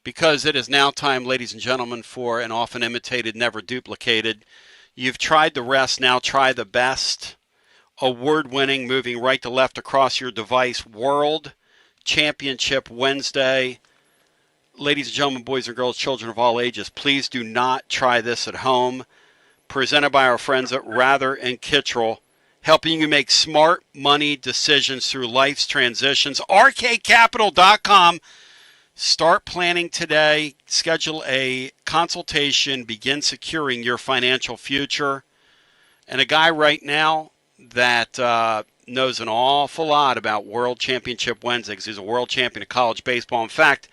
because it is now time, ladies and gentlemen, for an often imitated, never duplicated. You've tried the rest, now try the best. Award-winning, moving right to left across your device, World Championship Wednesday. Ladies and gentlemen, boys and girls, children of all ages, please do not try this at home. Presented by our friends at Rather and Kittrell, helping you make smart money decisions through life's transitions. RKCapital.com. Start planning today. Schedule a consultation. Begin securing your financial future. And a guy right now that knows an awful lot about World Championship Wednesday because he's a world champion of college baseball. In fact,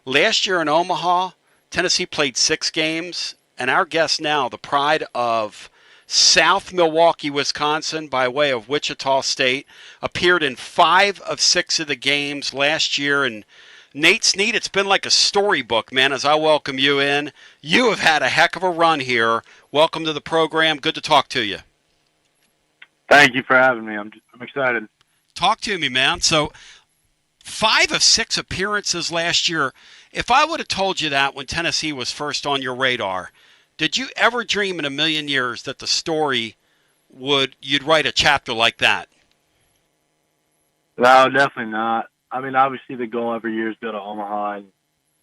last year in Omaha, Tennessee played 6 games. And our guest now, the pride of South Milwaukee, Wisconsin, by way of Wichita State, appeared in 5 of 6 of the games last year. And Nate Snead, it's been like a storybook, man, as I welcome you in. You have had a heck of a run here. Welcome to the program. Good to talk to you. Thank you for having me. I'm excited. Talk to me, man. So 5 of 6 appearances last year. If I would have told you that when Tennessee was first on your radar, did you ever dream in a million years that the story you'd write a chapter like that? No, definitely not. I mean, obviously the goal every year is go to Omaha, and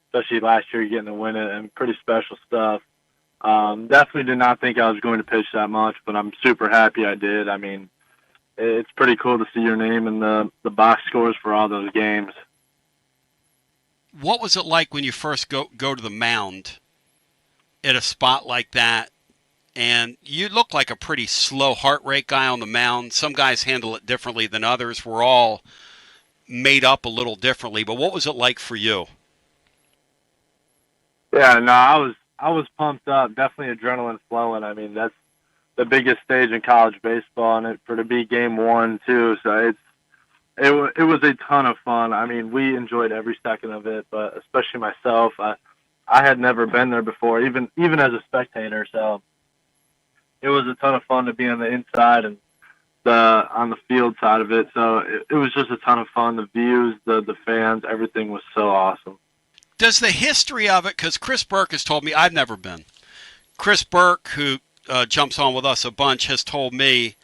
especially last year getting to win it, and pretty special stuff. Definitely did not think I was going to pitch that much, but I'm super happy I did. I mean, it's pretty cool to see your name in the box scores for all those games. What was it like when you first go to the mound at a spot like that? And you look like a pretty slow heart rate guy on the mound. Some guys handle it differently than others. We're all made up a little differently, but what was it like for you? Yeah, no, I was pumped up. Definitely adrenaline flowing. I mean, that's the biggest stage in college baseball, and for to be game 1 too. So it was a ton of fun. I mean, we enjoyed every second of it, but especially myself, I had never been there before, even as a spectator. So it was a ton of fun to be on the inside and on the field side of it. So it was just a ton of fun. The views, the fans, everything was so awesome. Does the history of it, because Chris Burke has told me, I've never been. Chris Burke, who jumps on with us a bunch, has told me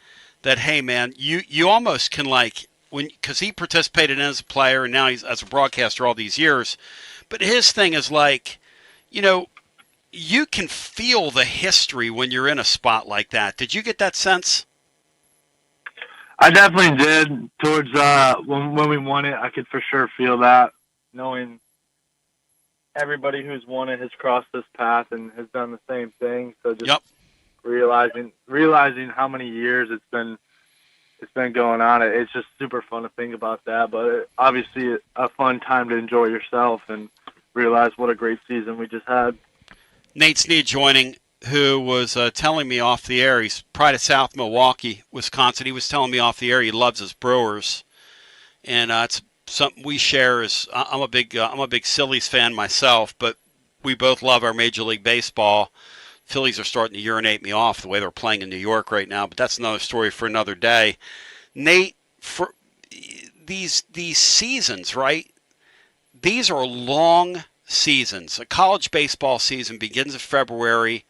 that, hey, man, you almost can because he participated as a player and now he's as a broadcaster all these years. But his thing is you can feel the history when you're in a spot like that. Did you get that sense? I definitely did. Towards when we won it, I could for sure feel that, knowing everybody who's won it has crossed this path and has done the same thing. So just realizing how many years it's been going on. It's just super fun to think about that. But obviously a fun time to enjoy yourself and realize what a great season we just had. Nate Snead joining, who was telling me off the air, he's pride of South Milwaukee, Wisconsin. He was telling me off the air he loves his Brewers, and it's something we share. I'm a big Phillies fan myself, but we both love our Major League Baseball. Phillies are starting to urinate me off the way they're playing in New York right now, but that's another story for another day. Nate, for these seasons, right? These are long seasons. A college baseball season begins in February.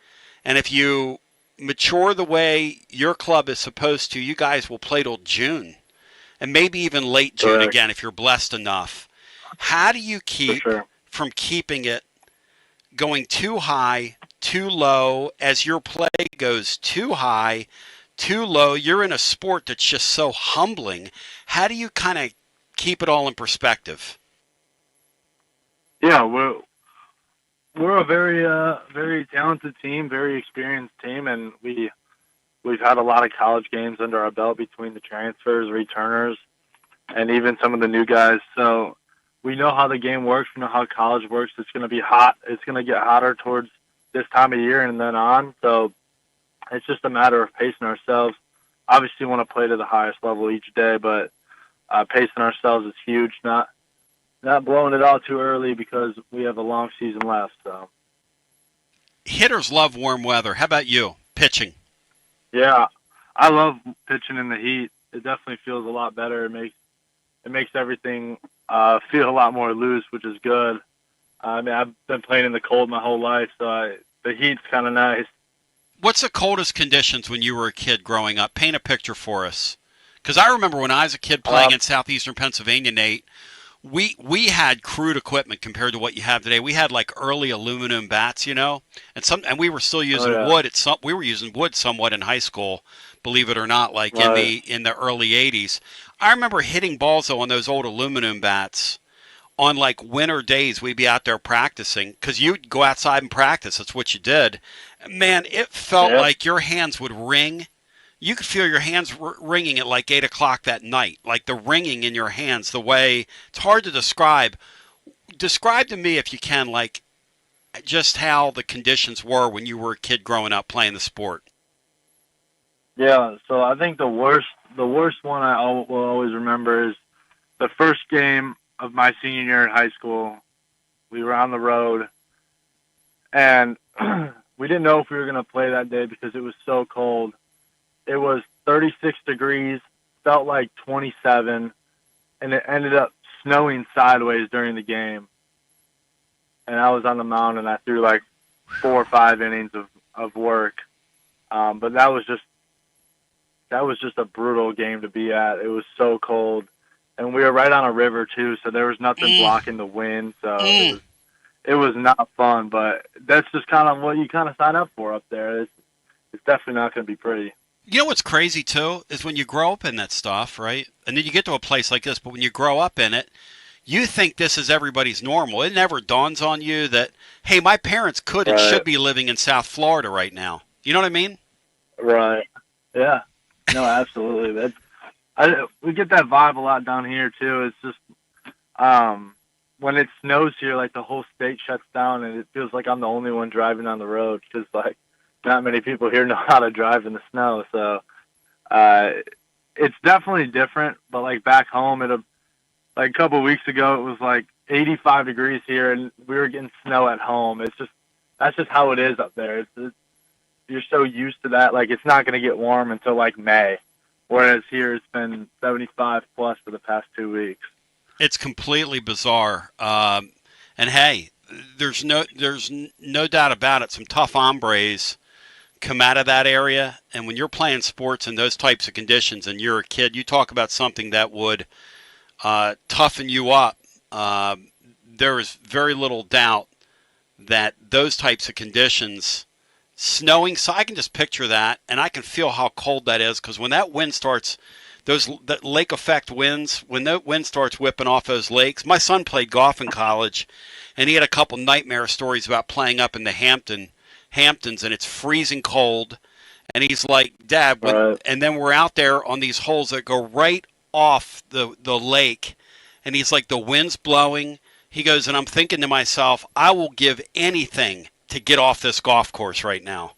And if you mature the way your club is supposed to, you guys will play till June and maybe even late June again if you're blessed enough. How do you keep from keeping it going too high, too low, as your play goes too high, too low? You're in a sport that's just so humbling. How do you kind of keep it all in perspective? Yeah, we're a very talented team, very experienced team, and we've had a lot of college games under our belt between the transfers, returners, and even some of the new guys. So we know how the game works. We know how college works. It's going to be hot. It's going to get hotter towards this time of year and then on. So it's just a matter of pacing ourselves. Obviously, we want to play to the highest level each day, but pacing ourselves is huge. Not blowing it all too early because we have a long season left. So hitters love warm weather. How about you? Pitching. Yeah, I love pitching in the heat. It definitely feels a lot better. It makes everything feel a lot more loose, which is good. I mean, I've been playing in the cold my whole life, so the heat's kind of nice. What's the coldest conditions when you were a kid growing up? Paint a picture for us. Because I remember when I was a kid playing in southeastern Pennsylvania, Nate, we had crude equipment compared to what you have today. We had like early aluminum bats, and we were still using wood. We were using wood somewhat in high school, believe it or not, like in the early '80s. I remember hitting balls though on those old aluminum bats on like winter days. We'd be out there practicing because you'd go outside and practice. That's what you did. Man, it felt like your hands would ring. You could feel your hands ringing at like 8 o'clock that night, like the ringing in your hands, the way it's hard to describe. Describe to me, if you can, like just how the conditions were when you were a kid growing up playing the sport. Yeah, so I think the worst one I will always remember is the first game of my senior year in high school. We were on the road, and we didn't know if we were going to play that day because it was so cold. It was 36 degrees, felt like 27, and it ended up snowing sideways during the game. And I was on the mound, and I threw like 4 or 5 innings of work. But that was just a brutal game to be at. It was so cold, and we were right on a river too, so there was nothing blocking the wind. So it was not fun. But that's just kind of what you kind of sign up for up there. It's definitely not going to be pretty. You know what's crazy, too, is when you grow up in that stuff, right? And then you get to a place like this, but when you grow up in it, you think this is everybody's normal. It never dawns on you that, hey, my parents could and should be living in South Florida right now. You know what I mean? Right. Yeah. No, absolutely. We get that vibe a lot down here, too. It's just when it snows here, like the whole state shuts down, and it feels like I'm the only one driving on the road because, like, not many people here know how to drive in the snow, so it's definitely different. But like back home, like a couple of weeks ago, it was like 85 degrees here, and we were getting snow at home. That's just how it is up there. You're so used to that, like it's not going to get warm until like May, whereas here it's been 75 plus for the past 2 weeks. It's completely bizarre, and hey, there's no doubt about it. Some tough hombres come out of that area, and when you're playing sports in those types of conditions and you're a kid, you talk about something that would toughen you up. There is very little doubt that those types of conditions, snowing, so I can just picture that, and I can feel how cold that is, because when that wind starts, that lake effect winds, when that wind starts whipping off those lakes. My son played golf in college, and he had a couple nightmare stories about playing up in the Hamptons, and it's freezing cold, and he's like, Dad, and then we're out there on these holes that go right off the lake, and he's like, the wind's blowing. He goes, and I'm thinking to myself, I will give anything to get off this golf course right now.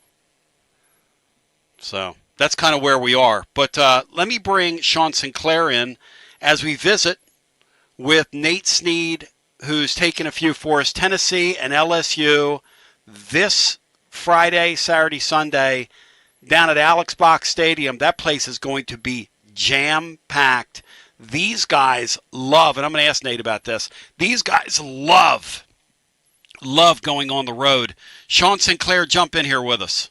So that's kind of where we are. But let me bring Sean Sinclair in as we visit with Nate Snead, who's taken a few for us. Tennessee and LSU this Friday, Saturday, Sunday, down at Alex Box Stadium. That place is going to be jam-packed. These guys love, and I'm going to ask Nate about this, these guys love going on the road. Sean Sinclair, jump in here with us.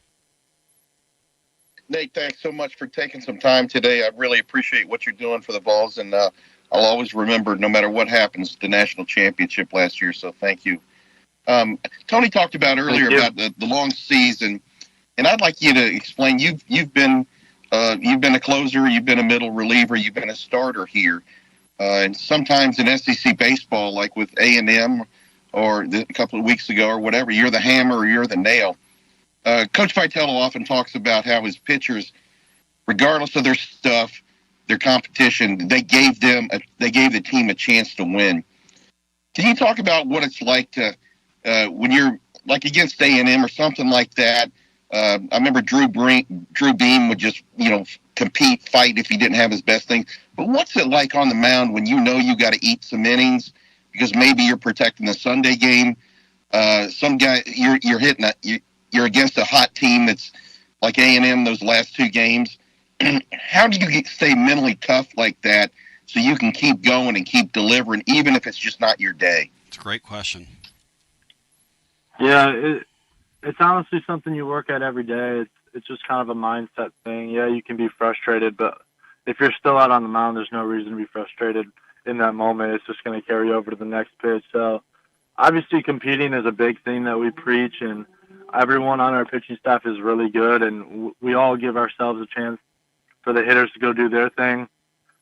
Nate, thanks so much for taking some time today. I really appreciate what you're doing for the Vols, and I'll always remember, no matter what happens, the national championship last year, so thank you. Tony talked about earlier about the long season, and I'd like you to explain. You've been a closer, you've been a middle reliever, you've been a starter here, and sometimes in SEC baseball, like with A&M or a couple of weeks ago or whatever, you're the hammer or you're the nail. Coach Vitello often talks about how his pitchers, regardless of their stuff, their competition, they gave the team a chance to win. Can you talk about what it's like to when you're like against A&M or something like that? I remember Drew Beam would just compete, fight if he didn't have his best thing. But what's it like on the mound when you know you got to eat some innings because maybe you're protecting the Sunday game? Some guy you're hitting you're against a hot team that's like A&M those last 2 games. How do you stay mentally tough like that so you can keep going and keep delivering, even if it's just not your day? It's a great question. Yeah, it's honestly something you work at every day. It's just kind of a mindset thing. Yeah, you can be frustrated, but if you're still out on the mound, there's no reason to be frustrated in that moment. It's just going to carry over to the next pitch. So obviously, competing is a big thing that we preach, and everyone on our pitching staff is really good, and we all give ourselves a chance for the hitters to go do their thing.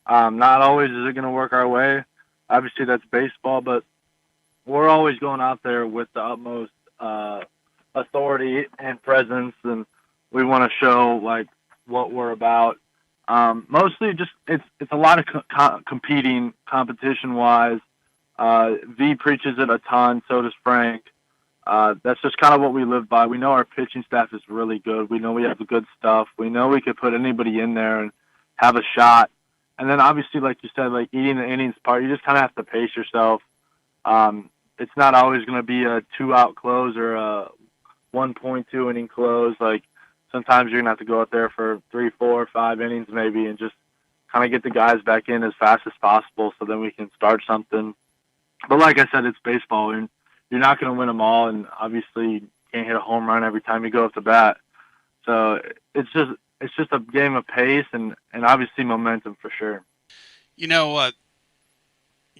Not always is it going to work our way. Obviously, that's baseball, but we're always going out there with the utmost authority and presence, and we want to show like what we're about. Mostly, just it's a lot of competing competition wise. V preaches it a ton. So does Frank. That's just kind of what we live by. We know our pitching staff is really good. We know we have the good stuff. We know we could put anybody in there and have a shot. And then obviously, like you said, like eating the innings part, you just kind of have to pace yourself. It's not always going to be a 2-out close or a 1.2 inning close. Like sometimes you're going to have to go out there for 3, 4, 5 innings maybe and just kind of get the guys back in as fast as possible so then we can start something. But like I said, it's baseball, and you're not going to win them all, and obviously you can't hit a home run every time you go up the bat. So it's just a game of pace and obviously momentum for sure. You know,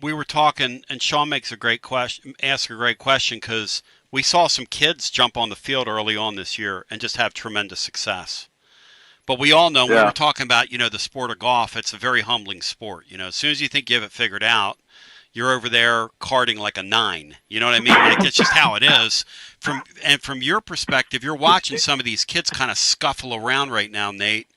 we were talking, and Sean makes a great question, asks a great question, because we saw some kids jump on the field early on this year and just have tremendous success. But we all know, when we're talking about, the sport of golf, it's a very humbling sport. As soon as you think you have it figured out, you're over there carding like a 9. You know what I mean? Like, it's just how it is. From your perspective, you're watching some of these kids kind of scuffle around right now, Nate.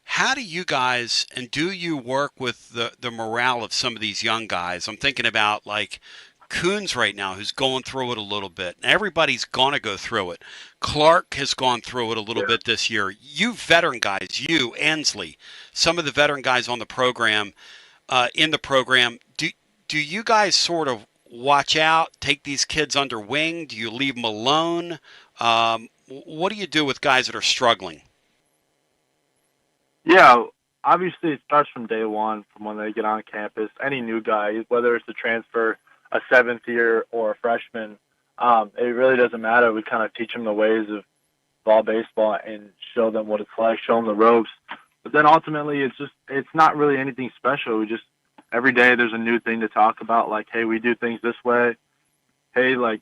How do you guys, and do you work with the morale of some of these young guys? I'm thinking about like Coons right now, who's going through it a little bit. Everybody's going to go through it. Clark has gone through it a little bit this year. You veteran guys, you, Ansley, some of the veteran guys on the program, do you guys sort of watch out, take these kids under wing? Do you leave them alone? What do you do with guys that are struggling? Yeah, obviously it starts from day one, from when they get on campus. Any new guy, whether it's a transfer, a 7th year, or a freshman, it really doesn't matter. We kind of teach them the ways of ball baseball and show them what it's like, show them the ropes. But then ultimately, it's not really anything special. We just, every day there's a new thing to talk about, like, hey, we do things this way. Hey, like,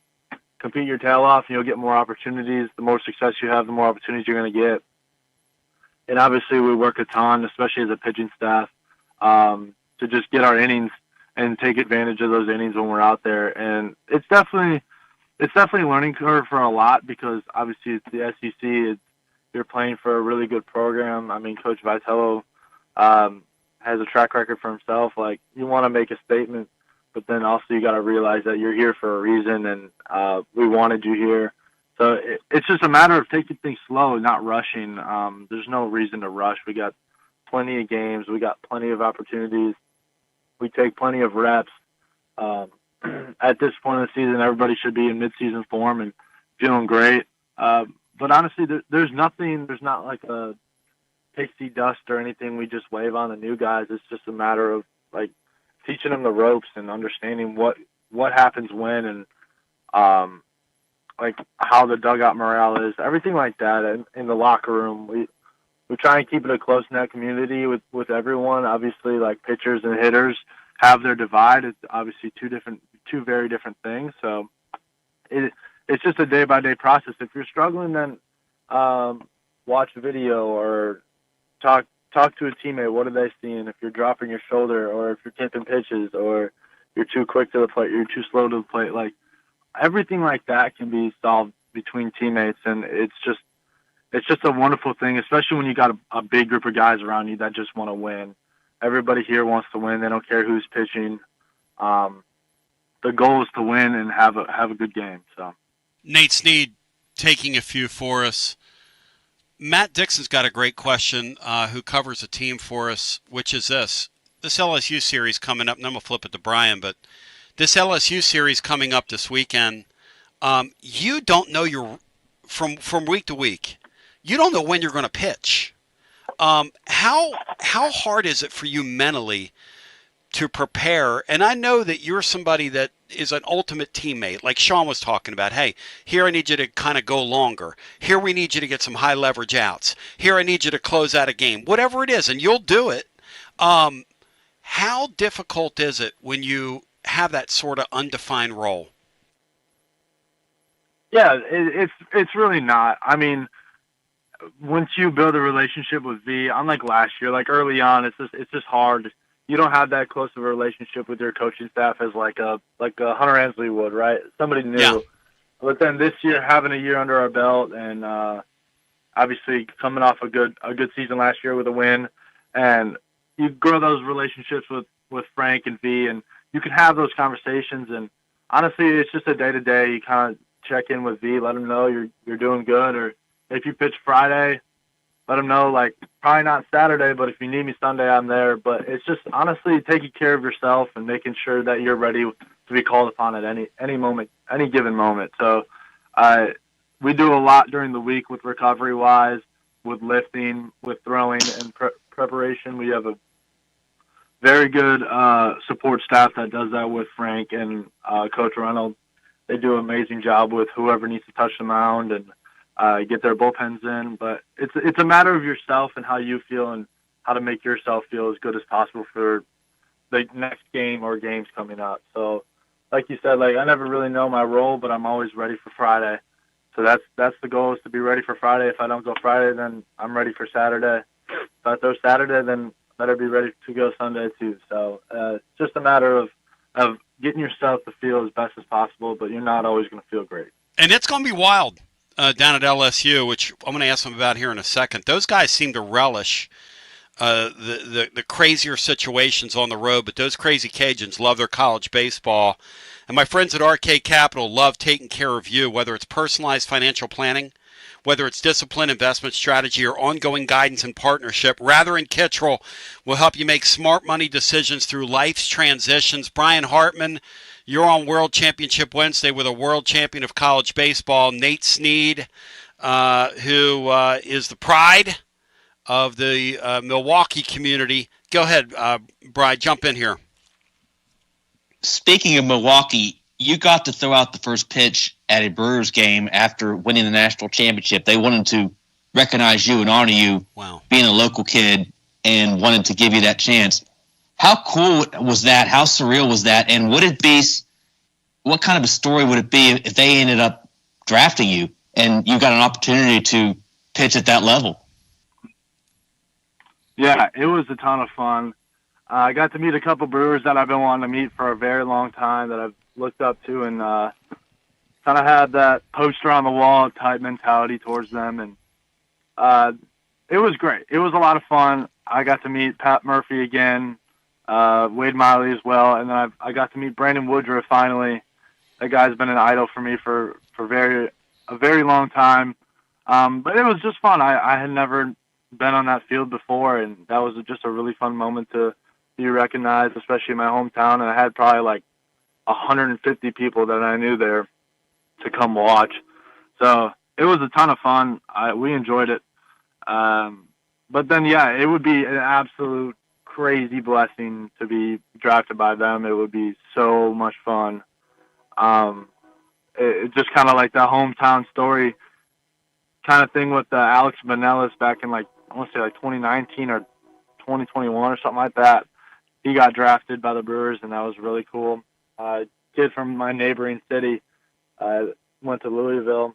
compete your tail off and you'll get more opportunities. The more success you have, the more opportunities you're going to get. And obviously we work a ton, especially as a pitching staff, to just get our innings and take advantage of those innings when we're out there. And it's definitely a learning curve for a lot, because obviously it's the SEC. You're playing for a really good program. I mean, Coach Vitello has a track record for himself. Like, you want to make a statement, but then also you got to realize that you're here for a reason, and we wanted you here. So it's just a matter of taking things slow, not rushing. There's no reason to rush. We got plenty of games. We got plenty of opportunities. We take plenty of reps. At this point in the season, everybody should be in mid-season form and feeling great. But honestly, there's not like a pixie dust or anything we just wave on the new guys. It's just a matter of like teaching them the ropes and understanding what happens when, and like how the dugout morale is, everything like that. And in the locker room, we try and keep it a close-knit community with everyone. Obviously, like pitchers and hitters have their divide. It's obviously two very different things. So it's just a day-by-day process. If you're struggling, then watch a video or talk to a teammate. What are they seeing? If you're dropping your shoulder, or if you're tipping pitches, or you're too quick to the plate, you're too slow to the plate, like everything like that can be solved between teammates, and it's just a wonderful thing, especially when you got a big group of guys around you that just want to win. Everybody here wants to win. They don't care who's pitching. The goal is to win and have a good game. So, Nate Snead taking a few for us. Matt Dixon's got a great question, who covers a team for us, which is this LSU series coming up, and I'm going to flip it to Brian, but this LSU series coming up this weekend, you don't know from week to week, you don't know when you're going to pitch. How hard is it for you mentally to prepare? And I know that you're somebody that is an ultimate teammate. Like Sean was talking about, hey, here I need you to kind of go longer. Here we need you to get some high leverage outs. Here I need you to close out a game. Whatever it is, and you'll do it. How difficult is it when you have that sort of undefined role? Yeah, it's really not. I mean, once you build a relationship with V, unlike last year, like early on, it's just hard. You don't have that close of a relationship with your coaching staff as like a Hunter Ansley would, right? Somebody new. Yeah. But then this year, having a year under our belt, and obviously coming off a good season last year with a win, and you grow those relationships with Frank and V, and you can have those conversations. And honestly, it's just a day to day. You kind of check in with V, let him know you're doing good, or if you pitch Friday, let them know, like, probably not Saturday, but if you need me Sunday, I'm there. But it's just honestly taking care of yourself and making sure that you're ready to be called upon at any moment, any given moment. So we do a lot during the week with recovery-wise, with lifting, with throwing, and preparation. We have a very good support staff that does that with Frank and Coach Reynolds. They do an amazing job with whoever needs to touch the mound and get their bullpens in. But it's a matter of yourself and how you feel and how to make yourself feel as good as possible for the next game or games coming up. So, like you said, like I never really know my role, but I'm always ready for Friday. So that's the goal, is to be ready for Friday. If I don't go Friday, then I'm ready for Saturday. If I throw Saturday, then better be ready to go Sunday too. So it's just a matter of getting yourself to feel as best as possible, but you're not always going to feel great. And it's going to be wild down at LSU, which I'm going to ask them about here in a second. Those guys seem to relish the crazier situations on the road, but those crazy Cajuns love their college baseball. And my friends at RK Capital love taking care of you, whether it's personalized financial planning, whether it's discipline, investment strategy, or ongoing guidance and partnership. Rather in Kittrell will help you make smart money decisions through life's transitions. Brian Hartman, you're on World Championship Wednesday with a world champion of college baseball, Nate Snead, who is the pride of the Milwaukee community. Go ahead, Brian, jump in here. Speaking of Milwaukee, you got to throw out the first pitch at a Brewers game after winning the national championship. They wanted to recognize you and honor you, being a local kid, and wanted to give you that chance. How cool was that? How surreal was that? And would it be, what kind of a story would it be if they ended up drafting you and you got an opportunity to pitch at that level? Yeah, it was a ton of fun. I got to meet a couple Brewers that I've been wanting to meet for a very long time, that I've looked up to, and kind of had that poster on the wall type mentality towards them. And it was great. It was a lot of fun. I got to meet Pat Murphy again, Wade Miley as well, and then I got to meet Brandon Woodruff finally. That guy's been an idol for me for a very long time. But it was just fun. I had never been on that field before, and that was just a really fun moment to be recognized, especially in my hometown. And I had probably like 150 people that I knew there to come watch. So it was a ton of fun. We enjoyed it. But then, yeah, it would be an absolute crazy blessing to be drafted by them. It would be so much fun. It just kind of like that hometown story kind of thing with Alex Vanellis back in, like, I want to say like 2019 or 2021 or something like that. He got drafted by the Brewers, and that was really cool. Kid from my neighboring city went to Louisville.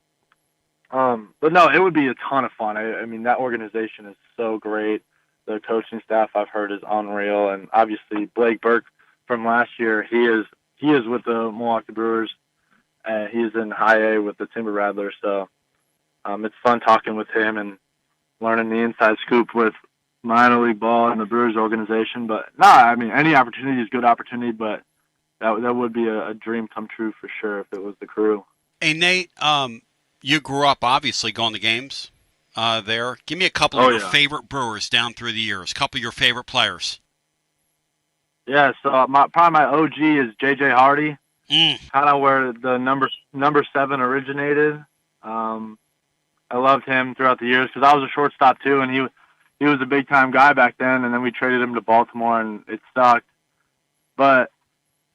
But no, it would be a ton of fun. I mean, that organization is so great. The coaching staff I've heard is unreal, and obviously Blake Burke from last year, he is with the Milwaukee Brewers. He's in high A with the Timber Rattlers, so it's fun talking with him and learning the inside scoop with minor league ball and the Brewers organization. But no, I mean, any opportunity is a good opportunity, but that would be a dream come true for sure if it was the Crew. Hey, Nate, you grew up obviously going to games there. Give me a couple of your favorite Brewers down through the years, a couple of your favorite players. Yeah, so probably my OG is J.J. Hardy, kind of where the number 7 originated. I loved him throughout the years because I was a shortstop too, and he was a big-time guy back then, and then we traded him to Baltimore, and it sucked. But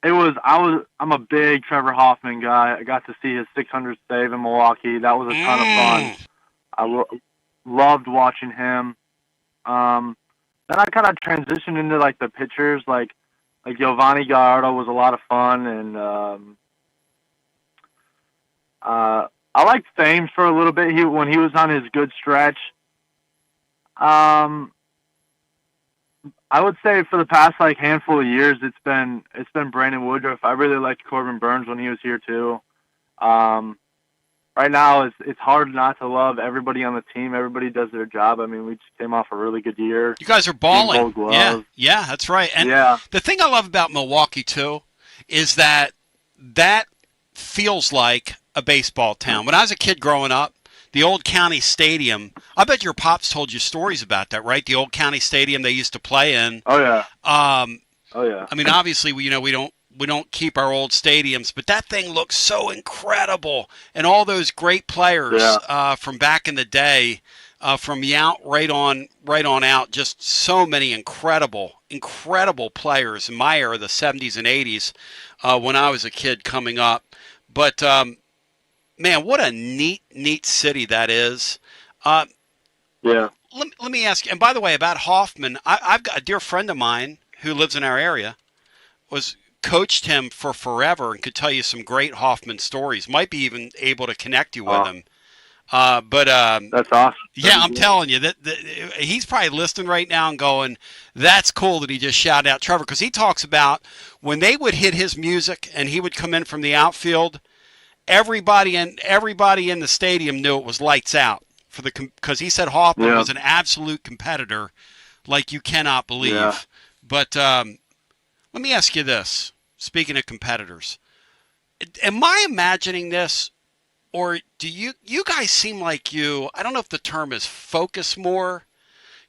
I'm a big Trevor Hoffman guy. I got to see his 600 save in Milwaukee. That was a ton of fun. I loved watching him. Then I kind of transitioned into like the pitchers, like Giovanni Gallardo was a lot of fun, and I liked Thames for a little bit. When he was on his good stretch. I would say for the past like handful of years, it's been Brandon Woodruff. I really liked Corbin Burns when he was here too. Right now, it's hard not to love everybody on the team. Everybody does their job. I mean, we just came off a really good year. You guys are balling. Yeah, that's right. And the thing I love about Milwaukee too is that feels like a baseball town. When I was a kid growing up, the old county stadium, I bet your pops told you stories about that, right? The old county stadium they used to play in. Oh yeah. Oh yeah. I mean, obviously, we don't keep our old stadiums, but that thing looks so incredible, and all those great players from back in the day, from Yount right on out, just so many incredible players in my era, the 70s and 80s, when I was a kid coming up. But man, what a neat city that is. Yeah. Let me ask you, and by the way, about Hoffman, I've got a dear friend of mine who lives in our area, coached him for forever and could tell you some great Hoffman stories. Might be even able to connect you with him. But that's awesome. Yeah, I'm telling you that he's probably listening right now and going, "That's cool that he just shouted out Trevor," because he talks about when they would hit his music and he would come in from the outfield. Everybody in the stadium knew it was lights out because he said Hoffman was an absolute competitor, like you cannot believe. Yeah. But let me ask you this. Speaking of competitors, am I imagining this, or do you guys seem like I don't know if the term is focus more.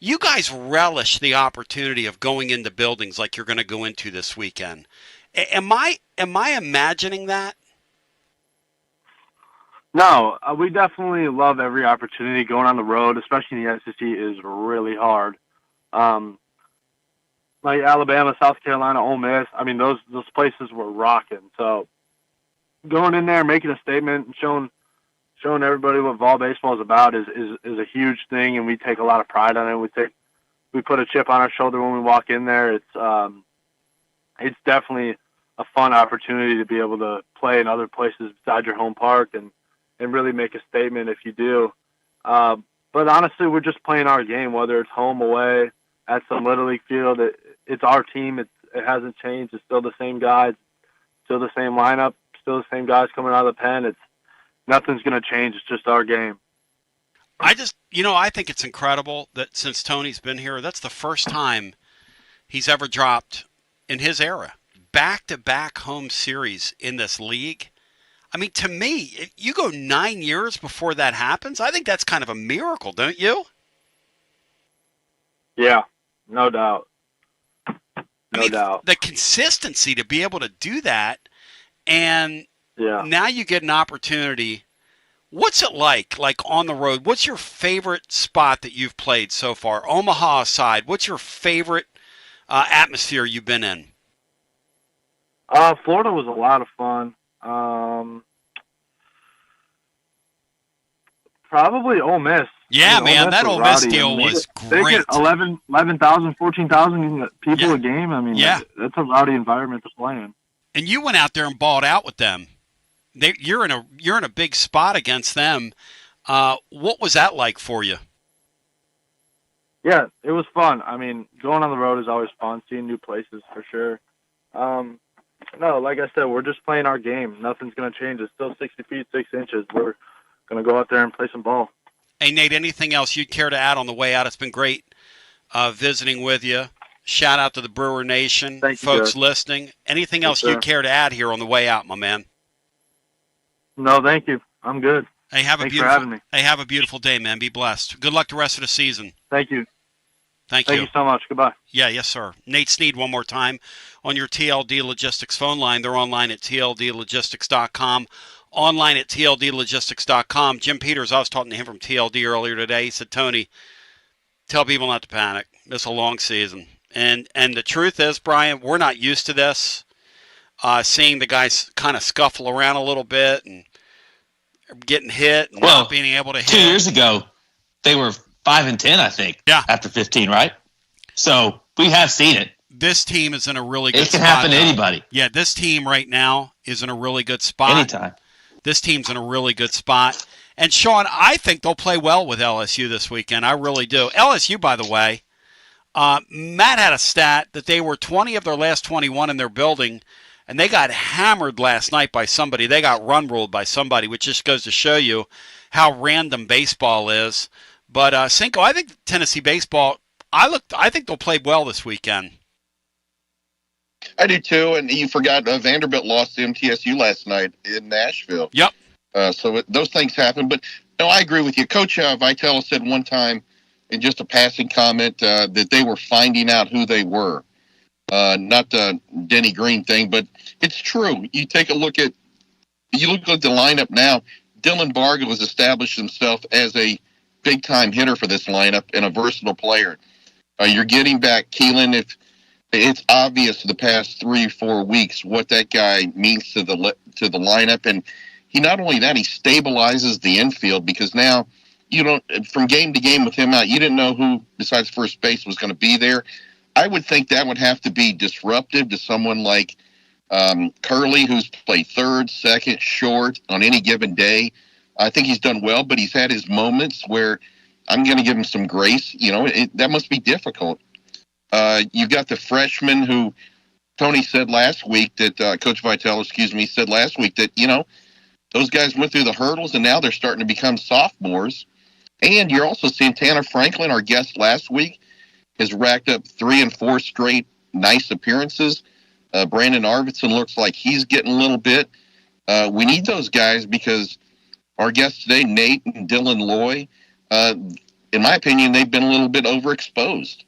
You guys relish the opportunity of going into buildings like you're going to go into this weekend. Am I imagining that? No, we definitely love every opportunity. Going on the road, especially in the SEC, is really hard. Like Alabama, South Carolina, Ole Miss. I mean, those places were rocking. So going in there, making a statement, and showing everybody what Vol baseball is about is a huge thing, and we take a lot of pride on it. We put a chip on our shoulder when we walk in there. It's definitely a fun opportunity to be able to play in other places besides your home park and really make a statement if you do. But honestly, we're just playing our game, whether it's home, away, at some Little League field. It's our team. It hasn't changed. It's still the same guys, still the same lineup, still the same guys coming out of the pen. Nothing's going to change. It's just our game. I think it's incredible that since Tony's been here, that's the first time he's ever dropped in his era back-to-back home series in this league. I mean, to me, you go 9 years before that happens. I think that's kind of a miracle, don't you? Yeah, no doubt. No doubt. The consistency to be able to do that, and now you get an opportunity. What's it like on the road? What's your favorite spot that you've played so far? Omaha aside, what's your favorite atmosphere you've been in? Florida was a lot of fun. Probably Ole Miss. Yeah, man, that Ole Miss deal was great. They get 11,000, 14,000 people a game. I mean, that's a rowdy environment to play in. And you went out there and balled out with them. You're in a big spot against them. What was that like for you? Yeah, it was fun. I mean, going on the road is always fun, seeing new places for sure. No, like I said, we're just playing our game. Nothing's going to change. It's still 60 feet, 6 inches. We're going to go out there and play some ball. Hey, Nate, anything else you'd care to add on the way out? It's been great visiting with you. Shout out to the Brewer Nation, folks listening. Anything else you'd care to add here on the way out, my man? No, thank you. I'm good. Hey, Thanks for having me. Hey, have a beautiful day, man. Be blessed. Good luck the rest of the season. Thank you. Thank you. Thank you so much. Goodbye. Yeah, yes, sir. Nate Snead, one more time on your TLD Logistics phone line. They're online at tldlogistics.com. Online at tldlogistics.com. Jim Peters, I was talking to him from TLD earlier today. He said, Tony, tell people not to panic. It's a long season. And the truth is, Brian, we're not used to this. seeing the guys kind of scuffle around a little bit and getting hit and not being able to hit. 2 years ago, they were 5-10, I think. Yeah. After 15, right? So we have seen it. This team is in a really good spot. It can happen to anybody. Yeah, this team right now is in a really good spot. Anytime. This team's in a really good spot. And, Sean, I think they'll play well with LSU this weekend. I really do. LSU, by the way, Matt had a stat that they were 20 of their last 21 in their building, and they got hammered last night by somebody. They got run-ruled by somebody, which just goes to show you how random baseball is. But, Cinco, I think Tennessee baseball, I think they'll play well this weekend. I do too, and you forgot Vanderbilt lost to MTSU last night in Nashville. Yep. So those things happen. But no, I agree with you. Coach Vitello said one time in just a passing comment that they were finding out who they were. Not the Denny Green thing, but it's true. You look at the lineup now. Dylan Barga has established himself as a big-time hitter for this lineup and a versatile player. You're getting back Keelan. It's obvious the past 3-4 weeks what that guy means to the lineup, and he not only that, he stabilizes the infield because now you don't, from game to game with him out, you didn't know who besides first base was going to be there. I would think that would have to be disruptive to someone like Curley, who's played third, second, short on any given day. I think he's done well, but he's had his moments where I'm going to give him some grace. That must be difficult. You've got the freshman who Tony said last week that Coach Vitello, said last week that, those guys went through the hurdles and now they're starting to become sophomores. And you're also seeing Tanner Franklin, our guest last week, has racked up 3 and 4 straight nice appearances. Brandon Arvidsson looks like he's getting a little bit. We need those guys because our guests today, Nate and Dylan Loy, in my opinion, they've been a little bit overexposed.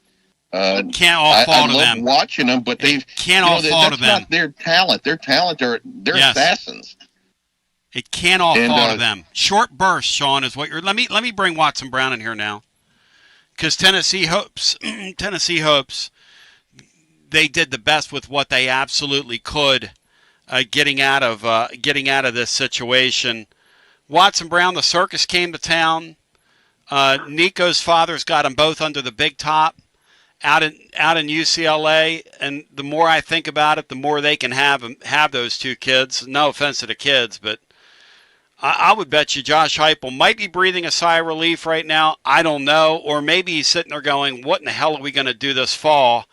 Can't all fall to them. I love watching them, but they've can't all fall to them. That's not their talent. Their talent are assassins. It can't all fall to them. Short burst, Sean, is what you're. Let me bring Watson Brown in here now, because Tennessee hopes they did the best with what they absolutely could, getting out of this situation. Watson Brown, the circus came to town. Nico's father's got them both under the big top. Out in UCLA, and the more I think about it, the more they can have those two kids. No offense to the kids, but I would bet you Josh Heupel might be breathing a sigh of relief right now. I don't know, or maybe he's sitting there going, "What in the hell are we going to do this fall?"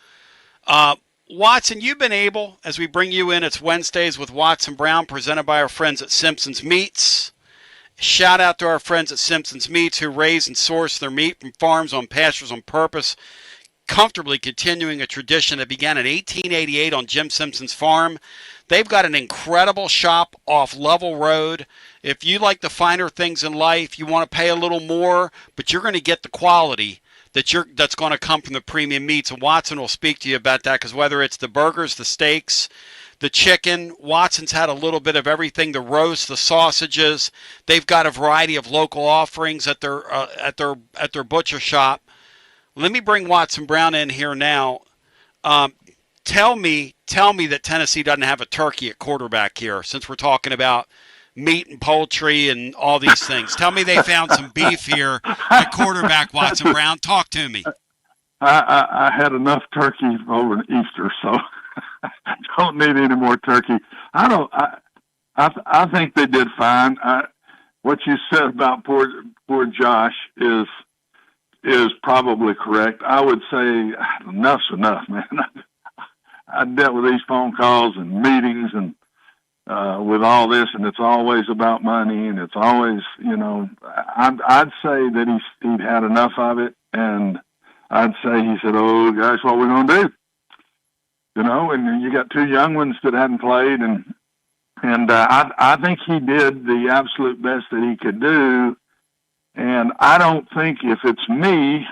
Watson, you've been able, as we bring you in, it's Wednesdays with Watson Brown, presented by our friends at Simpson's Meats. Shout out to our friends at Simpson's Meats who raise and source their meat from farms on pastures on purpose, comfortably continuing a tradition that began in 1888 on Jim Simpson's farm. They've got an incredible shop off Level Road. If you like the finer things in life, you want to pay a little more, but you're going to get the quality that's going to come from the premium meats. And Watson will speak to you about that, because whether it's the burgers, the steaks, the chicken, Watson's had a little bit of everything, the roast, the sausages. They've got a variety of local offerings at their butcher shop. Let me bring Watson Brown in here now. Tell me that Tennessee doesn't have a turkey at quarterback here, since we're talking about meat and poultry and all these things. Tell me they found some beef here at quarterback, Watson Brown. Talk to me. I had enough turkey over Easter, so I don't need any more turkey. I think they did fine. What you said about poor Josh is probably correct. I would say enough's enough, man. I dealt with these phone calls and meetings and with all this, and it's always about money, and it's always, I'd say that he'd had enough of it, and I'd say he said, "Oh, guys, what are we going to do?" And you got two young ones that hadn't played, and I think he did the absolute best that he could do. And I don't think, if it's me,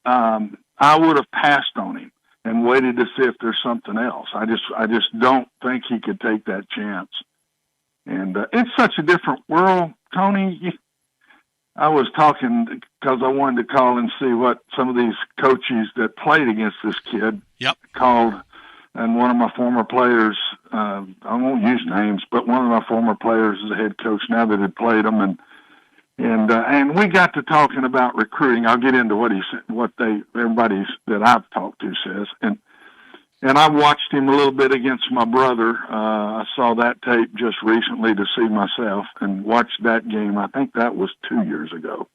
I would have passed on him and waited to see if there's something else. I just don't think he could take that chance. And it's such a different world, Tony. I was talking because I wanted to call and see what some of these coaches that played against this kid called, and one of my former players I won't use names, but one of my former players is the head coach now that had played them, and we got to talking about recruiting. I'll get into what he said, everybody that I've talked to says, and I watched him a little bit against my brother. I saw that tape just recently to see myself and watched that game. I think that was 2 years ago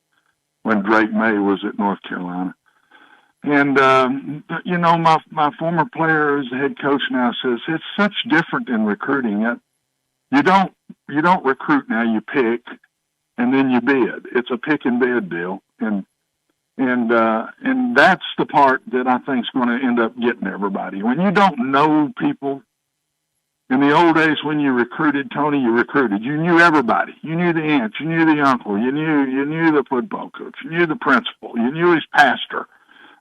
when Drake May was at North Carolina. And, my former player who's the head coach now says it's such different in recruiting. You don't recruit now, you pick and then you bid. It's a pick and bid deal. And that's the part that I think is going to end up getting everybody. When you don't know people, in the old days when you recruited, Tony, you knew everybody. You knew the aunt, you knew the uncle, you knew the football coach, you knew the principal, you knew his pastor.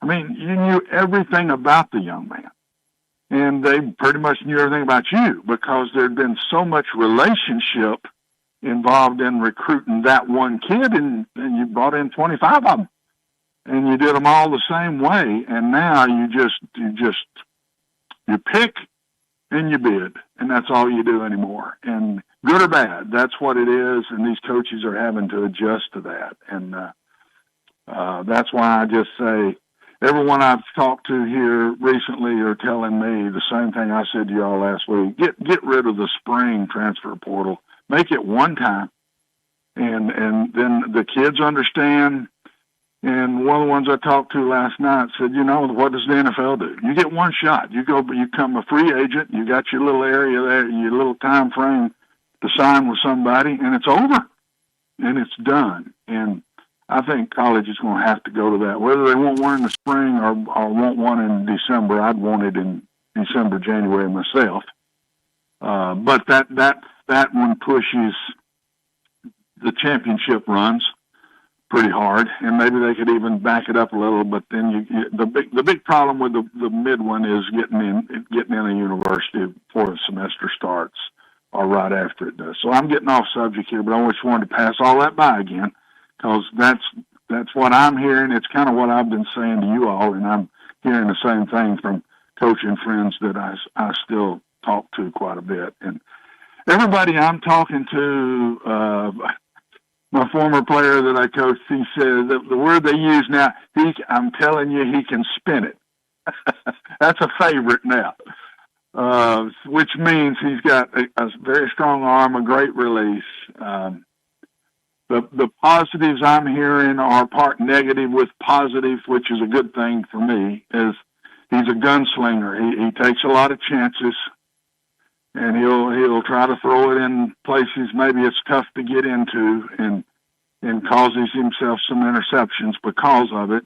I mean, you knew everything about the young man. And they pretty much knew everything about you because there'd been so much relationship involved in recruiting that one kid, and you brought in 25 of them. And you did them all the same way. And now you pick and you bid, and that's all you do anymore. And good or bad, that's what it is. And these coaches are having to adjust to that. And that's why I just say everyone I've talked to here recently are telling me the same thing I said to y'all last week. Get rid of the spring transfer portal. Make it one time. And then the kids understand. And one of the ones I talked to last night said, what does the NFL do? You get one shot. You become a free agent. You got your little area there, your little time frame to sign with somebody, and it's over. And it's done. And I think college is going to have to go to that. Whether they want one in the spring or want one in December, I'd want it in December, January myself. But that one pushes the championship runs pretty hard, and maybe they could even back it up a little. But then the big problem with the mid one is getting in a university before the semester starts or right after it does. So I'm getting off subject here, but I just wanted to pass all that by again because that's what I'm hearing. It's kind of what I've been saying to you all, and I'm hearing the same thing from coaching friends that I still talk to quite a bit. And everybody I'm talking to, my former player that I coached, he says the word they use now, I'm telling you, he can spin it. That's a favorite now, which means he's got a very strong arm, a great release. The positives I'm hearing are part negative with positive, which is a good thing for me, is he's a gunslinger. He takes a lot of chances, and he'll try to throw it in places maybe it's tough to get into, and causes himself some interceptions because of it.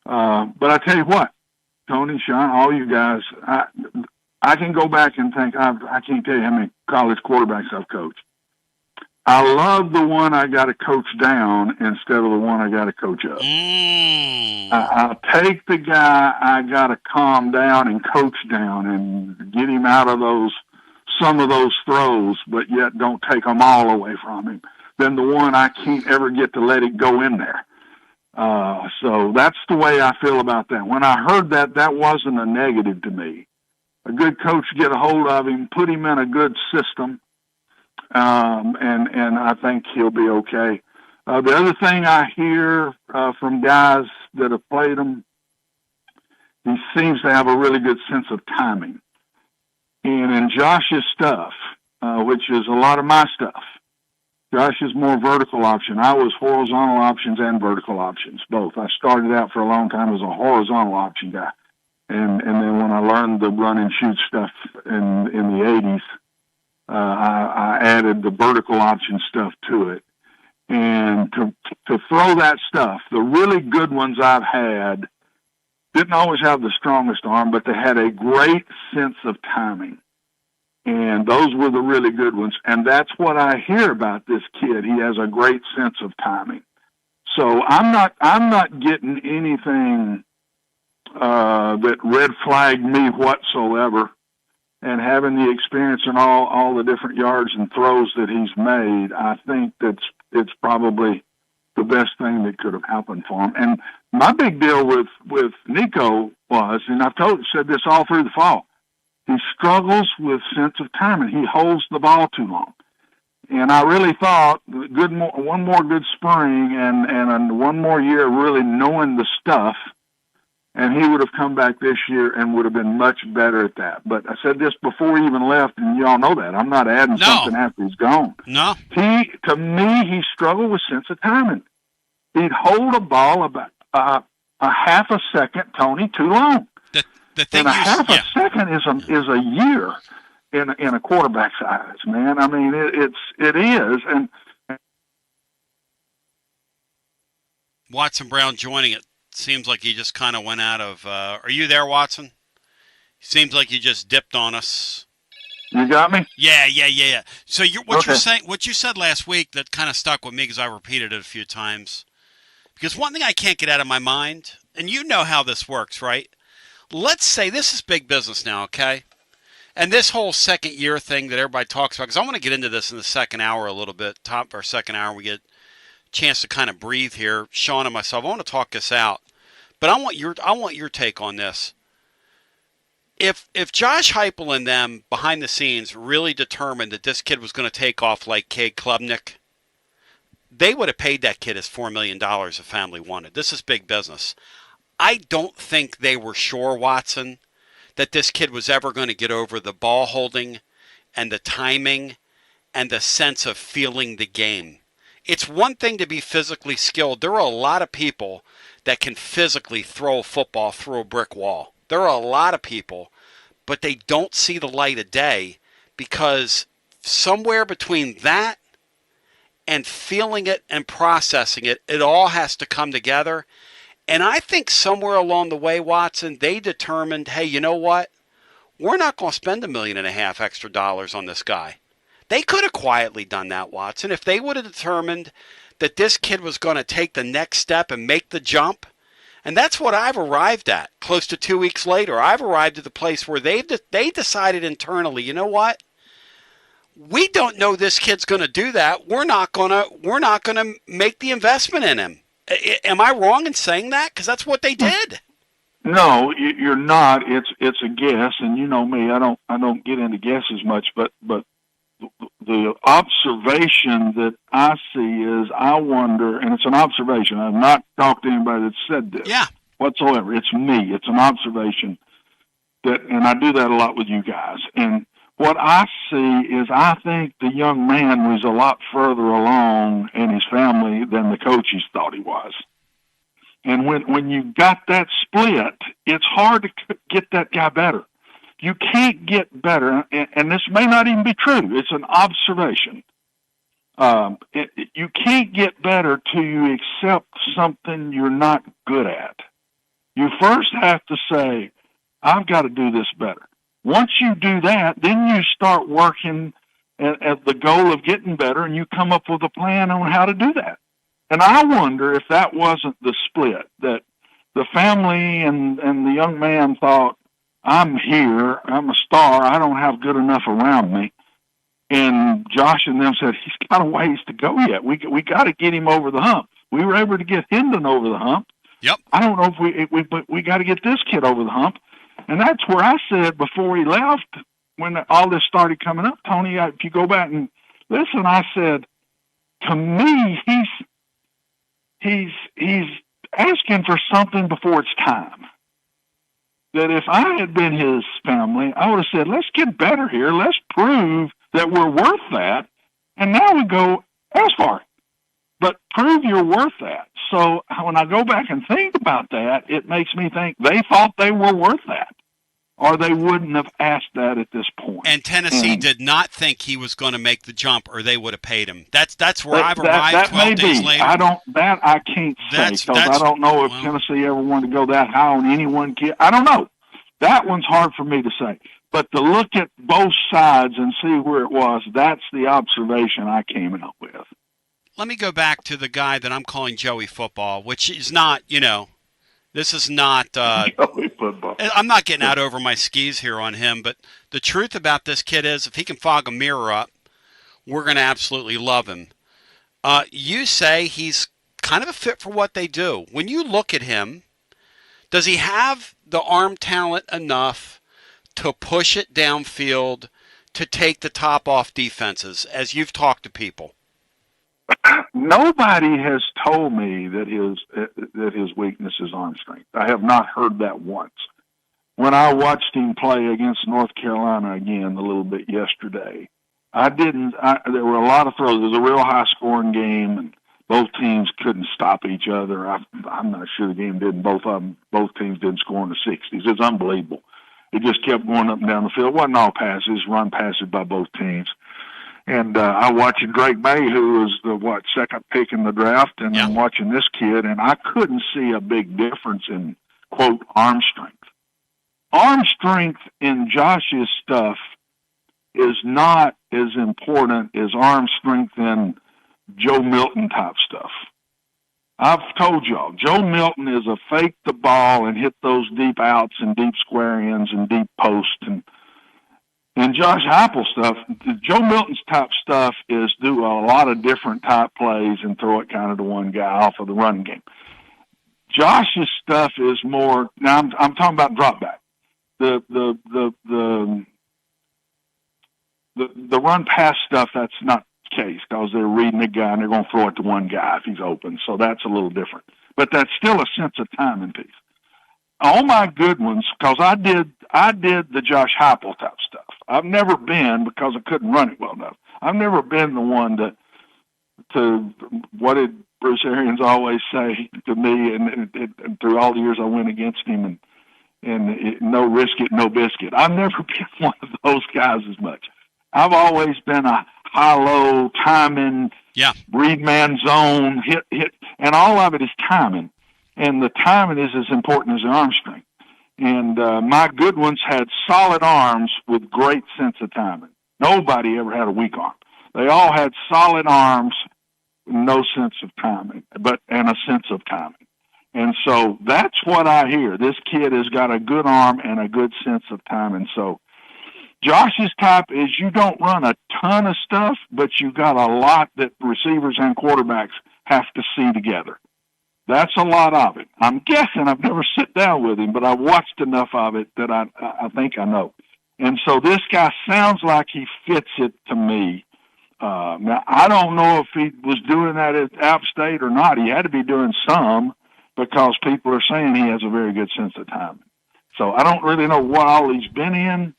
But I tell you what, Tony, Sean, all you guys, I can go back and think, I can't tell you how many college quarterbacks I've coached. I love the one I got to coach down instead of the one I got to coach up. I'll take the guy I got to calm down and coach down and get him out of some of those throws, but yet don't take them all away from him, than the one I can't ever get to let it go in there. So that's the way I feel about that. When I heard that wasn't a negative to me. A good coach get a hold of him, put him in a good system, and I think he'll be okay. The other thing I hear from guys that have played him, he seems to have a really good sense of timing. And in Josh's stuff, which is a lot of my stuff, Josh is more vertical option. I was horizontal options and vertical options, both. I started out for a long time as a horizontal option guy. And then when I learned the run and shoot stuff in the 80s, I added the vertical option stuff to it. And to throw that stuff, the really good ones I've had didn't always have the strongest arm, but they had a great sense of timing. And those were the really good ones. And that's what I hear about this kid. He has a great sense of timing. So I'm not getting anything that red flagged me whatsoever. And having the experience in all the different yards and throws that he's made, I think it's probably the best thing that could have happened for him. And my big deal with Nico was, and I've said this all through the fall, He struggles with sense of timing. He holds the ball too long. And I really thought one more good spring and one more year really knowing the stuff, and he would have come back this year and would have been much better at that. But I said this before he even left, and y'all know that. I'm not adding something after he's gone. No. To me, he struggled with sense of timing. He'd hold a ball about a half a second, Tony, too long. The thing and half a second is a year in a quarterback's eyes, man. I mean, it is. And Watson Brown joining it. Seems like he just kind of went out of. Are you there, Watson? Seems like you just dipped on us. You got me? Yeah. So what you said last week that kind of stuck with me because I repeated it a few times. Because one thing I can't get out of my mind, and you know how this works, right? Let's say this is big business now, okay? And this whole second year thing that everybody talks about, because I want to get into this in the second hour a little bit, top or second hour, we get a chance to kind of breathe here. Sean and myself, I want to talk this out. But I want your take on this. If Josh Heupel and them behind the scenes really determined that this kid was going to take off like Cade Klubnik, they would have paid that kid his $4 million if family wanted. This is big business. I don't think they were sure, Watson, that this kid was ever going to get over the ball holding and the timing and the sense of feeling the game. It's one thing to be physically skilled. There are a lot of people that can physically throw a football through a brick wall. There are a lot of people, but they don't see the light of day because somewhere between that and feeling it and processing it, it all has to come together. And I think somewhere along the way, Watson, they determined, hey, you know what? We're not going to spend $1.5 million extra dollars on this guy. They could have quietly done that, Watson. If they would have determined that this kid was going to take the next step and make the jump, and that's what I've arrived at close to 2 weeks later. I've arrived at the place where they decided internally, you know what? We don't know this kid's going to do that. We're not going to make the investment in him. Am I wrong in saying that? Because that's what they did. No, you're not. It's a guess, and you know me. I don't get into guesses much, but the observation that I see is I wonder, and it's an observation. I've not talked to anybody that said this whatsoever. It's me. It's an observation and I do that a lot with you guys. And what I see is I think the young man was a lot further along in his family than the coaches thought he was. And when you got that split, it's hard to get that guy better. You can't get better, and this may not even be true. It's an observation. You can't get better till you accept something you're not good at. You first have to say, I've got to do this better. Once you do that, then you start working at the goal of getting better, and you come up with a plan on how to do that. And I wonder if that wasn't the split, that the family and the young man thought, I'm here, I'm a star, I don't have good enough around me. And Josh and them said, he's got a ways to go yet. We got to get him over the hump. We were able to get Hendon over the hump. Yep. I don't know if we got to get this kid over the hump. And that's where I said before he left, when all this started coming up, Tony, if you go back and listen, I said, to me, he's asking for something before it's time. That if I had been his family, I would have said, let's get better here. Let's prove that we're worth that. And now we go, ask for it. But prove you're worth that. So when I go back and think about that, it makes me think they thought they were worth that, or they wouldn't have asked that at this point. And Tennessee did not think he was going to make the jump, or they would have paid him. That's where I've arrived 12 days later. I can't say, because I don't know if Tennessee ever wanted to go that high on any one kid. I don't know. That one's hard for me to say. But to look at both sides and see where it was, that's the observation I came up with. Let me go back to the guy that I'm calling Joey Football, which is not, this is not. Joey Football. I'm not getting out over my skis here on him, but the truth about this kid is if he can fog a mirror up, we're going to absolutely love him. You say he's kind of a fit for what they do. When you look at him, does he have the arm talent enough to push it downfield, to take the top off defenses, as you've talked to people? Nobody has told me that his weakness is arm strength. I have not heard that once. When I watched him play against North Carolina again a little bit yesterday, there were a lot of throws. It was a real high-scoring game, and both teams couldn't stop each other. I'm not sure the game didn't. Both teams didn't score in the 60s. It's unbelievable. It just kept going up and down the field. It wasn't all passes, run passes by both teams. And I watched Drake May, who was the second pick in the draft, and I'm watching this kid, and I couldn't see a big difference in, quote, arm strength. Arm strength in Josh's stuff is not as important as arm strength in Joe Milton type stuff. I've told y'all, Joe Milton is a fake the ball and hit those deep outs and deep square ends and deep posts. And Josh Heupel stuff, Joe Milton's type stuff is do a lot of different type plays and throw it kind of to one guy off of the running game. Josh's stuff is more, now I'm talking about drop back. The run pass stuff, that's not the case because they're reading the guy and they're going to throw it to one guy if he's open. So that's a little different. But that's still a sense of timing piece. All my good ones, because I did the Josh Heupel type stuff. I've never been, because I couldn't run it well enough, I've never been the one to what did Bruce Arians always say to me, and through all the years I went against him, and no risk it, no biscuit. I've never been one of those guys as much. I've always been a high-low timing, read man zone, hit, and all of it is timing. And the timing is as important as the arm strength. And my good ones had solid arms with great sense of timing. Nobody ever had a weak arm. They all had solid arms, no sense of timing, and a sense of timing. And so that's what I hear. This kid has got a good arm and a good sense of timing. So Josh's type is you don't run a ton of stuff, but you got a lot that receivers and quarterbacks have to see together. That's a lot of it. I'm guessing, I've never sat down with him, but I've watched enough of it that I think I know. And so this guy sounds like he fits it to me. Now, I don't know if he was doing that at App State or not. He had to be doing some because people are saying he has a very good sense of timing. So I don't really know what all he's been in.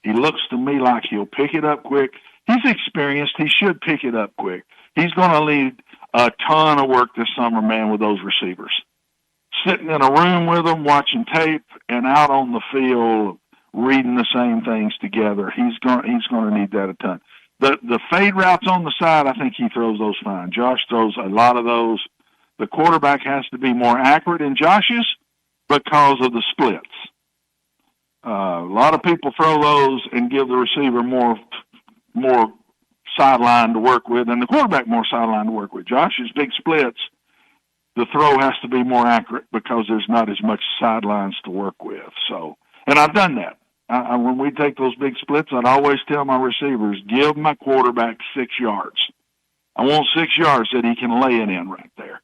He looks to me like he'll pick it up quick. He's experienced. He should pick it up quick. He's going to lead a ton of work this summer, man, with those receivers. Sitting in a room with them, watching tape, and out on the field, reading the same things together. He's going to need that a ton. The fade routes on the side, I think he throws those fine. Josh throws a lot of those. The quarterback has to be more accurate in Josh's because of the splits. A lot of people throw those and give the receiver more sideline to work with, and the quarterback more sideline to work with. Josh's big splits, the throw has to be more accurate because there's not as much sidelines to work with. So, and I've done that. When we take those big splits, I'd always tell my receivers, give my quarterback 6 yards. I want 6 yards that he can lay it in right there.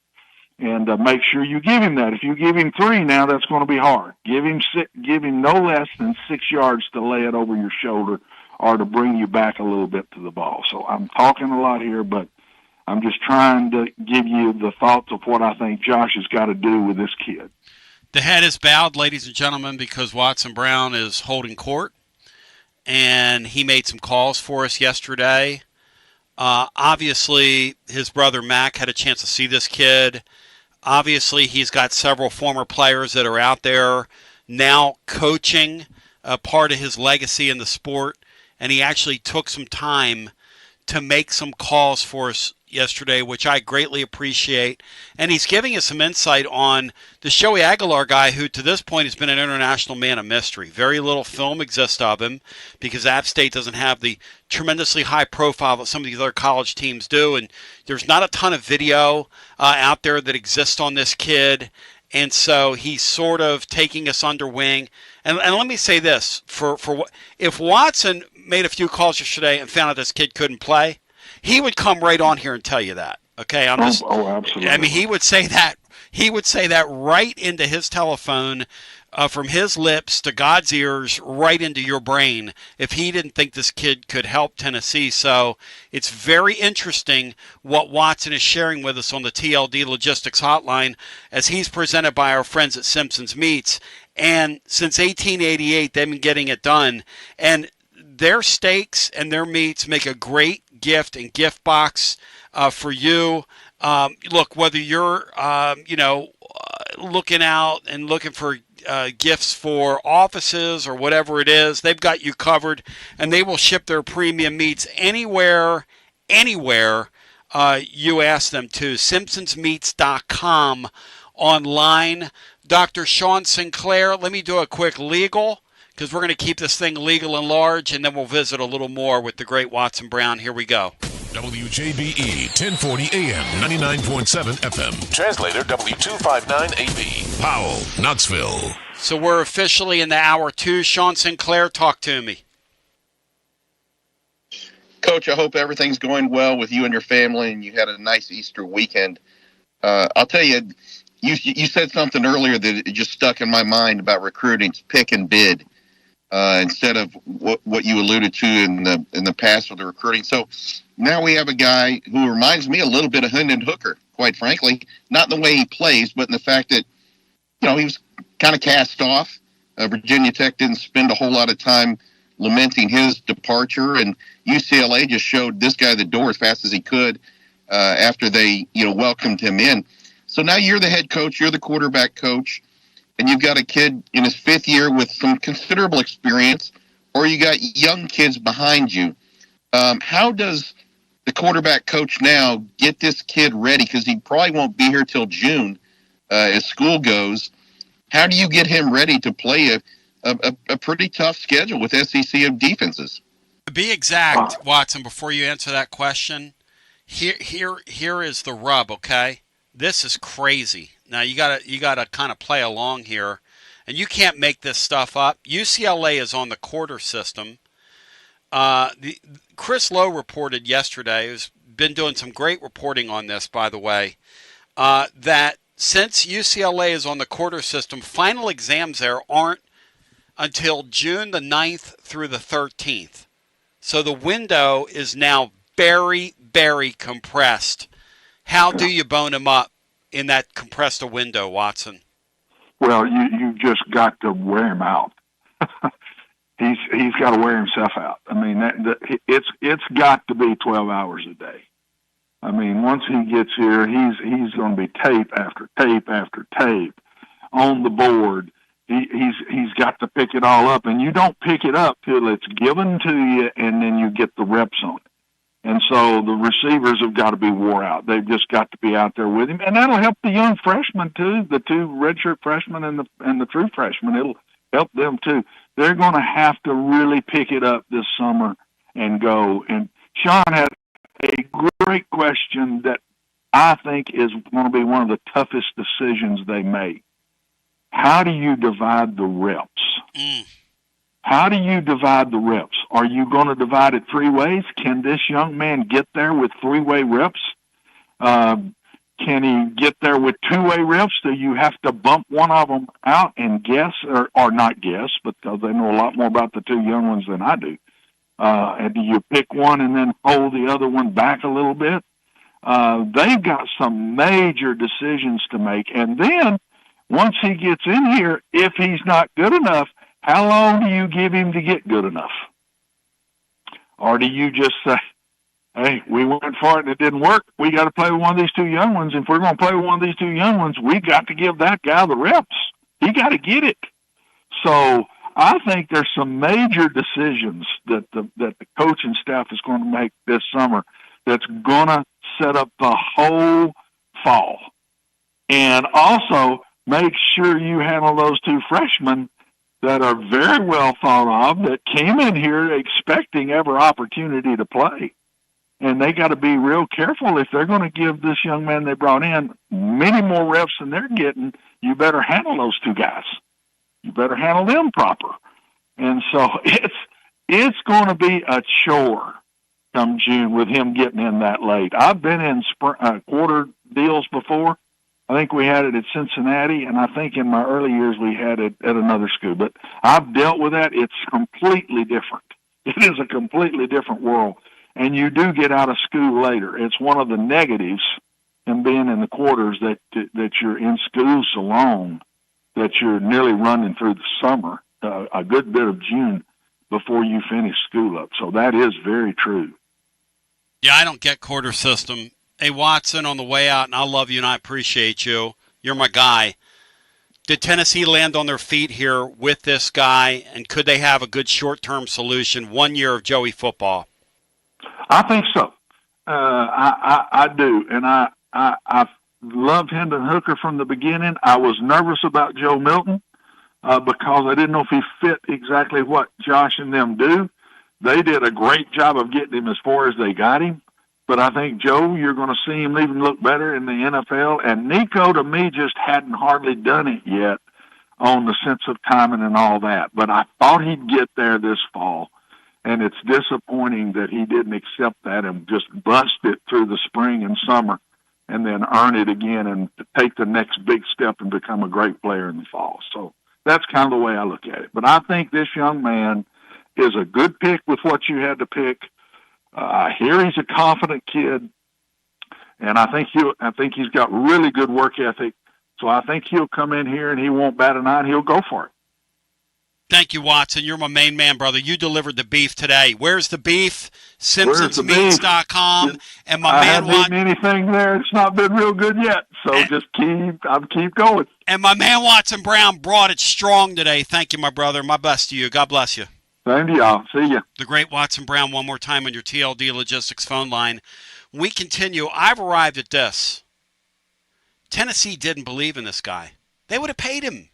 And make sure you give him that. If you give him 3 now, that's going to be hard. Give him no less than 6 yards to lay it over your shoulder or to bring you back a little bit to the ball. So I'm talking a lot here, but I'm just trying to give you the thoughts of what I think Josh has got to do with this kid. The head is bowed, ladies and gentlemen, because Watson Brown is holding court, and he made some calls for us yesterday. Obviously, his brother Mac had a chance to see this kid. Obviously, he's got several former players that are out there now coaching, part of his legacy in the sport, and he actually took some time to make some calls for us yesterday, which I greatly appreciate. And he's giving us some insight on the Joey Aguilar guy, who to this point has been an international man of mystery. Very little film exists of him because App State doesn't have the tremendously high profile that some of the other college teams do. And there's not a ton of video out there that exists on this kid. And so he's sort of taking us under wing. And let me say this, if Watson made a few calls yesterday and found out this kid couldn't play, he would come right on here and tell you that. Okay, absolutely. I mean, he would say that right into his telephone from his lips to God's ears right into your brain if he didn't think this kid could help Tennessee. So it's very interesting what Watson is sharing with us on the TLD Logistics Hotline as he's presented by our friends at Simpson's Meats. And since 1888, they've been getting it done. And their steaks and their meats make a great gift and gift box for you. Look, whether you're, looking out and looking for gifts for offices or whatever it is, they've got you covered, and they will ship their premium meats anywhere you ask them to. Simpsonsmeats.com online. Dr. Sean Sinclair, let me do a quick legal, because we're going to keep this thing legal and large, and then we'll visit a little more with the great Watson Brown. Here we go. WJBE 1040 AM 99.7 FM. Translator W259AB. Powell, Knoxville. So we're officially in the hour 2. Sean Sinclair, talk to me. Coach, I hope everything's going well with you and your family and you had a nice Easter weekend. I'll tell you, you said something earlier that it just stuck in my mind about recruiting. It's pick and bid instead of what you alluded to in the past with the recruiting. So now we have a guy who reminds me a little bit of Hendon Hooker, quite frankly, not in the way he plays, but in the fact that, he was kind of cast off. Virginia Tech didn't spend a whole lot of time lamenting his departure, and UCLA just showed this guy the door as fast as he could after they, welcomed him in. So now you're the head coach, you're the quarterback coach, and you've got a kid in his 5th year with some considerable experience, or you got young kids behind you. How does the quarterback coach now get this kid ready? Because he probably won't be here till June as school goes. How do you get him ready to play a pretty tough schedule with SEC defenses? To be exact, Watson, before you answer that question, here is the rub, okay? This is crazy. Now you gotta kind of play along here, and you can't make this stuff up. UCLA is on the quarter system. Chris Lowe reported yesterday, who's been doing some great reporting on this, by the way, that since UCLA is on the quarter system, final exams there aren't until June the 9th through the 13th. So the window is now very, very compressed. How do you bone him up in that compressed window, Watson? Well, you just got to wear him out. He's got to wear himself out. I mean, it's got to be 12 hours a day. I mean, once he gets here, he's going to be tape after tape after tape on the board. He's got to pick it all up, and you don't pick it up till it's given to you, and then you get the reps on it. And so the receivers have got to be wore out. They've just got to be out there with him, and that'll help the young freshmen too. The 2 redshirt freshmen and the true freshmen. It'll help them too. They're going to have to really pick it up this summer and go. And Sean had a great question that I think is going to be one of the toughest decisions they make. How do you divide the reps? How do you divide the reps? Are you going to divide it 3 ways? Can this young man get there with 3-way reps? Can he get there with 2-way reps? Do you have to bump one of them out and guess, or not guess, because they know a lot more about the 2 young ones than I do? And do you pick one and then hold the other one back a little bit? They've got some major decisions to make. And then once he gets in here, if he's not good enough, how long do you give him to get good enough? Or do you just say, hey, we went for it and it didn't work. We got to play with one of these 2 young ones. If we're going to play with one of these 2 young ones, we got to give that guy the reps. He got to get it. So I think there's some major decisions that the coaching staff is going to make this summer that's going to set up the whole fall. And also make sure you handle those 2 freshmen that are very well thought of, that came in here expecting every opportunity to play. And they got to be real careful. If they're going to give this young man they brought in many more reps than they're getting, you better handle those 2 guys. You better handle them proper. And so it's going to be a chore come June with him getting in that late. I've been in quarter deals before, I think we had it at Cincinnati, and I think in my early years we had it at another school. But I've dealt with that. It's completely different. It is a completely different world. And you do get out of school later. It's one of the negatives in being in the quarters that you're in school so long that you're nearly running through the summer, a good bit of June before you finish school up. So that is very true. Yeah, I don't get quarter system. Hey, Watson, on the way out, and I love you and I appreciate you. You're my guy. Did Tennessee land on their feet here with this guy, and could they have a good short-term solution 1 year of Joey football? I think so. I do, and I loved Hendon Hooker from the beginning. I was nervous about Joe Milton because I didn't know if he fit exactly what Josh and them do. They did a great job of getting him as far as they got him. But I think, Joe, you're going to see him even look better in the NFL. And Nico, to me, just hadn't hardly done it yet on the sense of timing and all that. But I thought he'd get there this fall. And it's disappointing that he didn't accept that and just bust it through the spring and summer and then earn it again and take the next big step and become a great player in the fall. So that's kind of the way I look at it. But I think this young man is a good pick with what you had to pick. I hear he's a confident kid, and I think he's got really good work ethic. So I think he'll come in here and he won't bat an eye. He'll go for it. Thank you, Watson. You're my main man, brother. You delivered the beef today. Where's the beef? Simpsonsmeats.com. And my man I haven't eaten anything there. It's not been real good yet. So just keep going. And my man Watson Brown brought it strong today. Thank you, my brother. My best to you. God bless you. Same to y'all. See ya. The great Watson Brown, one more time on your TLD Logistics phone line. We continue. I've arrived at this. Tennessee didn't believe in this guy. They would have paid him.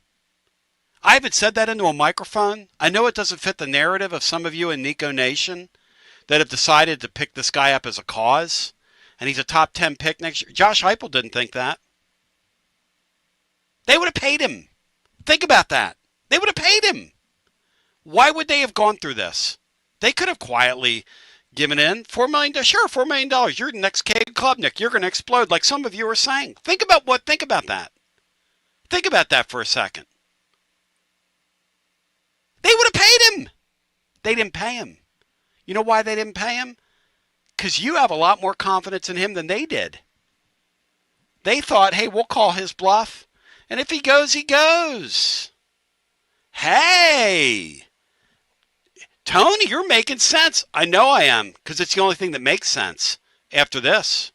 I haven't said that into a microphone. I know it doesn't fit the narrative of some of you in Nico Nation that have decided to pick this guy up as a cause, and he's a top 10 pick next year. Josh Heupel didn't think that. They would have paid him. Think about that. They would have paid him. Why would they have gone through this? They could have quietly given in $4 million. Sure, $4 million. You're the next K Klubnik. You're going to explode like some of you are saying. Think about that. Think about that for a second. They would have paid him. They didn't pay him. You know why they didn't pay him? Because you have a lot more confidence in him than they did. They thought, hey, we'll call his bluff. And if he goes, he goes. Hey, Tony, you're making sense. I know I am, because it's the only thing that makes sense after this.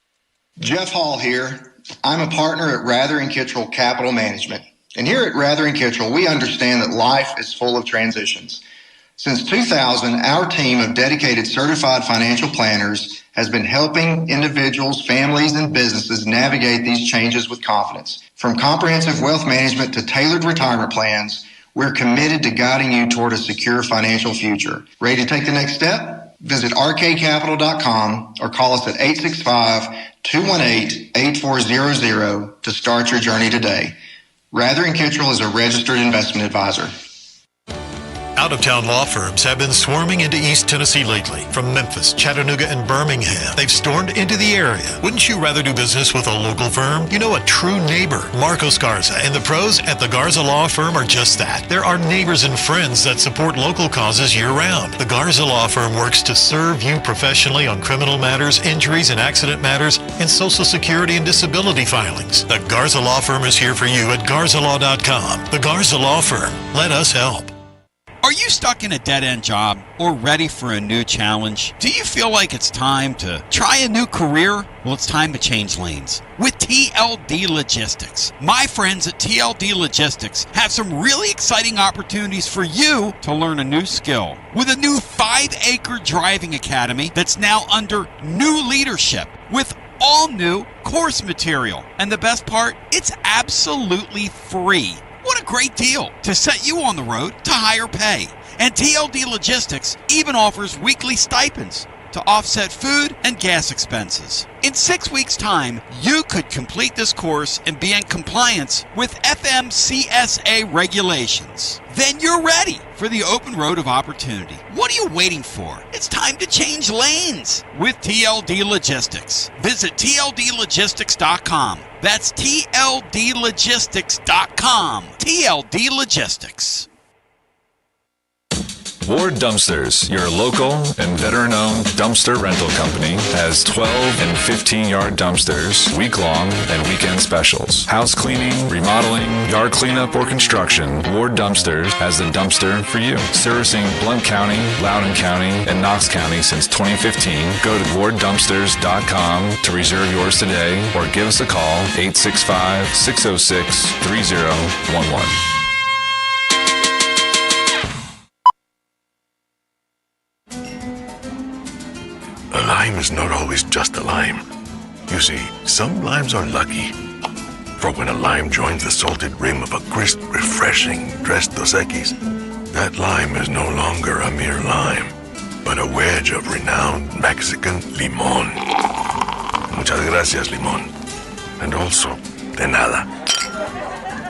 Jeff Hall here. I'm a partner at Rather & Kittrell Capital Management. And here at Rather & Kittrell, we understand that life is full of transitions. Since 2000, our team of dedicated certified financial planners has been helping individuals, families, and businesses navigate these changes with confidence. From comprehensive wealth management to tailored retirement plans, we're committed to guiding you toward a secure financial future. Ready to take the next step? Visit rkcapital.com or call us at 865-218-8400 to start your journey today. Rather & Kittrell is a registered investment advisor. Out-of-town law firms have been swarming into East Tennessee lately. From Memphis, Chattanooga, and Birmingham, they've stormed into the area. Wouldn't you rather do business with a local firm? You know, a true neighbor. Marcos Garza and the pros at the Garza Law Firm are just that. There are neighbors and friends that support local causes year-round. The Garza Law Firm works to serve you professionally on criminal matters, injuries and accident matters, and Social Security and disability filings. The Garza Law Firm is here for you at garzalaw.com. The Garza Law Firm. Let us help. Are you stuck in a dead-end job or ready for a new challenge? Do you feel like it's time to try a new career? Well, it's time to change lanes with TLD Logistics. My friends at TLD Logistics have some really exciting opportunities for you to learn a new skill with a new 5-acre driving academy that's now under new leadership with all new course material. And the best part, it's absolutely free. What a great deal to set you on the road to higher pay. And TLD Logistics even offers weekly stipends to offset food and gas expenses. In 6 weeks' time, you could complete this course and be in compliance with FMCSA regulations. Then you're ready for the open road of opportunity. What are you waiting for? It's time to change lanes with TLD Logistics. Visit TLDlogistics.com. That's TLDlogistics.com. TLD Logistics. Ward Dumpsters, your local and veteran-owned dumpster rental company, has 12 and 15-yard dumpsters, week-long and weekend specials. House cleaning, remodeling, yard cleanup, or construction, Ward Dumpsters has the dumpster for you. Servicing Blount County, Loudoun County, and Knox County since 2015, go to warddumpsters.com to reserve yours today or give us a call, 865-606-3011. A lime is not always just a lime. You see, some limes are lucky. For when a lime joins the salted rim of a crisp, refreshing Tres Dos Equis, that lime is no longer a mere lime, but a wedge of renowned Mexican limón. Muchas gracias, limón. And also, de nada.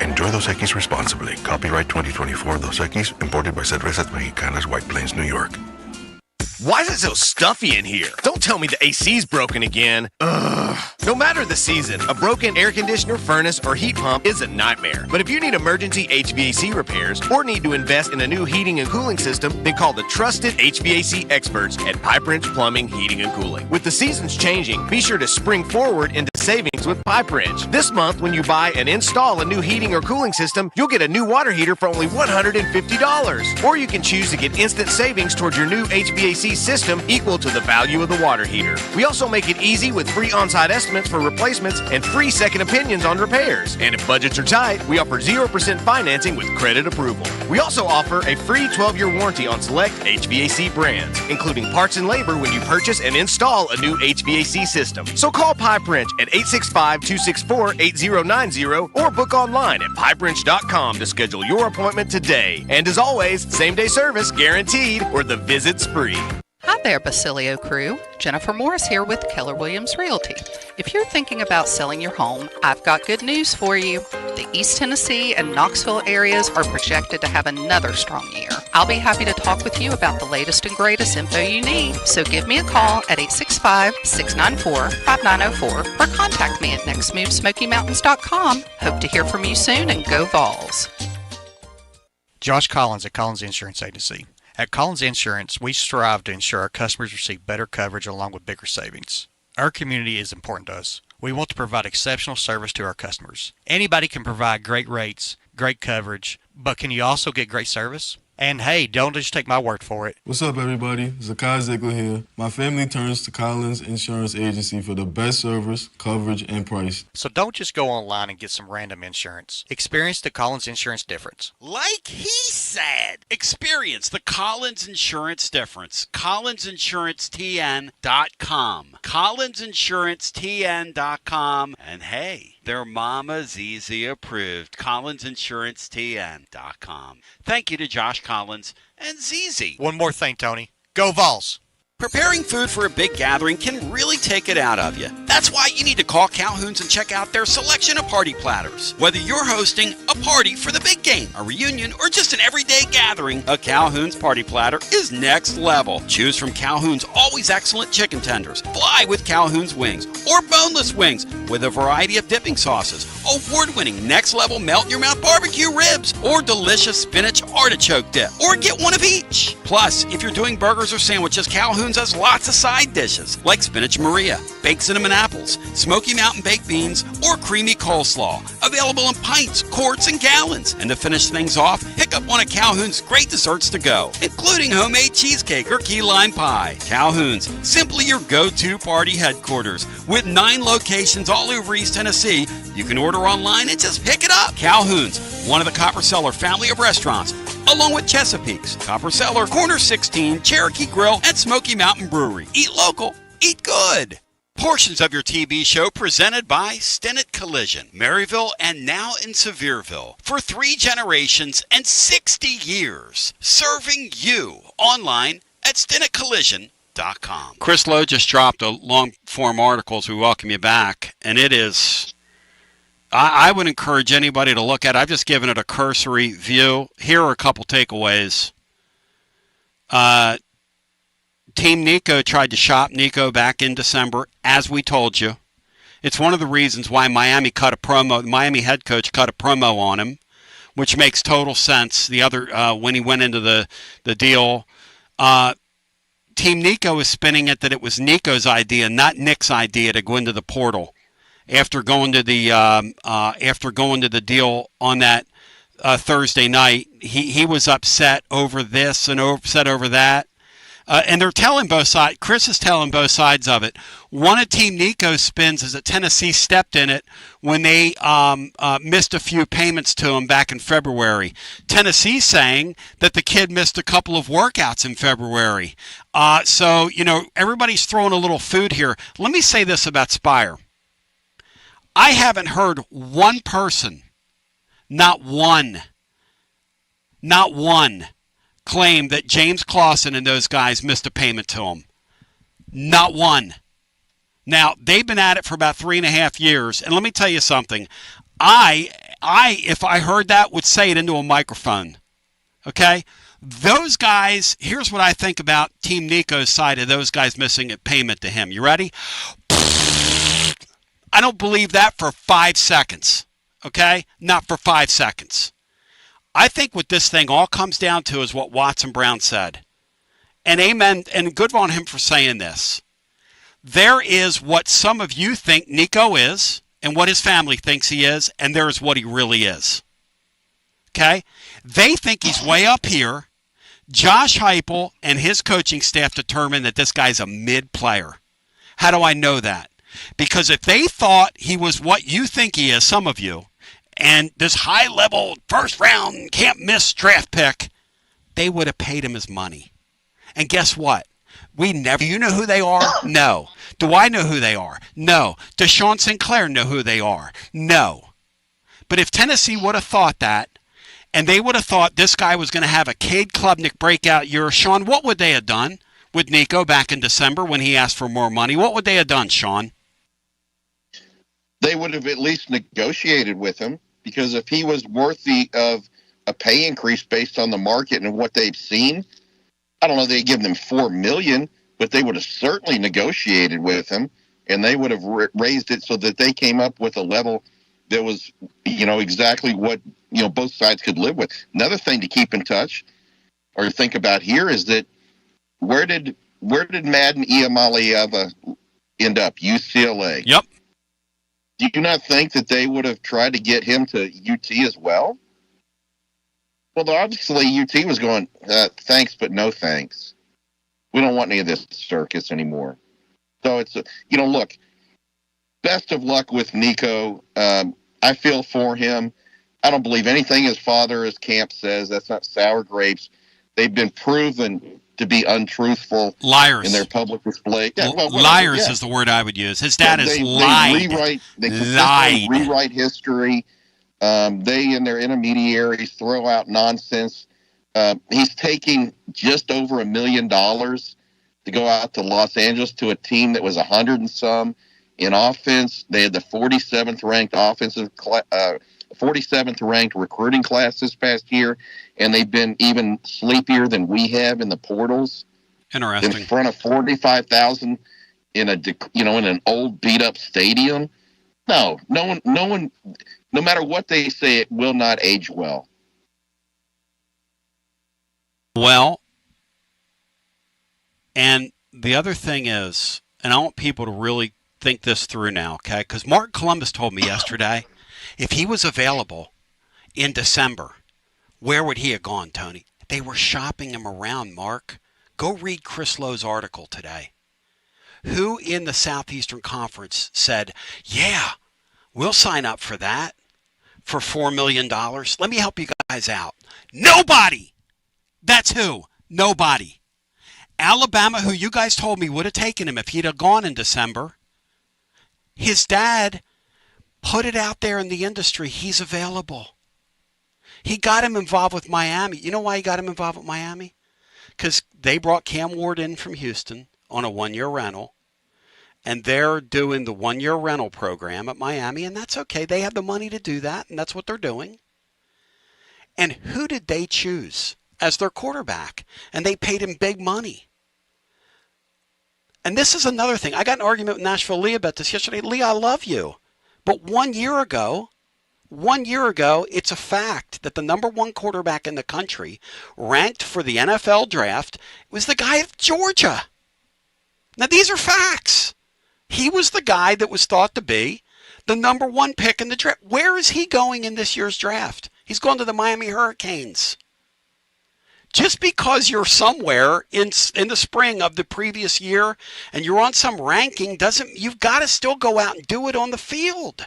Enjoy Dos Equis responsibly. Copyright 2024 Dos Equis, imported by Cervezas Mexicanas, White Plains, New York. Why is it so stuffy in here? Don't tell me the AC's broken again. Ugh. No matter the season, a broken air conditioner, furnace, or heat pump is a nightmare. But if you need emergency HVAC repairs or need to invest in a new heating and cooling system, then call the trusted HVAC experts at Pipe Wrench Plumbing, Heating, and Cooling. With the seasons changing, be sure to spring forward into savings with Pipe Wrench. This month, when you buy and install a new heating or cooling system, you'll get a new water heater for only $150. Or you can choose to get instant savings towards your new HVAC system equal to the value of the water heater. We also make it easy with free on-site estimates for replacements and free second opinions on repairs. And if budgets are tight, we offer 0% financing with credit approval. We also offer a free 12-year warranty on select HVAC brands, including parts and labor when you purchase and install a new HVAC system. So call Pipe Wrench at 865-264-8090 or book online at pipewrench.com to schedule your appointment today. And as always, same-day service guaranteed or the visit's free. Hi there, Basilio crew. Jennifer Morris here with Keller Williams Realty. If you're thinking about selling your home, I've got good news for you. The East Tennessee and Knoxville areas are projected to have another strong year. I'll be happy to talk with you about the latest and greatest info you need. So give me a call at 865-694-5904 or contact me at nextmovesmokymountains.com. Hope to hear from you soon and go Vols. Josh Collins at Collins Insurance Agency. At Collins Insurance, we strive to ensure our customers receive better coverage along with bigger savings. Our community is important to us. We want to provide exceptional service to our customers. Anybody can provide great rates, great coverage, but can you also get great service? And hey, don't just take my word for it. What's up, everybody? Zakai Ziegler here. My family turns to Collins Insurance Agency for the best service, coverage, and price. So don't just go online and get some random insurance. Experience the Collins Insurance difference. Like he said, experience the Collins Insurance difference. CollinsInsuranceTN.com. CollinsInsuranceTN.com. And hey, their Mama Zizi approved. CollinsInsuranceTN.com. Thank you to Josh Collins and Zizi. One more thing, Tony. Go Vols! Preparing food for a big gathering can really take it out of you. That's why you need to call Calhoun's and check out their selection of party platters. Whether you're hosting a party for the big game, a reunion, or just an everyday gathering, a Calhoun's party platter is next level. Choose from Calhoun's always excellent chicken tenders, fly with Calhoun's wings, or boneless wings with a variety of dipping sauces, award-winning next-level melt-in-your-mouth barbecue ribs, or delicious spinach artichoke dip, or get one of each. Plus, if you're doing burgers or sandwiches, Calhoun's has lots of side dishes like spinach Maria, baked cinnamon apples, Smoky Mountain baked beans, or creamy coleslaw. Available in pints, quarts, and gallons. And to finish things off, pick up one of Calhoun's great desserts to go, including homemade cheesecake or key lime pie. Calhoun's, simply your go-to party headquarters. With 9 locations all over East Tennessee, you can order online and just pick it up. Calhoun's, one of the Copper Cellar family of restaurants, along with Chesapeake's, Copper Cellar, Corner 16, Cherokee Grill, and Smoky Mountain Brewery. Eat local, eat good. Portions of your TV show presented by Stinnett Collision, Maryville, and now in Sevierville. For 3 generations and 60 years, serving you online at StinnettCollision.com. Chris Lowe just dropped a long-form article, so we welcome you back. And it is, I would encourage anybody to look at it. I've just given it a cursory view. Here are a couple takeaways. Team Nico tried to shop Nico back in December, as we told you. It's one of the reasons why Miami head coach cut a promo on him, which makes total sense. The other, when he went into the deal, Team Nico is spinning it that it was Nico's idea, not Nick's idea, to go into the portal. After going to the deal on that Thursday night, he was upset over this and upset over that. And they're telling both sides. Chris is telling both sides of it. One of Team Nico's spins is that Tennessee stepped in it when they missed a few payments to him back in February. Tennessee saying that the kid missed a couple of workouts in February. So, everybody's throwing a little food here. Let me say this about Spire. I haven't heard one person, not one, claim that James Clausen and those guys missed a payment to him. Not one. Now, they've been at it for about 3.5 years, and let me tell you something. If I heard that, would say it into a microphone. Okay? Those guys, here's what I think about Team Nico's side of those guys missing a payment to him. You ready? I don't believe that for 5 seconds. Okay? Not for 5 seconds. I think what this thing all comes down to is what Watson Brown said. And amen, and good on him for saying this. There is what some of you think Nico is and what his family thinks he is, and there is what he really is. Okay? They think he's way up here. Josh Heupel and his coaching staff determined that this guy's a mid player. How do I know that? Because if they thought he was what you think he is, some of you, and this high-level, first-round, can't-miss draft pick, they would have paid him his money. And guess what? You know who they are? No. Do I know who they are? No. Does Sean Sinclair know who they are? No. But if Tennessee would have thought that, and they would have thought this guy was going to have a Cade Klubnik breakout year, Sean, what would they have done with Nico back in December when he asked for more money? What would they have done, Sean? They would have at least negotiated with him. Because if he was worthy of a pay increase based on the market and what they've seen, I don't know, they'd give them $4 million, but they would have certainly negotiated with him, and they would have raised it so that they came up with a level that was, exactly what, both sides could live with. Another thing to keep in touch or think about here is that where did Madden Iamaleava end up? UCLA. Yep. Do you not think that they would have tried to get him to UT as well? Well, obviously UT was going, thanks, but no thanks. We don't want any of this circus anymore. So it's, look, best of luck with Nico. I feel for him. I don't believe anything his father, his camp says. That's not sour grapes. They've been proven to be untruthful. Liars. In their public display. Yeah, liars is the word I would use. His dad is lied. They rewrite history. They and their intermediaries throw out nonsense. He's taking just over $1 million to go out to Los Angeles to a team that was 100 and some in offense. They had the 47th ranked 47th ranked recruiting class this past year, and they've been even sleepier than we have in the portals. Interesting. In front of 45,000 in an old beat up stadium. No one, no matter what they say, it will not age well. Well, and the other thing is, and I want people to really think this through now, okay? Because Mark Columbus told me yesterday, if he was available in December, where would he have gone, Tony? They were shopping him around, Mark. Go read Chris Lowe's article today. Who in the Southeastern Conference said, yeah, we'll sign up for that for $4 million? Let me help you guys out. Nobody! That's who. Nobody. Alabama, who you guys told me would have taken him if he'd have gone in December, his dad put it out there in the industry. He's available. He got him involved with Miami. You know why he got him involved with Miami? Because they brought Cam Ward in from Houston. on a 1-year rental, and they're doing the 1-year rental program at Miami, and that's okay. They have the money to do that, and that's what they're doing. And who did they choose as their quarterback? And they paid him big money. And this is another thing. I got an argument with Nashville Lee about this yesterday. Lee, I love you. But 1 year ago, it's a fact that the number one quarterback in the country, ranked for the NFL draft, was the guy of Georgia. Now, these are facts. He was the guy that was thought to be the number one pick in the draft. Where is he going in this year's draft? He's going to the Miami Hurricanes. Just because you're somewhere in the spring of the previous year and you're on some ranking you've got to still go out and do it on the field.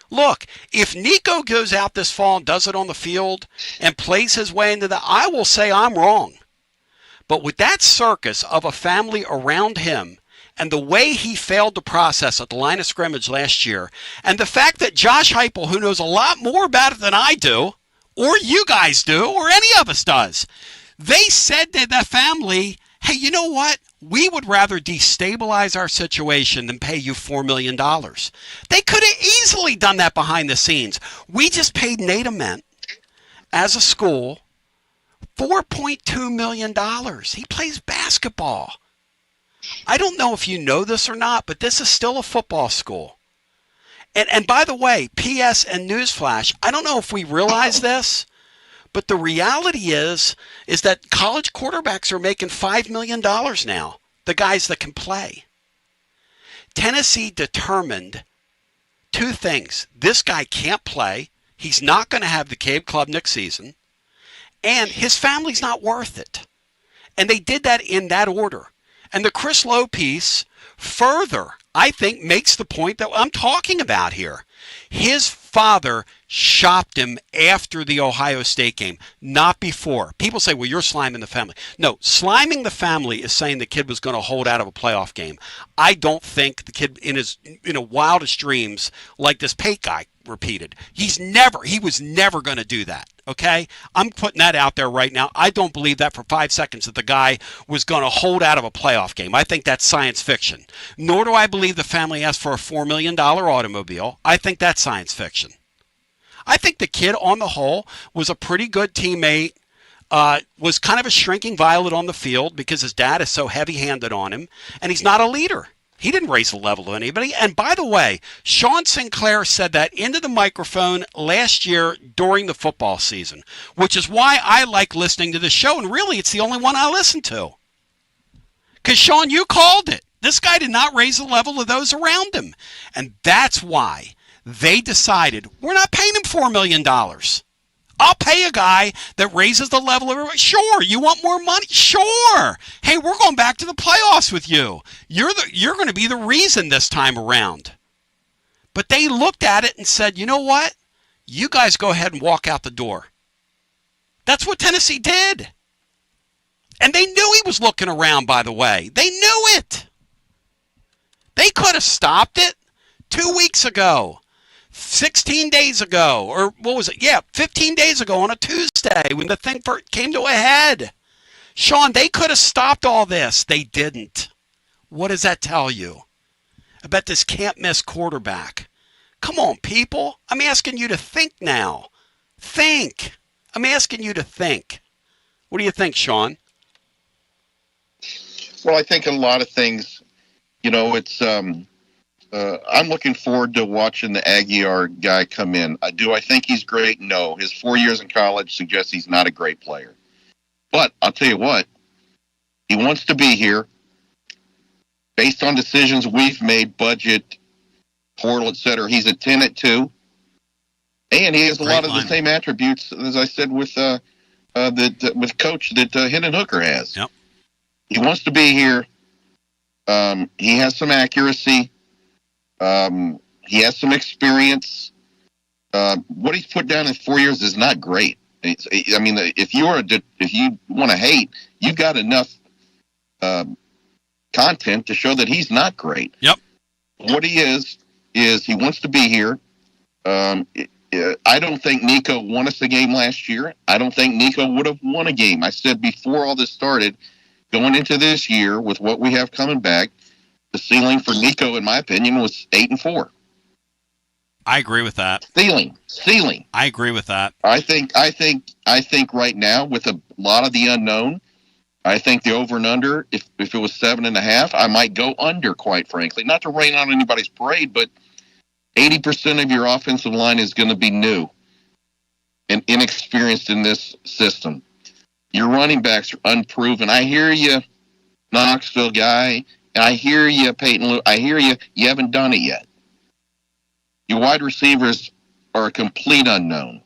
Look, if Nico goes out this fall and does it on the field and plays his way into I will say I'm wrong. But with that circus of a family around him and the way he failed to process at the line of scrimmage last year, and the fact that Josh Heupel, who knows a lot more about it than I do, or you guys do, or any of us does, they said to the family, hey, you know what? We would rather destabilize our situation than pay you $4 million. They could have easily done that behind the scenes. We just paid Nate Ament as a school $4.2 million. He plays basketball. I don't know if you know this or not, but this is still a football school. And by the way, P.S. and newsflash, I don't know if we realize this, but the reality is that college quarterbacks are making $5 million now, the guys that can play. Tennessee determined two things. This guy can't play. He's not going to have the Cave Club next season. And his family's not worth it. And they did that in that order. And the Chris Lowe piece further, I think, makes the point that I'm talking about here. His father shopped him after the Ohio State game, not before. People say, well, you're sliming the family. No, sliming the family is saying the kid was going to hold out of a playoff game. I don't think the kid in his wildest dreams, like this Pate guy repeated, he was never going to do that. Okay? I'm putting that out there right now. I don't believe that for 5 seconds that the guy was going to hold out of a playoff game. I think that's science fiction. Nor do I believe the family asked for a $4 million automobile. I think that's science fiction. I think the kid on the whole was a pretty good teammate, was kind of a shrinking violet on the field because his dad is so heavy-handed on him, and he's not a leader. He didn't raise the level of anybody. And by the way, Sean Sinclair said that into the microphone last year during the football season, which is why I like listening to the show. And really, it's the only one I listen to. Because, Sean, you called it. This guy did not raise the level of those around him. And that's why they decided, we're not paying him $4 million. I'll pay a guy that raises the level of everybody. Sure, you want more money? Sure. Hey, we're going back to the playoffs with you. You're going to be the reason this time around. But they looked at it and said, you know what? You guys go ahead and walk out the door. That's what Tennessee did. And they knew he was looking around, by the way. They knew it. They could have stopped it 2 weeks ago. 16 days ago, or what was it? Yeah, 15 days ago on a Tuesday when the thing came to a head. Sean, they could have stopped all this. They didn't. What does that tell you about this can't-miss quarterback? Come on, people. I'm asking you to think now. Think. I'm asking you to think. What do you think, Sean? Well, I think a lot of things, it's... I'm looking forward to watching the Aguilar guy come in. Do I think he's great? No. His 4 years in college suggests he's not a great player. But I'll tell you what, he wants to be here based on decisions we've made, budget, portal, etc. He's a 10 at 2. And he has a lot of the same attributes, as I said, with Coach that Hendon Hooker has. Yep. He wants to be here. He has some accuracy. He has some experience. What he's put down in 4 years is not great. If you want to hate, you got enough content to show that he's not great. Yep. What he is he wants to be here. I don't think Nico won us a game last year. I don't think Nico would have won a game. I said before all this started, Going into this year with what we have coming back, the ceiling for Nico, in my opinion, was 8-4. I agree with that. Ceiling. I agree with that. I think right now, with a lot of the unknown, I think the over and under, if it was 7.5, I might go under, quite frankly. Not to rain on anybody's parade, but 80% of your offensive line is going to be new and inexperienced in this system. Your running backs are unproven. I hear you, Knoxville guy, and I hear you, Peyton Lou. I hear you. You haven't done it yet. Your wide receivers are a complete unknown,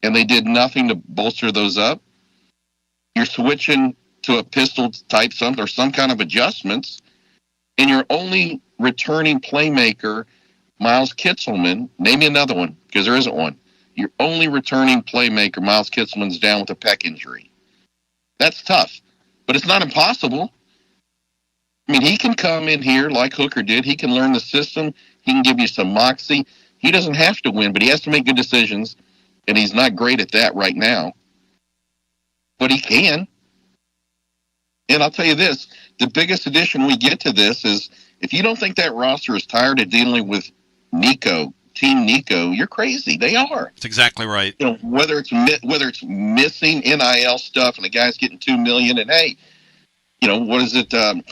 and they did nothing to bolster those up. You're switching to a pistol type or some kind of adjustments, and your only returning playmaker, Miles Kitselman, name me another one, because there isn't one. Your only returning playmaker, Miles Kitselman's down with a pec injury. That's tough, but it's not impossible. I mean, he can come in here like Hooker did. He can learn the system. He can give you some moxie. He doesn't have to win, but he has to make good decisions, and he's not great at that right now. But he can. And I'll tell you this, the biggest addition we get to this is if you don't think that roster is tired of dealing with Nico, Team Nico, you're crazy. They are. That's exactly right. You know, whether it's missing NIL stuff and the guy's getting $2 million, and hey, you know, what is it? A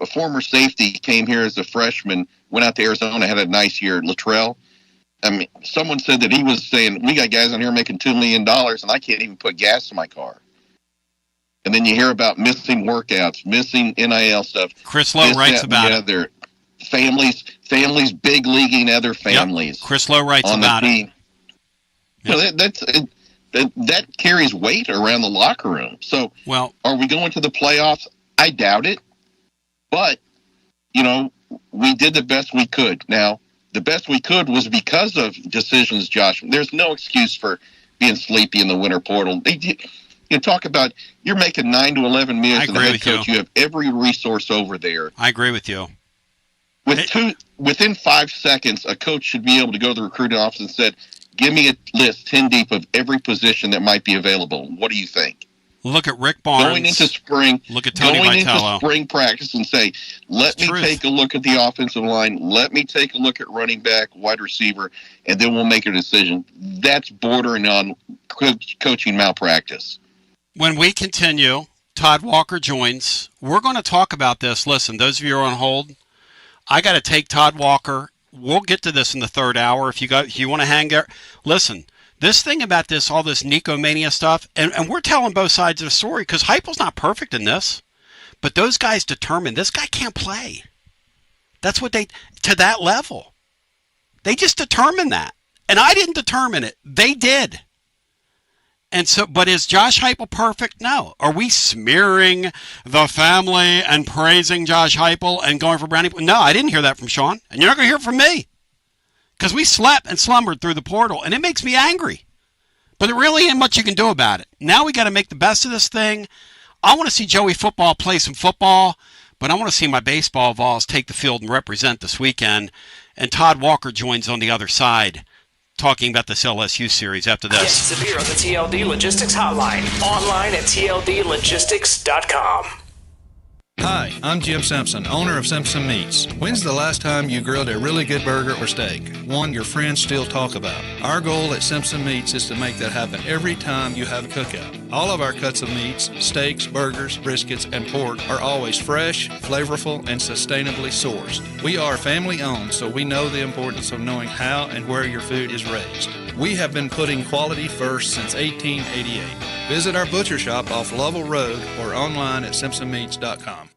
former safety came here as a freshman, went out to Arizona, had a nice year. Luttrell. I mean, someone said that he was saying, we got guys on here making $2 million, and I can't even put gas in my car. And then you hear about missing workouts, missing NIL stuff. Chris Lowe writes about it. Families big leaguing other families. Yep. Chris Lowe writes about it. Yep. That carries weight around the locker room. So, are we going to the playoffs? I doubt it. But, you know, we did the best we could. Now, the best we could was because of decisions, Josh. There's no excuse for being sleepy in the winter portal. You talk about you're making $9 to $11 million as the head coach. You have every resource over there. I agree with you. Within 5 seconds, a coach should be able to go to the recruiting office and said, "Give me a list 10 deep of every position that might be available. What do you think?" Look at Rick Barnes. Going into spring, look at Tony going Vitello. Into spring practice and say, "Let me take a look at the offensive line. Let me take a look at running back, wide receiver, and then we'll make a decision." That's bordering on coaching malpractice. When we continue, Todd Walker joins. We're going to talk about this. Listen, those of you who are on hold, I got to take Todd Walker. We'll get to this in the third hour. If you want to hang there, listen. This thing about this, all this Nico mania stuff, and we're telling both sides of the story because Heupel's not perfect in this, but those guys determined this guy can't play. That's what to that level. They just determined that, and I didn't determine it. They did. And so, but is Josh Heupel perfect? No. Are we smearing the family and praising Josh Heupel and going for Brownie? No, I didn't hear that from Sean, and you're not going to hear it from me. Because we slept and slumbered through the portal, and it makes me angry. But there really ain't much you can do about it. Now we got to make the best of this thing. I want to see Joey Football play some football, but I want to see my baseball Vols take the field and represent this weekend. And Todd Walker joins on the other side, talking about this LSU series after this. Get Severe on the TLD Logistics Hotline. Online at tldlogistics.com. Hi, I'm Jim Simpson, owner of Simpson Meats. When's the last time you grilled a really good burger or steak? One your friends still talk about. Our goal at Simpson Meats is to make that happen every time you have a cookout. All of our cuts of meats, steaks, burgers, briskets, and pork are always fresh, flavorful, and sustainably sourced. We are family owned, so we know the importance of knowing how and where your food is raised. We have been putting quality first since 1888. Visit our butcher shop off Lovell Road or online at simpsonmeats.com.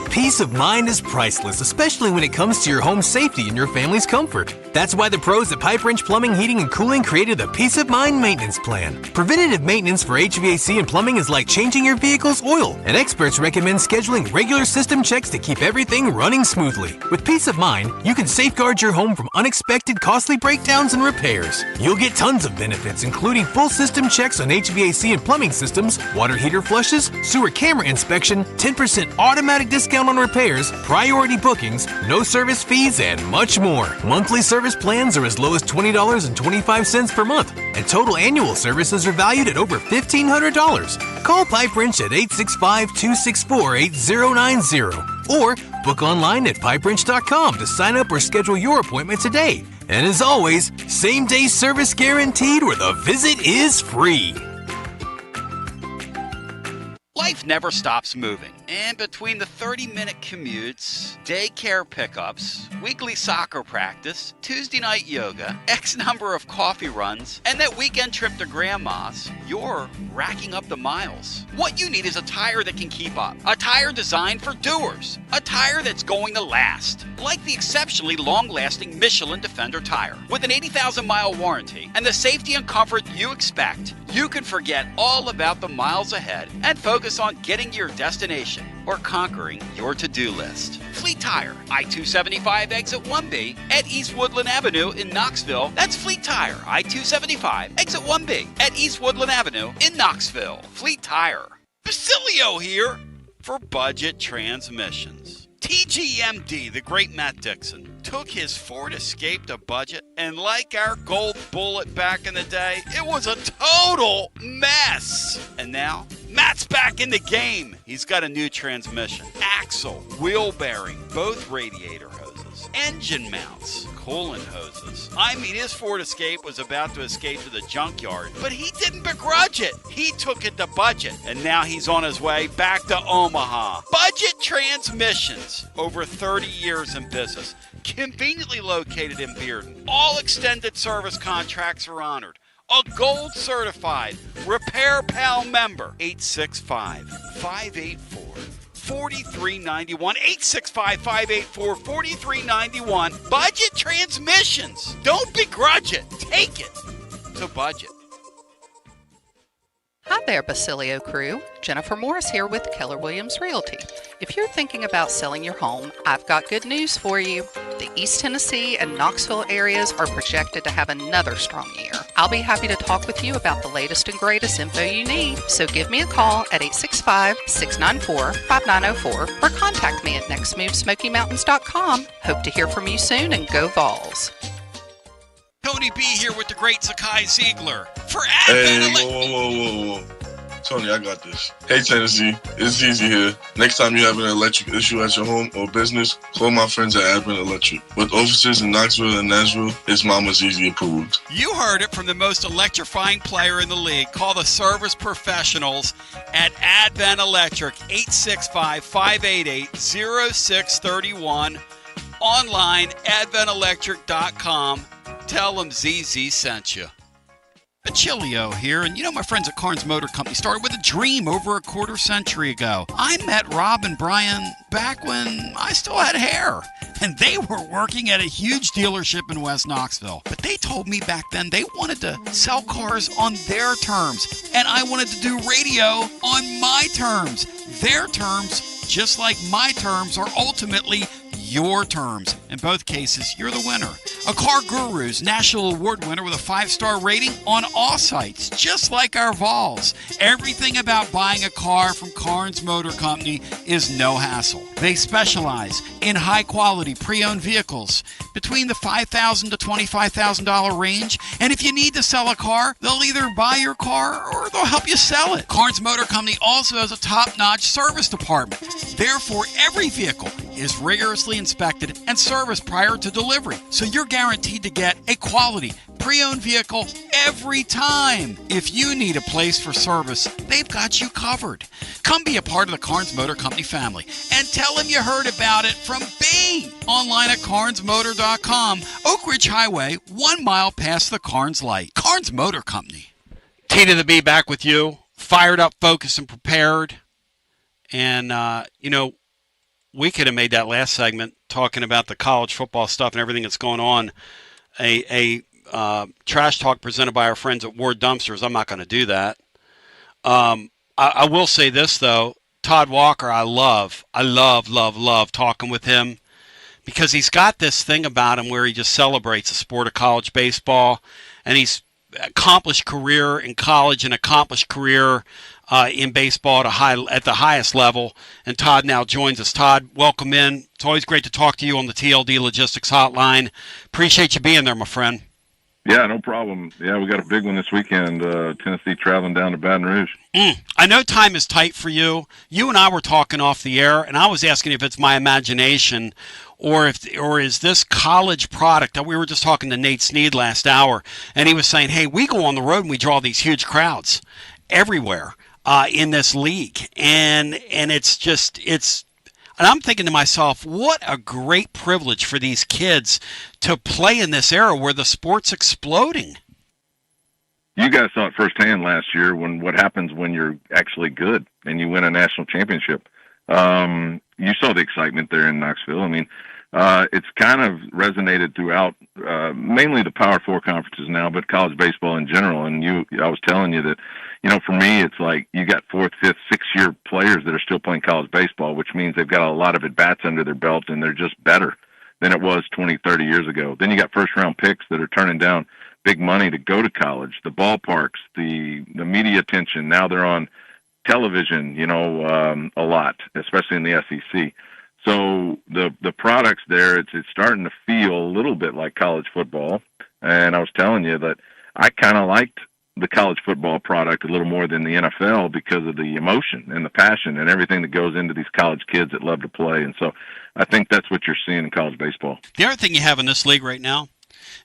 Peace of mind is priceless, especially when it comes to your home's safety and your family's comfort. That's why the pros at Pipe Wrench Plumbing, Heating, and Cooling created the Peace of Mind Maintenance Plan. Preventative maintenance for HVAC and plumbing is like changing your vehicle's oil, and experts recommend scheduling regular system checks to keep everything running smoothly. With Peace of Mind, you can safeguard your home from unexpected costly breakdowns and repairs. You'll get tons of benefits, including full system checks on HVAC and plumbing systems, water heater flushes, sewer camera inspection, 10% automatic discount discount on repairs, priority bookings, no service fees, and much more. Monthly service plans are as low as $20.25 per month, and total annual services are valued at over $1,500. Call Pipe Wrench at 865-264-8090 or book online at pipewrench.com to sign up or schedule your appointment today. And as always, same-day service guaranteed or the visit is free. Life never stops moving. And between the 30-minute commutes, daycare pickups, weekly soccer practice, Tuesday night yoga, X number of coffee runs, and that weekend trip to Grandma's, you're racking up the miles. What you need is a tire that can keep up. A tire designed for doers. A tire that's going to last. Like the exceptionally long-lasting Michelin Defender tire. With an 80,000-mile warranty and the safety and comfort you expect, you can forget all about the miles ahead and focus on getting to your destination or conquering your to-do list. Fleet Tire, I-275 exit 1B at East Woodland Avenue in Knoxville. That's Fleet Tire, I-275 exit 1B at East Woodland Avenue in Knoxville. Fleet Tire. Basilio here for Budget Transmissions. TGMD, the great Matt Dixon, took his Ford Escape to budget, and like our gold bullet back in the day, it was a total mess. And now, Matt's back in the game. He's got a new transmission, axle, wheel bearing, both radiator hoses, engine mounts, coolant hoses. I mean, his Ford Escape was about to escape to the junkyard, but he didn't begrudge it. He took it to budget, and now he's on his way back to Omaha. Budget Transmissions, over 30 years in business, conveniently located in Bearden. All extended service contracts are honored. A gold certified Repair Pal member. 865-584-4391. 865-584-4391. Budget Transmissions. Don't begrudge it. Take it to budget. Hi there, Basilio crew. Jennifer Morris here with Keller Williams Realty. If you're thinking about selling your home, I've got good news for you. The East Tennessee and Knoxville areas are projected to have another strong year. I'll be happy to talk with you about the latest and greatest info you need. So give me a call at 865-694-5904 or contact me at nextmovesmokymountains.com. Hope to hear from you soon, and go Vols. Tony B here with the great Sakai Ziegler for Hey, Advent. whoa. Tony, I got this. Hey, Tennessee, it's Easy here. Next time you have an electric issue at your home or business, call my friends at Advent Electric. With offices in Knoxville and Nashville, it's Mama's Easy approved. You heard it from the most electrifying player in the league. Call the service professionals at Advent Electric, 865-588-0631. Online, adventelectric.com. Tell them ZZ sent you. Achillio here, and you know my friends at Carnes Motor Company started with a dream over a quarter century ago. I met Rob and Brian back when I still had hair, and they were working at a huge dealership in West Knoxville. But they told me back then they wanted to sell cars on their terms, and I wanted to do radio on my terms. Their terms, just like my terms, are ultimately your terms. In both cases, you're the winner. A Car Guru's National Award winner with a 5-star rating on all sites, just like our Vols. Everything about buying a car from Carnes Motor Company is no hassle. They specialize in high-quality pre-owned vehicles between the $5,000 to $25,000 range. And if you need to sell a car, they'll either buy your car or they'll help you sell it. Carnes Motor Company also has a top-notch service department. Therefore, every vehicle is rigorously inspected and serviced prior to delivery. So you're guaranteed to get a quality pre-owned vehicle every time. If you need a place for service, they've got you covered. Come be a part of the Carnes Motor Company family and tell them you heard about it from me. Online at carnesmotor.com. Oak Ridge Highway, 1 mile past the Carnes light. Carnes Motor Company. T to the B back with you. Fired up, focused, and prepared. And, we could have made that last segment talking about the college football stuff and everything that's going on a trash talk presented by our friends at Ward Dumpsters. I'm not going to do that. I will say this, though. Todd Walker, I love talking with him because he's got this thing about him where he just celebrates the sport of college baseball, and he's accomplished career in college and accomplished career in baseball at the highest level. And Todd now joins us. Todd, welcome in. It's always great to talk to you on the TLD Logistics Hotline. Appreciate you being there, my friend. Yeah, no problem. Yeah, we got a big one this weekend. Tennessee traveling down to Baton Rouge. I know time is tight for you. You and I were talking off the air, and I was asking if it's my imagination or is this college product. We were just talking to Nate Snead last hour, and he was saying, hey, we go on the road and we draw these huge crowds everywhere in this league. And and I'm thinking to myself, what a great privilege for these kids to play in this era where the sport's exploding. You guys saw it firsthand last year what happens when you're actually good and you win a national championship. You saw the excitement there in Knoxville. I mean, it's kind of resonated throughout, mainly the Power Four conferences now, but college baseball in general. And I was telling you that, for me, it's like you got 4th, 5th, 6th-year players that are still playing college baseball, which means they've got a lot of at-bats under their belt, and they're just better than it was 20, 30 years ago. Then you got first-round picks that are turning down big money to go to college, the ballparks, the media attention. Now they're on television, a lot, especially in the SEC. So the products there, it's starting to feel a little bit like college football. And I was telling you that I kind of liked the college football product a little more than the NFL because of the emotion and the passion and everything that goes into these college kids that love to play. And so I think that's what you're seeing in college baseball. The other thing you have in this league right now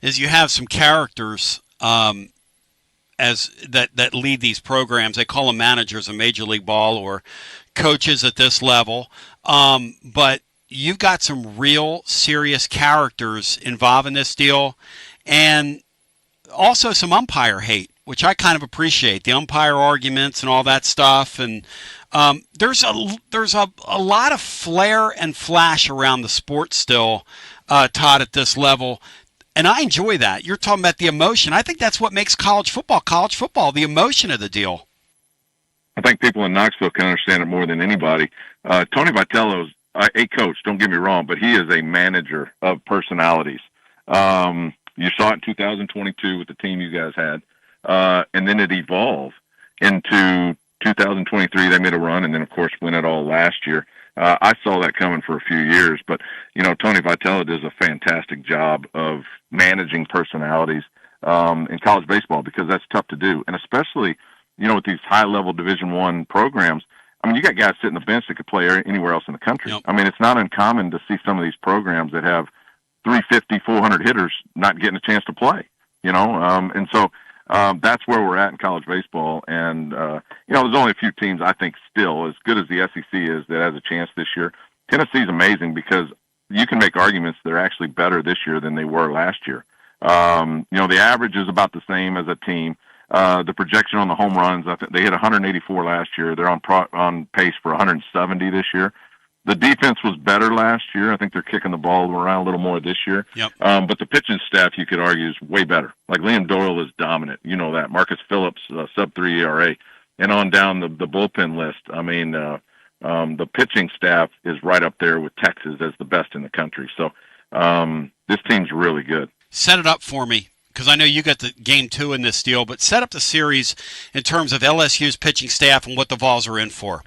is you have some characters as that lead these programs. They call them managers in Major League Ball or coaches at this level. But you've got some real serious characters involved in this deal, and also some umpire hate, which I kind of appreciate, the umpire arguments and all that stuff. And there's a lot of flair and flash around the sport still, Todd, at this level. And I enjoy that. You're talking about the emotion. I think that's what makes college football, the emotion of the deal. I think people in Knoxville can understand it more than anybody. Tony Vitello's a coach, don't get me wrong, but he is a manager of personalities. You saw it in 2022 with the team you guys had. And then it evolved into 2023. They made a run and then, of course, win it all last year. I saw that coming for a few years, but, Tony Vitello does a fantastic job of managing personalities in college baseball because that's tough to do. And especially, with these high-level Division I programs, I mean, you got guys sitting on the bench that could play anywhere else in the country. Yep. I mean, it's not uncommon to see some of these programs that have 350, 400 hitters not getting a chance to play, and so that's where we're at in college baseball. And, there's only a few teams I think still, as good as the SEC is, that has a chance this year. Tennessee's amazing because you can make arguments they're actually better this year than they were last year. The average is about the same as a team. The projection on the home runs, I think they hit 184 last year. They're on pace for 170 this year. The defense was better last year. I think they're kicking the ball around a little more this year. Yep. But the pitching staff, you could argue, is way better. Like Liam Doyle is dominant. You know that. Marcus Phillips, sub-3 ERA. And on down the bullpen list, I mean, the pitching staff is right up there with Texas as the best in the country. So this team's really good. Set it up for me, because I know you got the game 2 in this deal, but set up the series in terms of LSU's pitching staff and what the Vols are in for.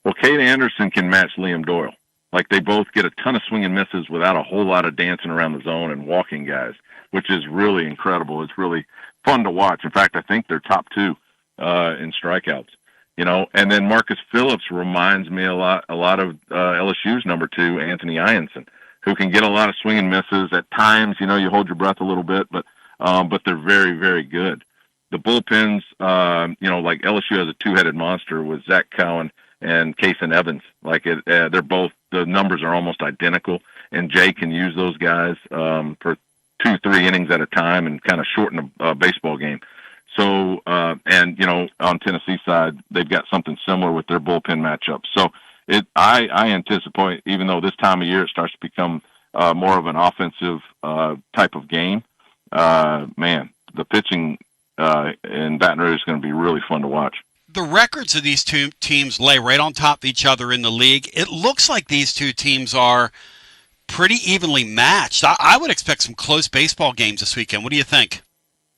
Well, Cade Anderson can match Liam Doyle. Like, they both get a ton of swing and misses without a whole lot of dancing around the zone and walking guys, which is really incredible. It's really fun to watch. In fact, I think they're top 2 in strikeouts. And then Marcus Phillips reminds me a lot of LSU's number 2, Anthony Ianson, who can get a lot of swing and misses. At times, you hold your breath a little bit, but they're very, very good. The bullpens, like LSU has a 2-headed monster with Zach Cowan and Kason Evans. They're both, the numbers are almost identical, and Jay can use those guys for 2-3 innings at a time and kind of shorten a baseball game. So, on Tennessee side, they've got something similar with their bullpen matchup. So I anticipate, even though this time of year it starts to become more of an offensive type of game, the pitching in Baton Rouge is going to be really fun to watch. The records of these two teams lay right on top of each other in the league. It looks like these two teams are pretty evenly matched. I would expect some close baseball games this weekend. What do you think?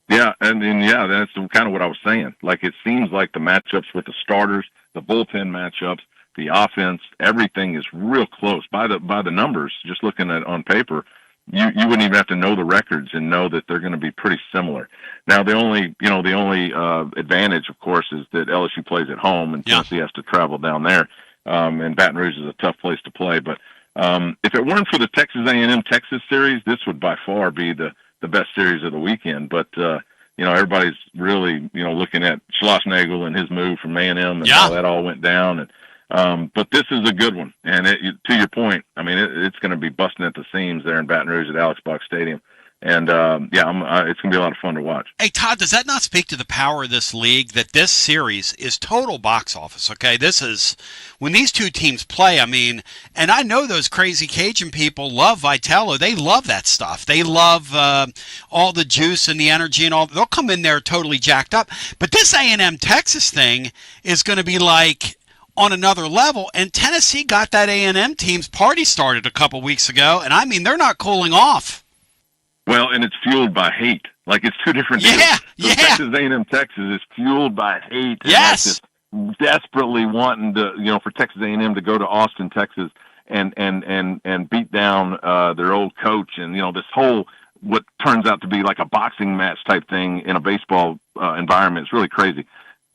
Yeah, and yeah, that's kind of what I was saying. Like, it seems like the matchups with the starters, the bullpen matchups, the offense, everything is real close by the numbers. Just looking at on paper, you wouldn't even have to know the records and know that they're going to be pretty similar. Now, the only advantage, of course, is that LSU plays at home and Tennessee has to travel down there. And Baton Rouge is a tough place to play. But if it weren't for the Texas A&M Texas series, this would by far be the best series of the weekend. But everybody's really looking at Schlossnagle and his move from A&M and how that all went down. And but this is a good one. And to your point, I mean, it's going to be busting at the seams there in Baton Rouge at Alex Box Stadium. And it's going to be a lot of fun to watch. Hey, Todd, does that not speak to the power of this league, that this series is total box office, okay? This is, when these two teams play, I mean, and I know those crazy Cajun people love Vitello. They love that stuff. They love all the juice and the energy and all. They'll come in there totally jacked up. But this A&M Texas thing is going to be like on another level, and Tennessee got that A&M team's party started a couple weeks ago, and I mean, they're not cooling off. Well, and it's fueled by hate. Like, it's two different deals. So Texas A&M Texas is fueled by hate. Yes. And like desperately wanting to, for Texas A&M to go to Austin, Texas, and beat down their old coach, and this whole what turns out to be like a boxing match type thing in a baseball environment. It's really crazy.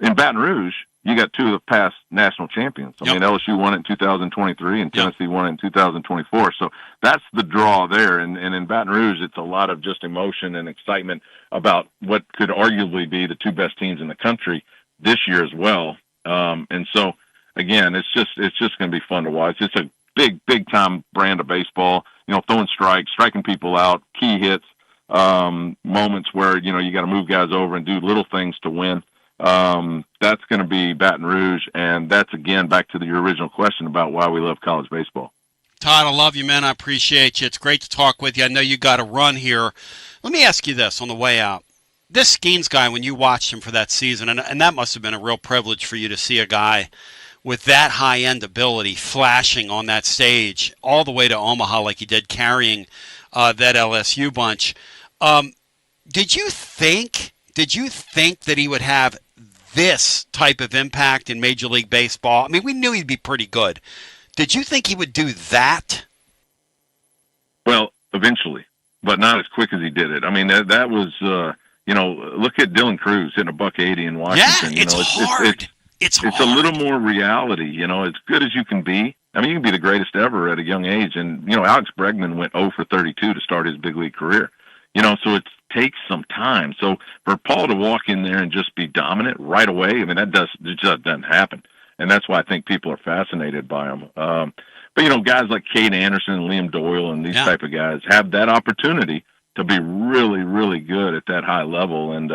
In Baton Rouge, you got two of the past national champions. I mean, LSU won it in 2023 and Tennessee won it in 2024. So that's the draw there. And in Baton Rouge, it's a lot of just emotion and excitement about what could arguably be the two best teams in the country this year as well. And so, again, it's just going to be fun to watch. It's a big time brand of baseball, throwing strikes, striking people out, key hits, moments where, you got to move guys over and do little things to win. That's going to be Baton Rouge, and that's, again, back to your original question about why we love college baseball. Todd, I love you, man. I appreciate you. It's great to talk with you. I know you got to run here. Let me ask you this on the way out. This Skeens guy, when you watched him for that season, and that must have been a real privilege for you to see a guy with that high-end ability flashing on that stage all the way to Omaha like he did, carrying that LSU bunch. Did you think that he would have this type of impact in Major League Baseball? I mean, we knew he'd be pretty good. Did you think he would do that? Well, eventually, but not as quick as he did it. I mean, that was, look at Dylan Cruz hitting $180 in Washington. Yeah, it's hard. It's a little more reality, as good as you can be. I mean, you can be the greatest ever at a young age. And, Alex Bregman went 0 for 32 to start his big league career. So it takes some time. So for Paul to walk in there and just be dominant right away, I mean, it just doesn't happen. And that's why I think people are fascinated by him. But, guys like Cade Anderson and Liam Doyle and these type of guys have that opportunity to be really, really good at that high level. And,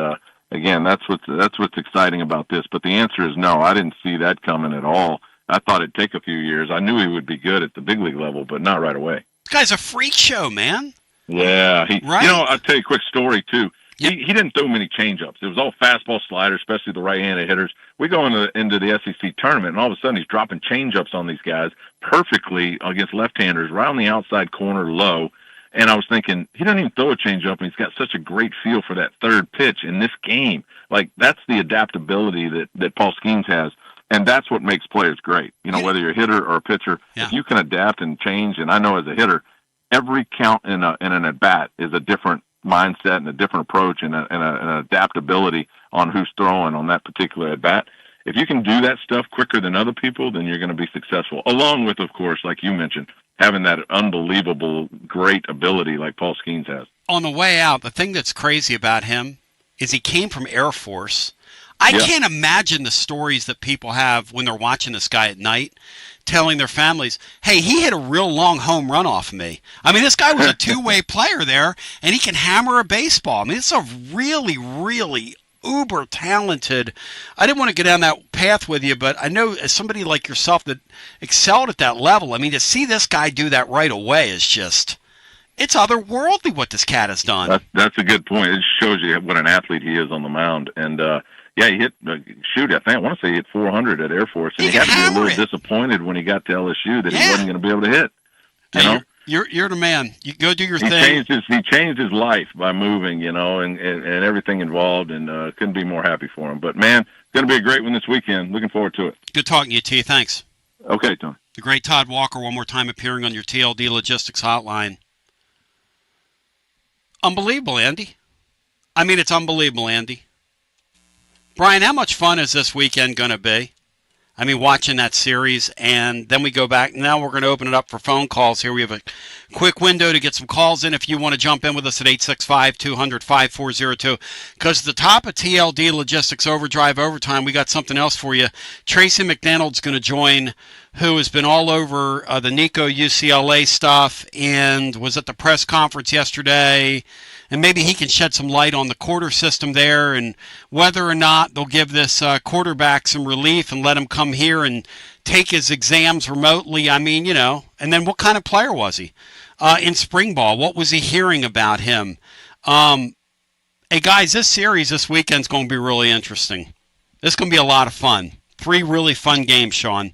again, that's what's exciting about this. But the answer is no, I didn't see that coming at all. I thought it'd take a few years. I knew he would be good at the big league level, but not right away. This guy's a freak show, man. Yeah, I'll tell you a quick story too. He didn't throw many changeups. It was all fastball sliders, especially the right-handed hitters. We go into the SEC tournament, and all of a sudden he's dropping changeups on these guys perfectly against left-handers, right on the outside corner, low. And I was thinking, he doesn't even throw a changeup, and he's got such a great feel for that third pitch in this game. Like, that's the adaptability that Paul Skeens has. And that's what makes players great. Whether you're a hitter or a pitcher, if you can adapt and change, and I know as a hitter, every count in an at-bat is a different mindset and a different approach and an adaptability on who's throwing on that particular at-bat. If you can do that stuff quicker than other people, then you're going to be successful, along with, of course, like you mentioned, having that unbelievable, great ability like Paul Skeens has. On the way out, the thing that's crazy about him is he came from Air Force. I can't imagine the stories that people have when they're watching this guy at night, telling their families, hey, he hit a real long home run off of me. I mean, this guy was a two-way player there, and he can hammer a baseball. I mean, it's a really, really uber talented. I didn't want to get down that path with you, but I know as somebody like yourself that excelled at that level, I mean, to see this guy do that right away is just, it's otherworldly what this cat has done. That's a good point. It shows you what an athlete he is on the mound. And, he hit, I want to say he hit 400 at Air Force. And he had to be a little disappointed when he got to LSU that he wasn't going to be able to hit. You're the man. You go do your He thing. changed his life by moving, and everything involved, and couldn't be more happy for him. But man, it's going to be a great one this weekend. Looking forward to it. Good talking to you, T. Thanks. Okay, Tony. The great Todd Walker, one more time appearing on your TLD Logistics hotline. Unbelievable, Andy. I mean, it's unbelievable, Andy. Brian, how much fun is this weekend going to be? I mean, watching that series, and then we go back. Now we're going to open it up for phone calls here. We have a quick window to get some calls in if you want to jump in with us at 865-200-5402. Because at the top of TLD Logistics Overdrive Overtime, we got something else for you. Tracy McDonald's going to join, who has been all over the Nico UCLA stuff and was at the press conference yesterday. And maybe he can shed some light on the quarter system there and whether or not they'll give this quarterback some relief and let him come here and take his exams remotely. I mean, and then what kind of player was he in spring ball? What was he hearing about him? Hey, guys, this series this weekend's going to be really interesting. This is going to be a lot of fun. 3 really fun games, Sean.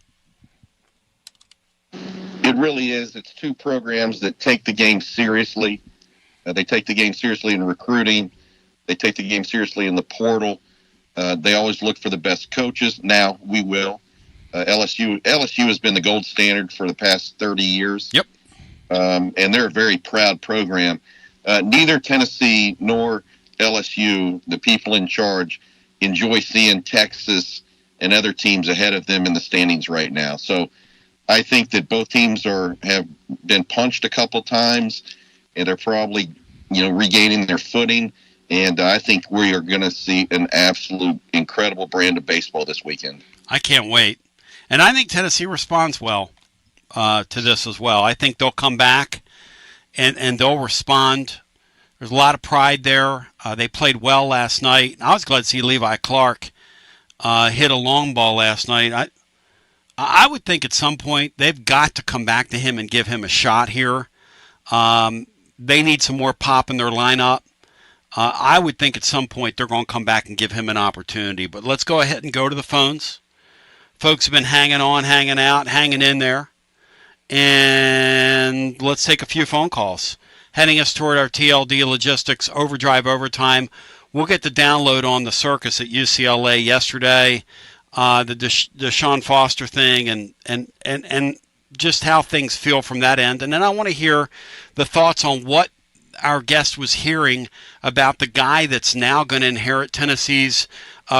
It really is. It's 2 programs that take the game seriously. They take the game seriously in recruiting. They take the game seriously in the portal. They always look for the best coaches. Now we will. LSU has been the gold standard for the past 30 years. Yep. And they're a very proud program. Neither Tennessee nor LSU, the people in charge, enjoy seeing Texas and other teams ahead of them in the standings right now. So I think that both teams have been punched a couple times, and they're probably, regaining their footing. And I think we are going to see an absolute incredible brand of baseball this weekend. I can't wait. And I think Tennessee responds well to this as well. I think they'll come back and they'll respond. There's a lot of pride there. They played well last night. I was glad to see Levi Clark hit a long ball last night. I would think at some point they've got to come back to him and give him a shot here. They need some more pop in their lineup. I would think at some point they're going to come back and give him an opportunity. But let's go ahead and go to the phones. Folks have been hanging on, hanging out, hanging in there. And let's take a few phone calls. Heading us toward our TLD Logistics Overdrive Overtime. We'll get the download on the circus at UCLA yesterday. The Deshaun Foster thing and just how things feel from that end. And then I want to hear the thoughts on what our guest was hearing about the guy that's now going to inherit Tennessee's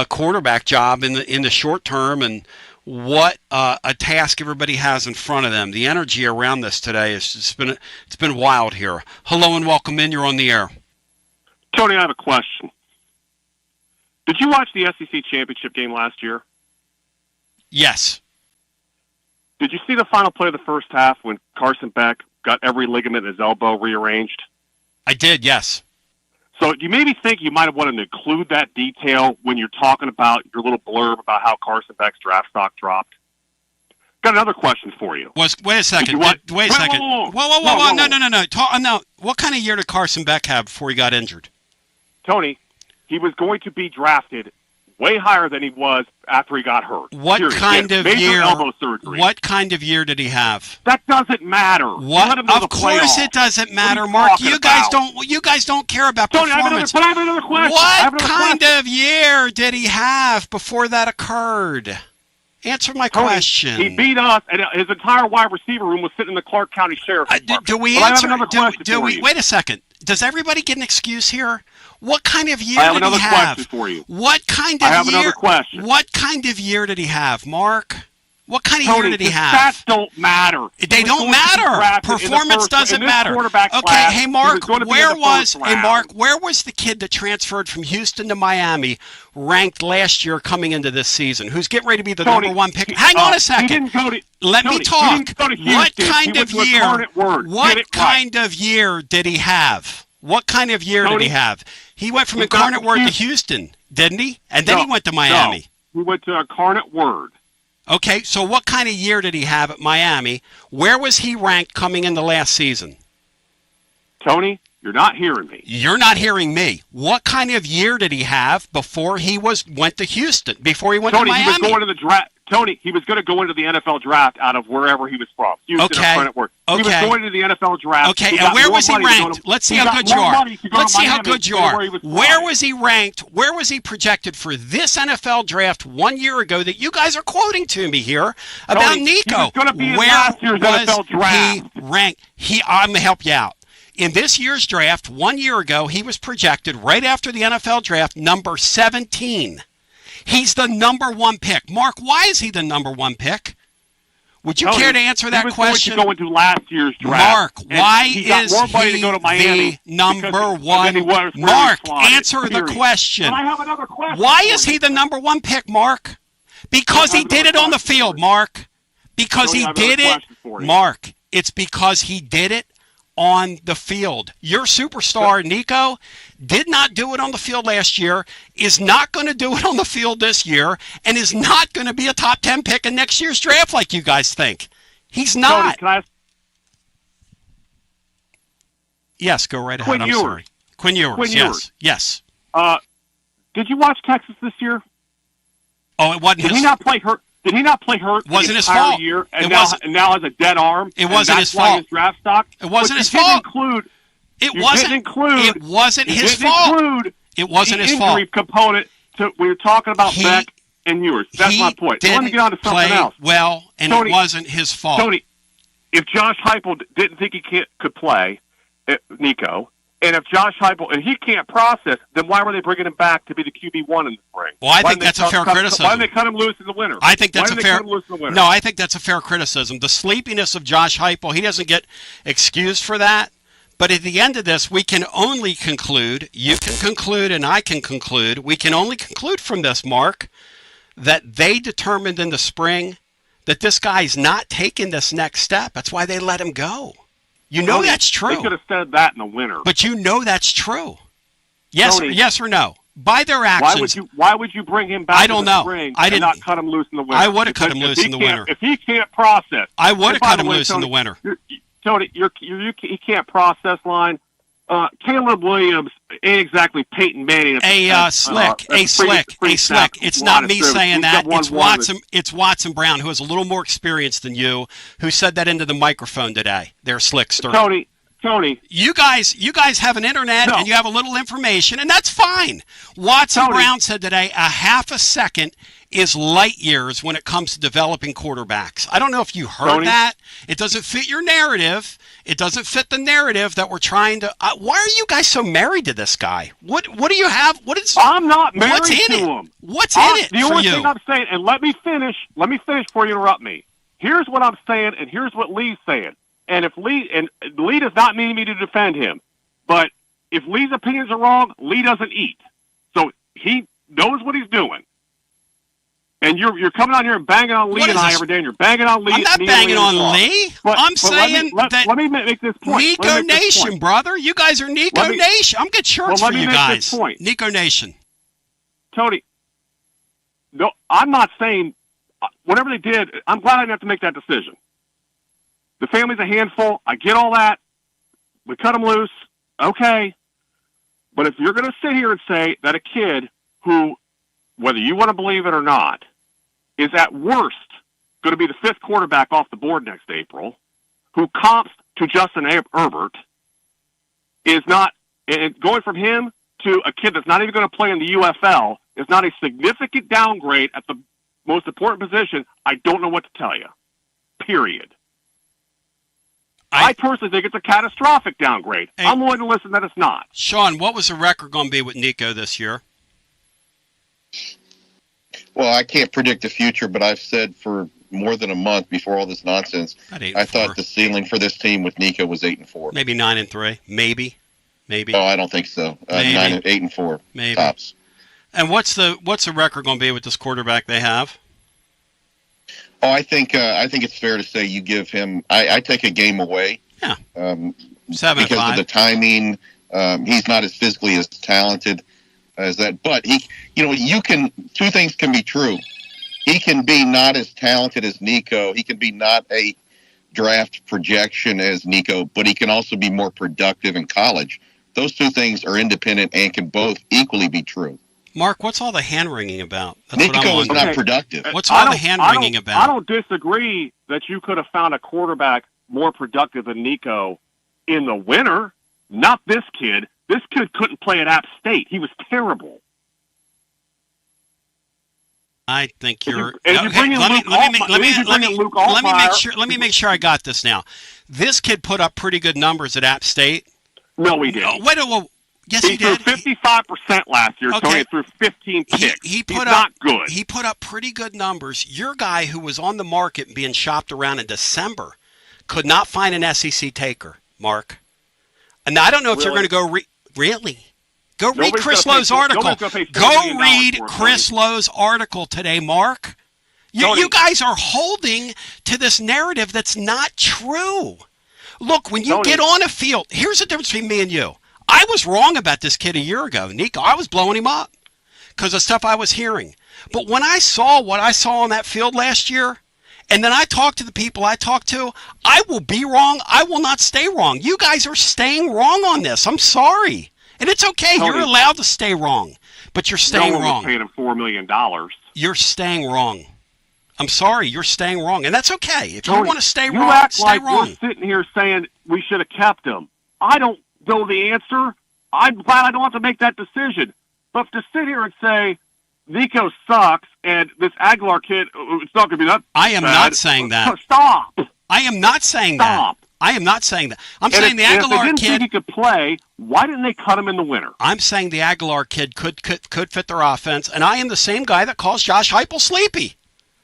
quarterback job in the short term and what a task everybody has in front of them. The energy around this today it's been wild here. Hello and welcome in. You're on the air. Tony, I have a question. Did you watch the SEC championship game last year? Yes. Did you see the final play of the first half when Carson Beck got every ligament in his elbow rearranged? I did, yes. So you maybe think you might have wanted to include that detail when you're talking about your little blurb about how Carson Beck's draft stock dropped. Got another question for you. Wait a second. Wait a second. Whoa. No. What kind of year did Carson Beck have before he got injured? Tony, he was going to be drafted way higher than he was after he got hurt. What kind of year? Elbow surgery. What kind of year did he have? That doesn't matter. What? Of course it doesn't matter, Mark. You guys don't care about performance. I have another question. What kind of year did he have before that occurred? Answer my question. He beat us, and his entire wide receiver room was sitting in the Clark County Sheriff's Department. Do we answer? Do we? Wait a second. Does everybody get an excuse here? What kind of year did he have? I have another question for you. What kind of year? I have another question. What kind of year did he have, Mark? What kind of year did he have? Stats don't matter. They don't matter. Performance doesn't matter. Okay, hey Mark, where was the kid that transferred from Houston to Miami, ranked last year coming into this season, who's getting ready to be the number 1 pick? Hang on a second. Let me talk. What kind of year? What kind of year did he have? What kind of year did he have? He went from Incarnate Word to Houston, didn't he? And then he went to Miami. No, he went to Incarnate Word. Okay, so what kind of year did he have at Miami? Where was he ranked coming into last season? Tony, you're not hearing me. You're not hearing me. What kind of year did he have before he went to Houston, before he went to Miami? He was going to the draft. Tony, he was going to go into the NFL draft out of wherever he was from. Houston or Brentwood. He was going to the NFL draft. Okay, and where was he ranked? Let's see how good you are. Let's see how good you are. Where was he ranked? Where was he projected for this NFL draft 1 year ago that you guys are quoting to me here about Tony, Nico? He was going to be in where last year's NFL draft. He ranked? I'm going to help you out. In this year's draft, 1 year ago, he was projected right after the NFL draft, number 17. He's the number 1 pick. Mark, why is he the number 1 pick? Would you care to answer that question? He was going to go into last year's draft. Mark, why is he the number 1? Mark, answer the question. But I have another question. Why is he the number 1 pick, Mark? Because he did it on the field, Mark. Because he did it. Mark, it's because he did it on the field. Your superstar, Nico, did not do it on the field last year, is not going to do it on the field this year, and is not going to be a top 10 pick in next year's draft like you guys think. He's not. Tony, yes, go right ahead. I'm sorry. Quinn Ewers, yes. Did you watch Texas this year? Oh, it wasn't Did he not play hurt? Did he not play hurt wasn't his the entire fault. year and now has a dead arm? It wasn't his fault. His draft stock? It wasn't his fault. It wasn't his fault. It wasn't his fault. Injury component to we were talking about Beck and Ewers. That's my point. So let me get on to something else. Well, and Tony, it wasn't his fault. Tony, if Josh Heupel didn't think he could play, Nico, and if Josh Heupel and he can't process, then why were they bringing him back to be the QB1 in the spring? Well, I think that's a fair criticism. Why didn't they cut him loose in the winter? I think that's a fair. No, I think that's a fair criticism. The sleepiness of Josh Heupel, he doesn't get excused for that. But at the end of this, we can only conclude, you can conclude and I can conclude, we can only conclude from this, Mark, that they determined in the spring that this guy's not taking this next step. That's why they let him go. You know Tony, that's true. They could have said that in the winter. But you know that's true. Yes, Tony, yes or no? By their actions. Why would you bring him back in the spring and not cut him loose in the winter? I would have cut him loose in the winter. If he can't process. I would have cut him loose in the winter. Tony, he can't process line. Caleb Williams ain't exactly Peyton Manning. Slick. It's not me saying that. It's Watson Brown, who has a little more experience than you, who said that into the microphone today. They're Slickster. Tony. You guys have an internet and you have a little information, and that's fine. Watson Brown said today a half a second is light years when it comes to developing quarterbacks. I don't know if you heard that. It doesn't fit your narrative. It doesn't fit the narrative that we're trying to. Why are you guys so married to this guy? What do you have? I'm not married to him. What's in it for you? The only thing I'm saying, and let me finish before you interrupt me. Here's what I'm saying, and here's what Lee's saying. And if Lee does not need me to defend him, but if Lee's opinions are wrong, Lee doesn't eat. So he knows what he's doing. And you're coming on here and banging on Lee and I every day, and you're banging on Lee. I'm not banging on Lee. I'm saying that let me make this point. Nico Nation, brother. You guys are Nico Nation. I'm getting shirts for you guys. Nico Nation. Tony, no, I'm not saying whatever they did. I'm glad I didn't have to make that decision. The family's a handful. I get all that. We cut them loose. Okay. But if you're going to sit here and say that a kid who, whether you want to believe it or not, is at worst going to be the 5th quarterback off the board next April, who comps to Justin Herbert, is not, and going from him to a kid that's not even going to play in the UFL is not a significant downgrade at the most important position, I don't know what to tell you. Period. I personally think it's a catastrophic downgrade. Hey, I'm willing to listen that it's not. Sean, what was the record going to be with Nico this year? Well, I can't predict the future, but I've said for more than a month before all this nonsense, I thought the ceiling for this team with Nico was 8-4. Maybe 9-3. Maybe. Oh, I don't think so. 8-4. Maybe. Tops. And what's the record going to be with this quarterback they have? Oh, I think it's fair to say you give him. I take a game away. Yeah. 7 because of the timing. He's not as physically as talented as that, but you can. Two things can be true. He can be not as talented as Nico. He can be not a draft projection as Nico, but he can also be more productive in college. Those two things are independent and can both equally be true. Mark, what's all the hand-wringing about? That's Nico what I'm was wondering. not productive. What's all the hand-wringing I about? don't disagree that you could have found a quarterback more productive than Nico in the winter. Not this kid. This kid couldn't play at App State. He was terrible. I think you're. Let me make sure I got this now. This kid put up pretty good numbers at App State. No, he didn't. Yes, he did. Threw 55% last year. Okay. Tony threw 15 picks. He put He's up not good. He put up pretty good numbers. Your guy who was on the market and being shopped around in December could not find an SEC taker, Mark. And I don't know if you're going to go really. Go read Chris Lowe's article. Go read Chris Lowe's article today, Mark. You guys are holding to this narrative that's not true. Look, when you get on a field, here's the difference between me and you. I was wrong about this kid a year ago, Nico. I was blowing him up because of stuff I was hearing. But when I saw what I saw on that field last year, and then I talked to the people I talked to, I will be wrong. I will not stay wrong. You guys are staying wrong on this. I'm sorry. And it's okay. You're allowed to stay wrong. But you're staying wrong. No one was paying him $4 million. You're staying wrong. I'm sorry. You're staying wrong. And that's okay. If you want to stay wrong, you act stay like wrong. We're sitting here saying we should have kept him. I don't know the answer. I'm glad I don't have to make that decision. But to sit here and say Nico sucks and this Aguilar kid, it's not going to be that I am bad. Not saying that. Stop. I am not saying that. I am not saying that. I'm saying the Aguilar if they didn't kid. think he could play, why didn't they cut him in the winter? I'm saying the Aguilar kid could fit their offense, and I am the same guy that calls Josh Heupel sleepy.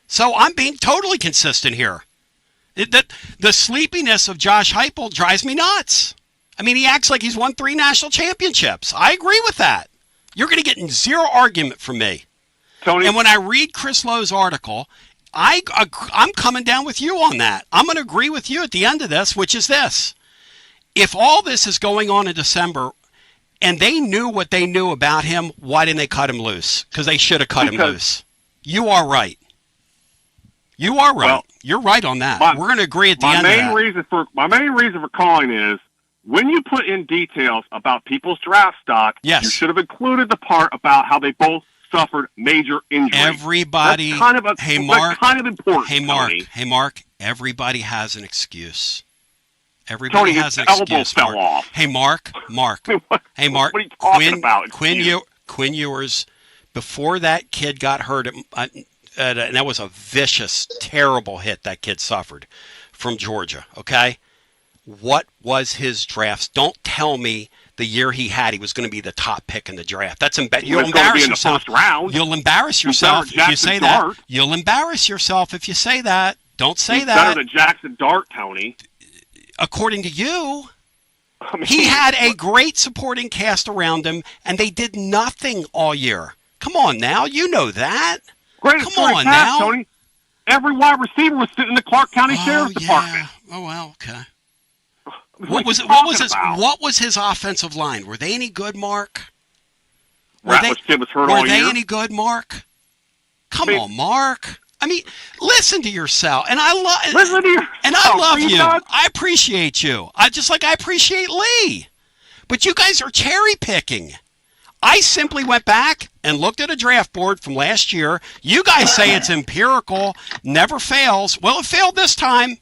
So I'm being totally consistent here. The sleepiness of Josh Heupel drives me nuts. I mean, he acts like he's won 3 national championships. I agree with that. You're going to get zero argument from me. Tony, and when I read Chris Lowe's article, I'm coming down with you on that. I'm going to agree with you at the end of this, which is this. If all this is going on in December and they knew what they knew about him, why didn't they cut him loose? Because they should have cut him loose. You are right. You are right. Well, you're right on that. We're going to agree at the end of that. My main reason for calling is when you put in details about people's draft stock, you should have included the part about how they both suffered major injuries. Everybody, that's kind of important. Hey Mark, everybody has an excuse. Everybody Tony, has an elbow excuse. fell off. Hey Mark. Hey Mark. What are you talking about? Quinn Ewers, before that kid got hurt, and that was a vicious, terrible hit that kid suffered from Georgia. Okay, what was his drafts? Don't tell me the year he was going to be the top pick in the draft. That's you'll embarrass yourself. You'll embarrass yourself if you say that. You'll embarrass yourself if you say that. Don't say that. Better than Jackson Dart, Tony. According to you, he had a great supporting cast around him, and they did nothing all year. Come on now, you know that. Great Come on now, Tony. Every wide receiver was sitting in the Clark County Sheriff's Department. Oh well, okay. What was his offensive line? Were they any good, Mark? Ratliff Kid was hurt all year. Were they any good, Mark? Come on, Mark. I mean, listen to yourself. And I love you. I appreciate you. Just like I appreciate Lee. But you guys are cherry picking. I simply went back and looked at a draft board from last year. You guys say it's empirical, never fails. Well, it failed this time.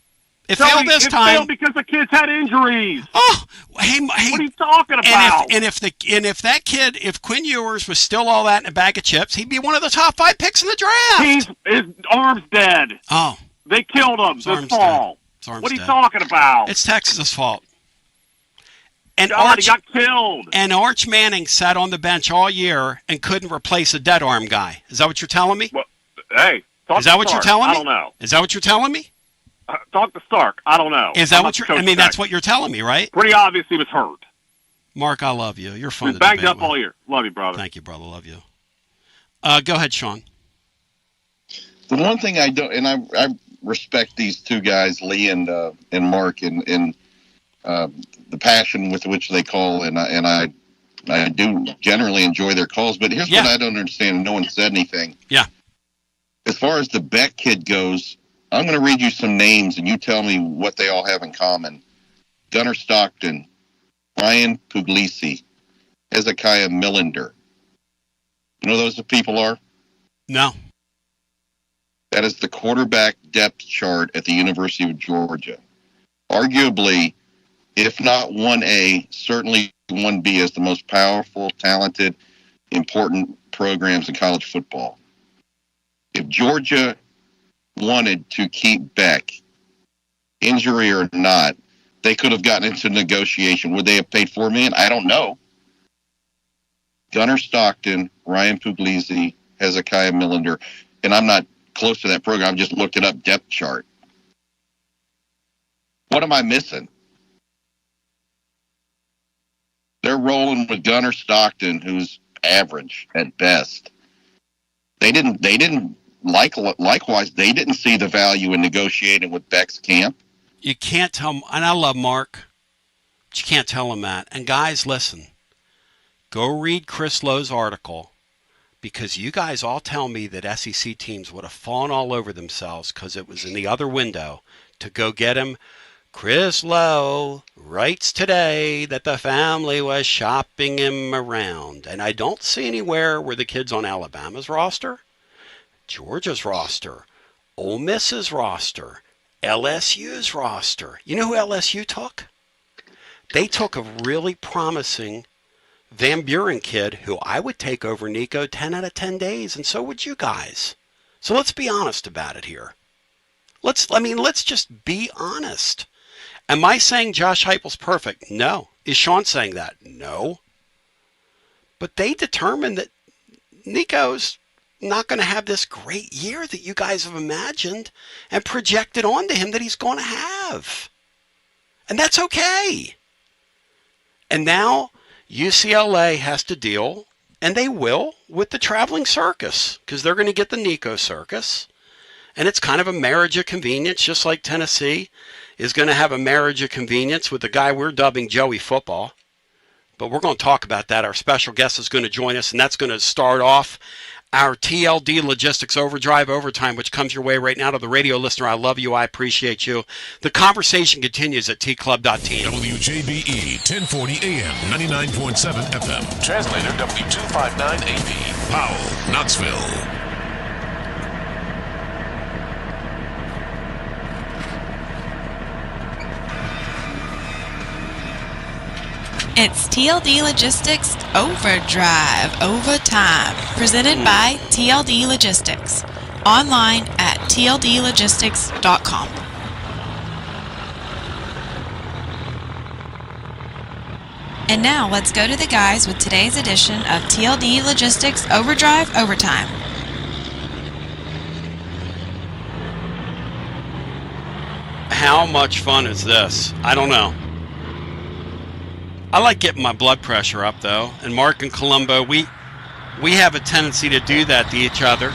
It failed because the kids had injuries. Oh, hey, what are you talking about? If Quinn Ewers was still all that in a bag of chips, he'd be one of the top 5 picks in the draft. His arm's dead. Oh, they killed him this fall. What are you talking about? It's Texas's fault. And he got killed. And Arch Manning sat on the bench all year and couldn't replace a dead arm guy. Is that what you're telling me? Well, hey, is that what you're telling me? I don't know. Is that what you're telling me? Talk to Stark. I don't know. Is that what you're? I mean, that's what you're telling me, right? Pretty obvious he was hurt. Mark, I love you. You're fun to banged debate up with. all year. Love you, brother. Thank you, brother. Love you. Go ahead, Sean. The one thing I don't, and I respect these two guys, Lee and Mark, and the passion with which they call, and I do generally enjoy their calls. But here's what I don't understand, and no one said anything. Yeah. As far as the Beck kid goes, I'm going to read you some names, and you tell me what they all have in common. Gunnar Stockton, Ryan Puglisi, Hezekiah Millender, You know who those people are? No. That is the quarterback depth chart at the University of Georgia. Arguably, if not 1A, certainly 1B as the most powerful, talented, important programs in college football. If Georgia wanted to keep Beck, injury or not, they could have gotten into negotiation. Would they have paid $4 million? I don't know. Gunnar Stockton, Ryan Puglisi, Hezekiah Millender, and I'm not close to that program. I just looked it up, depth chart. What am I missing? They're rolling with Gunnar Stockton, who's average at best. Likewise, they didn't see the value in negotiating with Beck's camp. You can't tell him, and I love Mark, but you can't tell him that. And guys, listen, go read Chris Lowe's article, because you guys all tell me that SEC teams would have fallen all over themselves because it was in the other window to go get him. Chris Lowe writes today that the family was shopping him around. And I don't see anywhere where the kid's on Alabama's roster, Georgia's roster, Ole Miss's roster, LSU's roster. You know who LSU took? They took a really promising Van Buren kid who I would take over Nico 10 out of 10 days, and so would you guys. So let's be honest about it here. Let's just be honest. Am I saying Josh Heupel's perfect? No. Is Sean saying that? No. But they determined that Nico's not going to have this great year that you guys have imagined and projected onto him that he's going to have. And that's okay. And now UCLA has to deal, and they will, with the traveling circus, because they're going to get the Nico circus. And it's kind of a marriage of convenience, just like Tennessee is going to have a marriage of convenience with the guy we're dubbing Joey Football. But we're going to talk about that. Our special guest is going to join us, and that's going to start off our TLD Logistics Overdrive Overtime, which comes your way right now. To the radio listener, I love you. I appreciate you. The conversation continues at tclub.team. WJBE 1040 AM, 99.7 FM. Translator W259 AP. Powell, Knoxville. It's TLD Logistics Overdrive Overtime, presented by TLD Logistics. Online at tldlogistics.com. And now let's go to the guys with today's edition of TLD Logistics Overdrive Overtime. How much fun is this? I don't know. I like getting my blood pressure up, though. And Mark and Columbo, we have a tendency to do that to each other.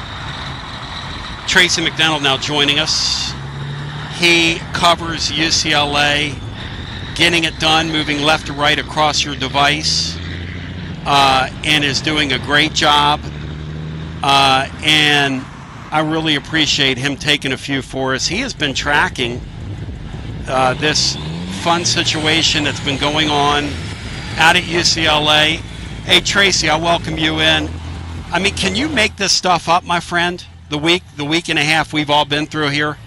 Tracy McDonald now joining us. He covers UCLA, getting it done, moving left to right across your device, and is doing a great job. And I really appreciate him taking a few for us. He has been tracking this fun situation that's been going on out at UCLA. Hey, Tracy, I welcome you in. I mean, can you make this stuff up, my friend? The week and a half we've all been through here?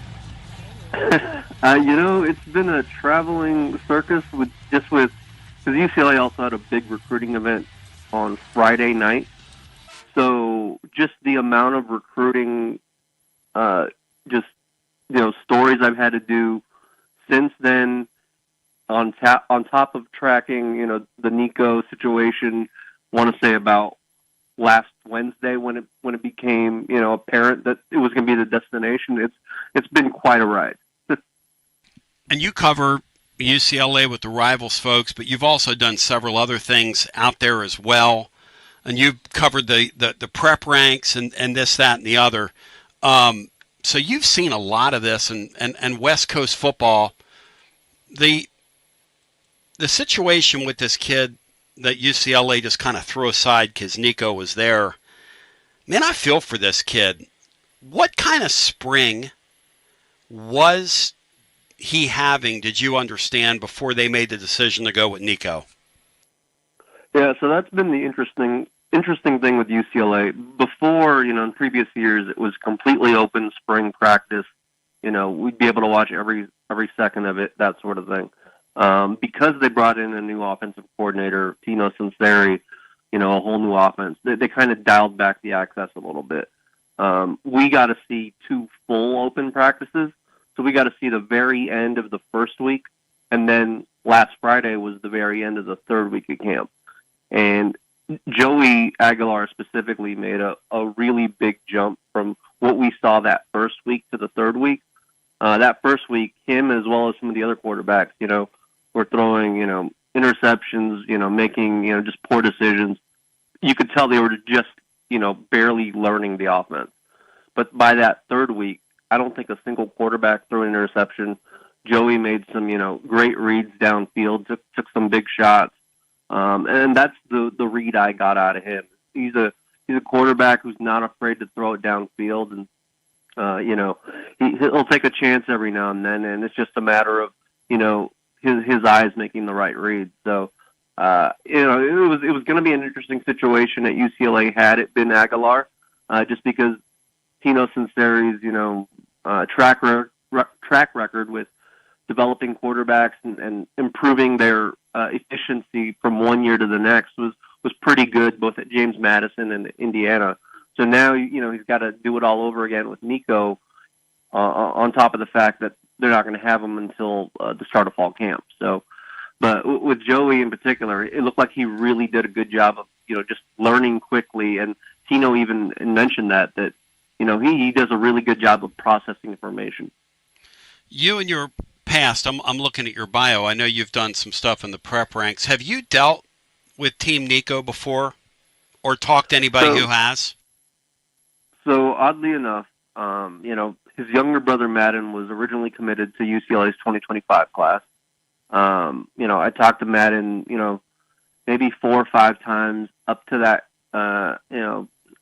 It's been a traveling circus because UCLA also had a big recruiting event on Friday night. So just the amount of recruiting, stories I've had to do since then, on top of tracking, the Nico situation. Want to say about last Wednesday when it became, apparent that it was going to be the destination. It's been quite a ride. And you cover UCLA with the Rivals folks, but you've also done several other things out there as well. And you've covered the prep ranks and this, that, and the other. So you've seen a lot of this, and West Coast football. The situation with this kid that UCLA just kind of threw aside because Nico was there, man, I feel for this kid. What kind of spring was he having, did you understand, before they made the decision to go with Nico? Yeah, so that's been the interesting interesting thing with UCLA, before, in previous years, it was completely open spring practice. We'd be able to watch every second of it, that sort of thing. Because they brought in a new offensive coordinator, Tino Sinceri, a whole new offense, they kind of dialed back the access a little bit. We got to see 2 full open practices. So we got to see the very end of the first week, and then last Friday was the very end of the third week of camp. And Joey Aguilar specifically made a really big jump from what we saw that first week to the third week. That first week, him as well as some of the other quarterbacks, were throwing, interceptions, making, just poor decisions. You could tell they were just, barely learning the offense. But by that third week, I don't think a single quarterback threw an interception. Joey made some, great reads downfield, took some big shots. And that's the read I got out of him. He's a quarterback who's not afraid to throw it downfield, and he'll take a chance every now and then, and it's just a matter of his eyes making the right read. So it was going to be an interesting situation at UCLA had it been Aguilar, just because Tino Sinceri's track record with developing quarterbacks and improving their efficiency from one year to the next was pretty good, both at James Madison and Indiana. So now, he's got to do it all over again with Nico, on top of the fact that they're not going to have him until the start of fall camp. So, but with Joey in particular, it looked like he really did a good job of, just learning quickly. And Tino even mentioned that he does a really good job of processing information. You and your past, I'm looking at your bio. I know you've done some stuff in the prep ranks. Have you dealt with Team Nico before, or talked to anybody who has? So oddly enough, his younger brother Madden was originally committed to UCLA's 2025 class. I talked to Madden, maybe 4 or 5 times up to that,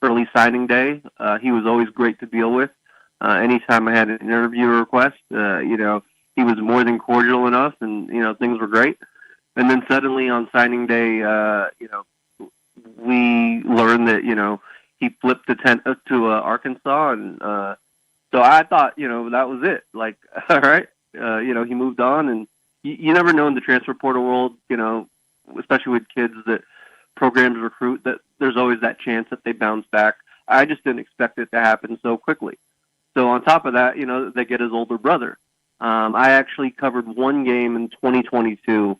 early signing day. He was always great to deal with. Anytime I had an interview request, he was more than cordial enough, and things were great. And then suddenly on signing day, we learned that he flipped to Arkansas, and so I thought that was it. Like, all right, he moved on, and you never know in the transfer portal world, especially with kids that programs recruit, that there's always that chance that they bounce back. I just didn't expect it to happen so quickly. So on top of that, they get his older brother. I actually covered one game in 2022.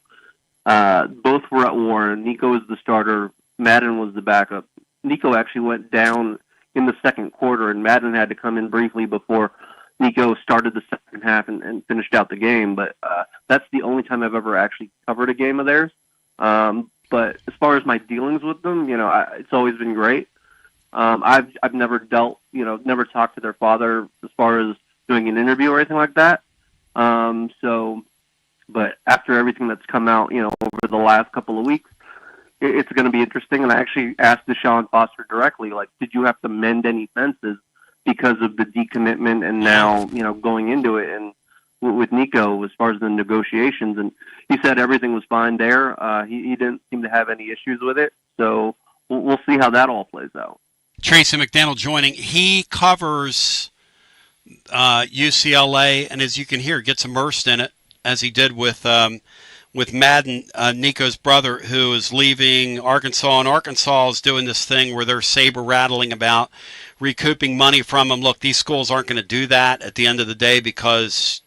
Both were at Warren. Nico was the starter. Madden was the backup. Nico actually went down in the second quarter, and Madden had to come in briefly before Nico started the second half and finished out the game. But that's the only time I've ever actually covered a game of theirs. But as far as my dealings with them, it's always been great. I've never dealt, never talked to their father as far as doing an interview or anything like that. But after everything that's come out, over the last couple of weeks, it's going to be interesting. And I actually asked Deshaun Foster directly, like, did you have to mend any fences because of the decommitment and now, going into it and with Nico as far as the negotiations? And he said everything was fine there. He didn't seem to have any issues with it. So we'll see how that all plays out. Tracy McDaniel joining. He covers UCLA, and as you can hear, gets immersed in it, as he did with Madden, Nico's brother, who is leaving Arkansas, and Arkansas is doing this thing where they're saber-rattling about recouping money from him. Look, these schools aren't going to do that at the end of the day because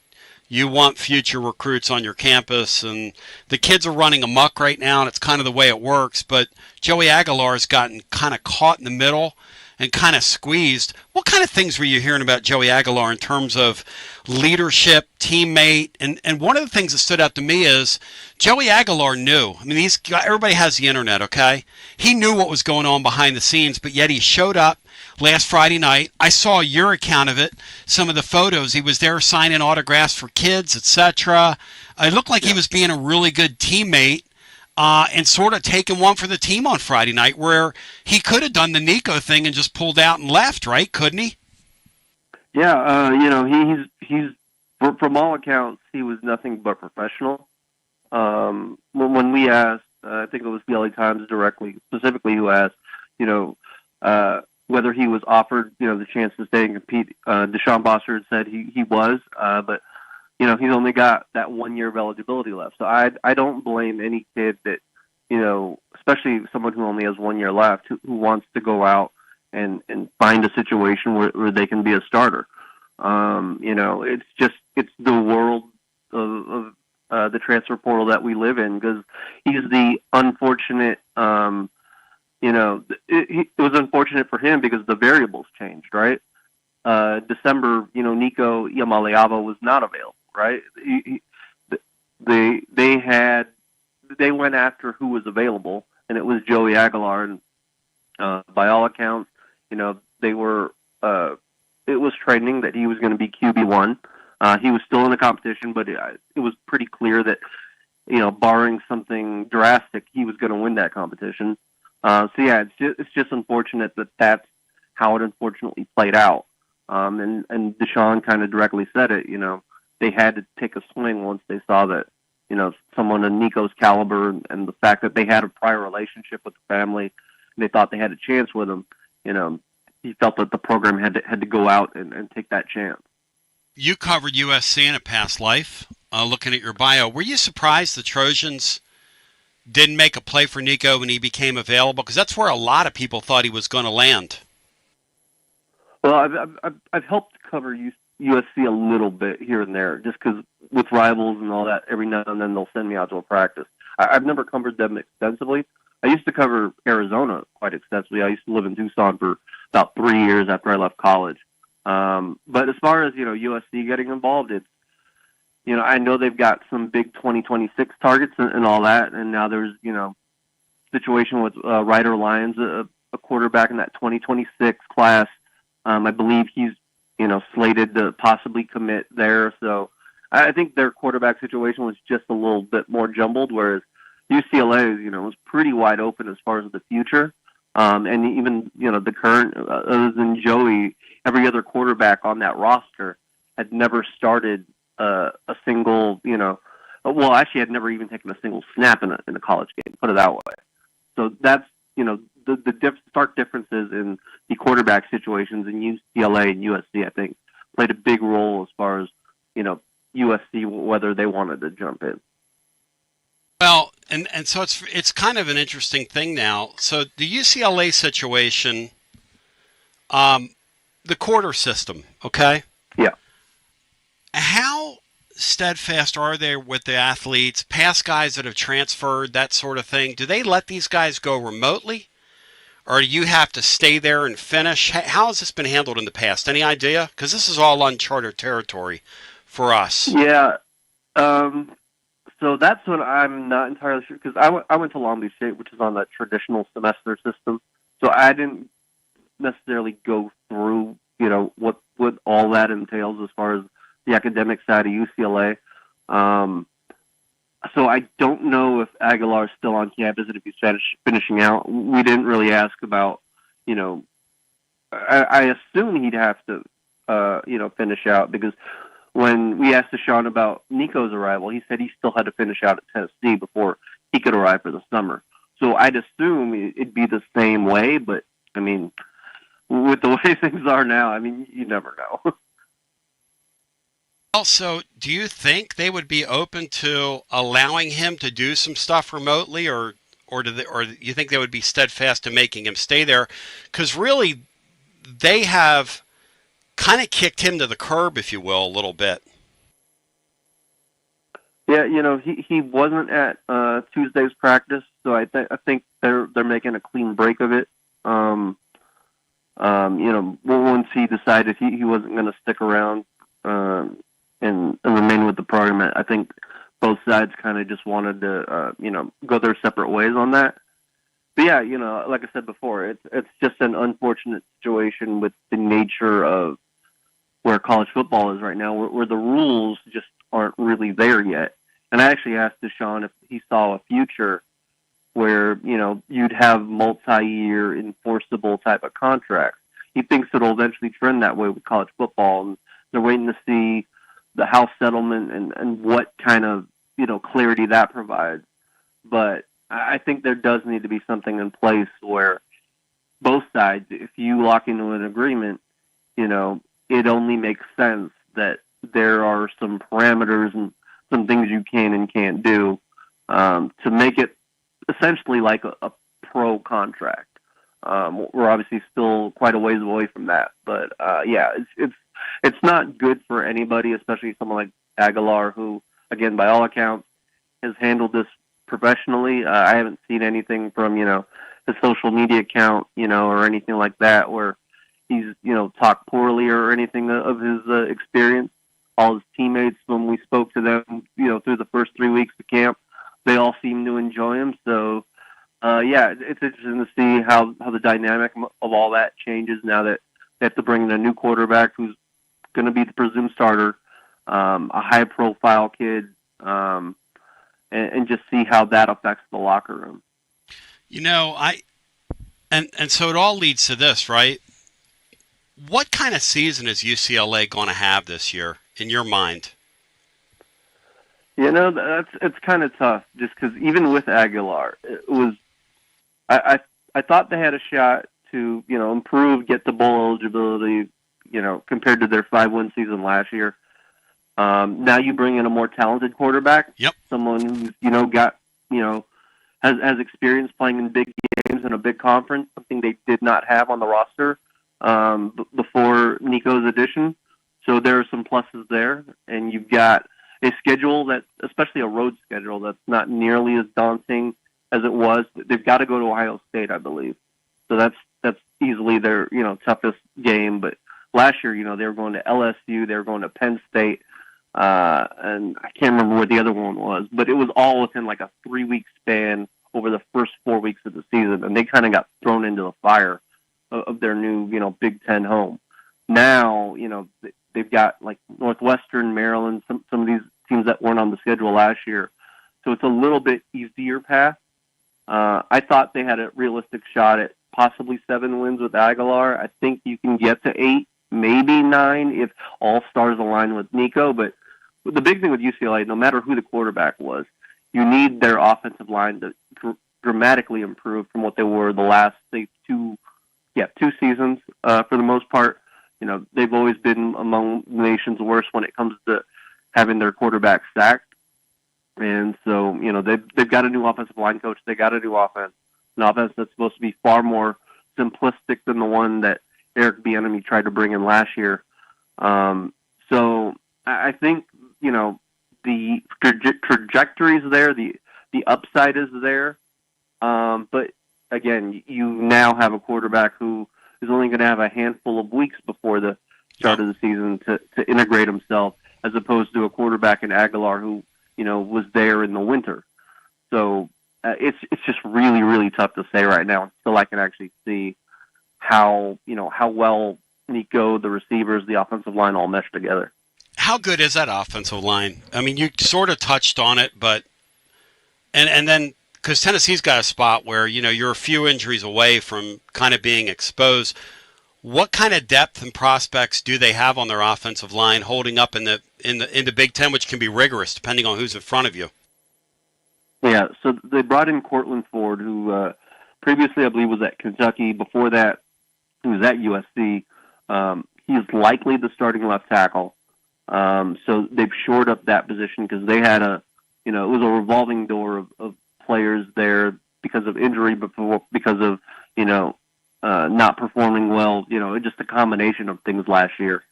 you want future recruits on your campus, and the kids are running amok right now, and it's kind of the way it works. But Joey Aguilar has gotten kind of caught in the middle and kind of squeezed. What kind of things were you hearing about Joey Aguilar in terms of leadership, teammate? And one of the things that stood out to me is Joey Aguilar knew. I mean, everybody has the internet, okay? He knew what was going on behind the scenes, but yet he showed up last Friday night. I saw your account of it, some of the photos. He was there signing autographs for kids, etc. It looked like he was being a really good teammate. And sort of taking one for the team on Friday night, where he could have done the Nico thing and just pulled out and left, right? Couldn't he? Yeah, he's from all accounts, he was nothing but professional. When we asked, I think it was the LA Times directly, specifically who asked, whether he was offered, the chance to stay and compete. Deshaun Bosser had said he was, but he's only got that 1 year of eligibility left. So I don't blame any kid that, especially someone who only has 1 year left, who wants to go out and find a situation where they can be a starter. It's the world of the transfer portal that we live in, because he's the unfortunate, it was unfortunate for him because the variables changed, right? December, Nico Iamaleava was not available, right? They went after who was available, and it was Joey Aguilar, and by all accounts, they were. It was trending that he was going to be QB1. He was still in the competition, but it was pretty clear that, barring something drastic, he was going to win that competition. It's just unfortunate that that's how it unfortunately played out. And Deshaun kind of directly said it. They had to take a swing once they saw that, someone of Nico's caliber and the fact that they had a prior relationship with the family, and they thought they had a chance with him. He felt that the program had to go out and take that chance. You covered USC in a past life. Looking at your bio, were you surprised the Trojans didn't make a play for Nico when he became available? Because that's where a lot of people thought he was going to land. Well, I've helped cover USC a little bit here and there, just because with rivals and all that, every now and then they'll send me out to a practice. I've never covered them extensively. I used to cover Arizona quite extensively. I used to live in Tucson for about 3 years after I left college. But as far as, USC getting involved, it's, I know they've got some big 2026 targets and all that. And now there's, situation with Ryder Lyons, a quarterback in that 2026 class. I believe he's, slated to possibly commit there. So I think their quarterback situation was just a little bit more jumbled, whereas UCLA, was pretty wide open as far as the future. And even, the current, other than Joey, every other quarterback on that roster had never started a single, well, actually had never even taken a single snap in a college game, put it that way. So that's, the stark differences in the quarterback situations in UCLA and USC, I think, played a big role as far as, USC, whether they wanted to jump in. Well, and so it's kind of an interesting thing now. So the UCLA situation, the quarter system, okay? Yeah. How steadfast are they with the athletes, past guys that have transferred, that sort of thing? Do they let these guys go remotely? Or do you have to stay there and finish? How has this been handled in the past? Any idea? Because this is all uncharted territory for us. Yeah. So that's what I'm not entirely sure, because I went to Long Beach State, which is on that traditional semester system. So I didn't necessarily go through, what all that entails as far as the academic side of UCLA. So I don't know if Aguilar is still on campus and if he's finishing out. We didn't really ask about, I assume he'd have to, finish out, because when we asked Deshaun about Nico's arrival, he said he still had to finish out at Tennessee before he could arrive for the summer. So I'd assume it'd be the same way, but, I mean, with the way things are now, I mean, you never know. Also, do you think they would be open to allowing him to do some stuff remotely, or do you think they would be steadfast in making him stay there? Because really, they have kind of kicked him to the curb, if you will, a little bit. Yeah, he wasn't at Tuesday's practice, so I think they're making a clean break of it. Once he decided he wasn't going to stick around and remain with the program, I think both sides kind of just wanted to go their separate ways on that. But yeah, like I said before, it's just an unfortunate situation with the nature of where college football is right now, where the rules just aren't really there yet. And I actually asked Deshaun if he saw a future where, you'd have multi-year enforceable type of contracts. He thinks it'll eventually trend that way with college football, and they're waiting to see the House settlement and what kind of, clarity that provides. But I think there does need to be something in place where, both sides, if you lock into an agreement, it only makes sense that there are some parameters and some things you can and can't do to make it essentially like a pro contract. We're obviously still quite a ways away from that, but it's not good for anybody, especially someone like Aguilar, who, again, by all accounts, has handled this professionally. I haven't seen anything from his social media account, or anything like that where he's talked poorly or anything of his experience. All his teammates, when we spoke to them, through the first 3 weeks of camp, they all seem to enjoy him. So, it's interesting to see how the dynamic of all that changes now that they have to bring in a new quarterback who's going to be the presumed starter, a high-profile kid, and just see how that affects the locker room. And so it all leads to this, right? What kind of season is UCLA going to have this year, in your mind? It's kind of tough, just because even with Aguilar, it was I thought they had a shot to improve, get the bowl eligibility, compared to their 5-win season last year. Now you bring in a more talented quarterback, someone who's got has experience playing in big games in a big conference, something they did not have on the roster before Nico's addition. So there are some pluses there, and you've got a schedule that, especially a road schedule, that's not nearly as daunting as it was. They've got to go to Ohio State, I believe. So that's easily their toughest game. But last year, they were going to LSU, they were going to Penn State, and I can't remember what the other one was, but it was all within like a 3-week span over the first 4 weeks of the season, and they kind of got thrown into the fire of their new Big Ten home. Now they've got like Northwestern, Maryland, some of these teams that weren't on the schedule last year, so it's a little bit easier path. I thought they had a realistic shot at possibly 7 wins with Aguilar. I think you can get to 8, maybe 9 if all stars align with Nico. But the big thing with UCLA, no matter who the quarterback was, you need their offensive line to dramatically improve from what they were the last, say, two seasons for the most part. They've always been among the nation's worst when it comes to having their quarterback sacked. And so, they've got a new offensive line coach. They got a new offense, an offense that's supposed to be far more simplistic than the one that Eric Bieniemy tried to bring in last year. So I think, the trajectory is there, the upside is there. But again, you now have a quarterback who is only going to have a handful of weeks before the start of the season to integrate himself, as opposed to a quarterback in Aguilar who, was there in the winter. So it's just really, really tough to say right now until I can actually see how well Nico, the receivers, the offensive line all mesh together. How good is that offensive line? I mean, you sort of touched on it, but and then because Tennessee's got a spot where you're a few injuries away from kind of being exposed. What kind of depth and prospects do they have on their offensive line holding up in the Big Ten, which can be rigorous depending on who's in front of you? Yeah, so they brought in Cortland Ford, who previously I believe was at Kentucky. Before that, he was at USC. He's likely the starting left tackle. So they've shored up that position because they had it was a revolving door of players there because of injury, because of not performing well. Just a combination of things last year.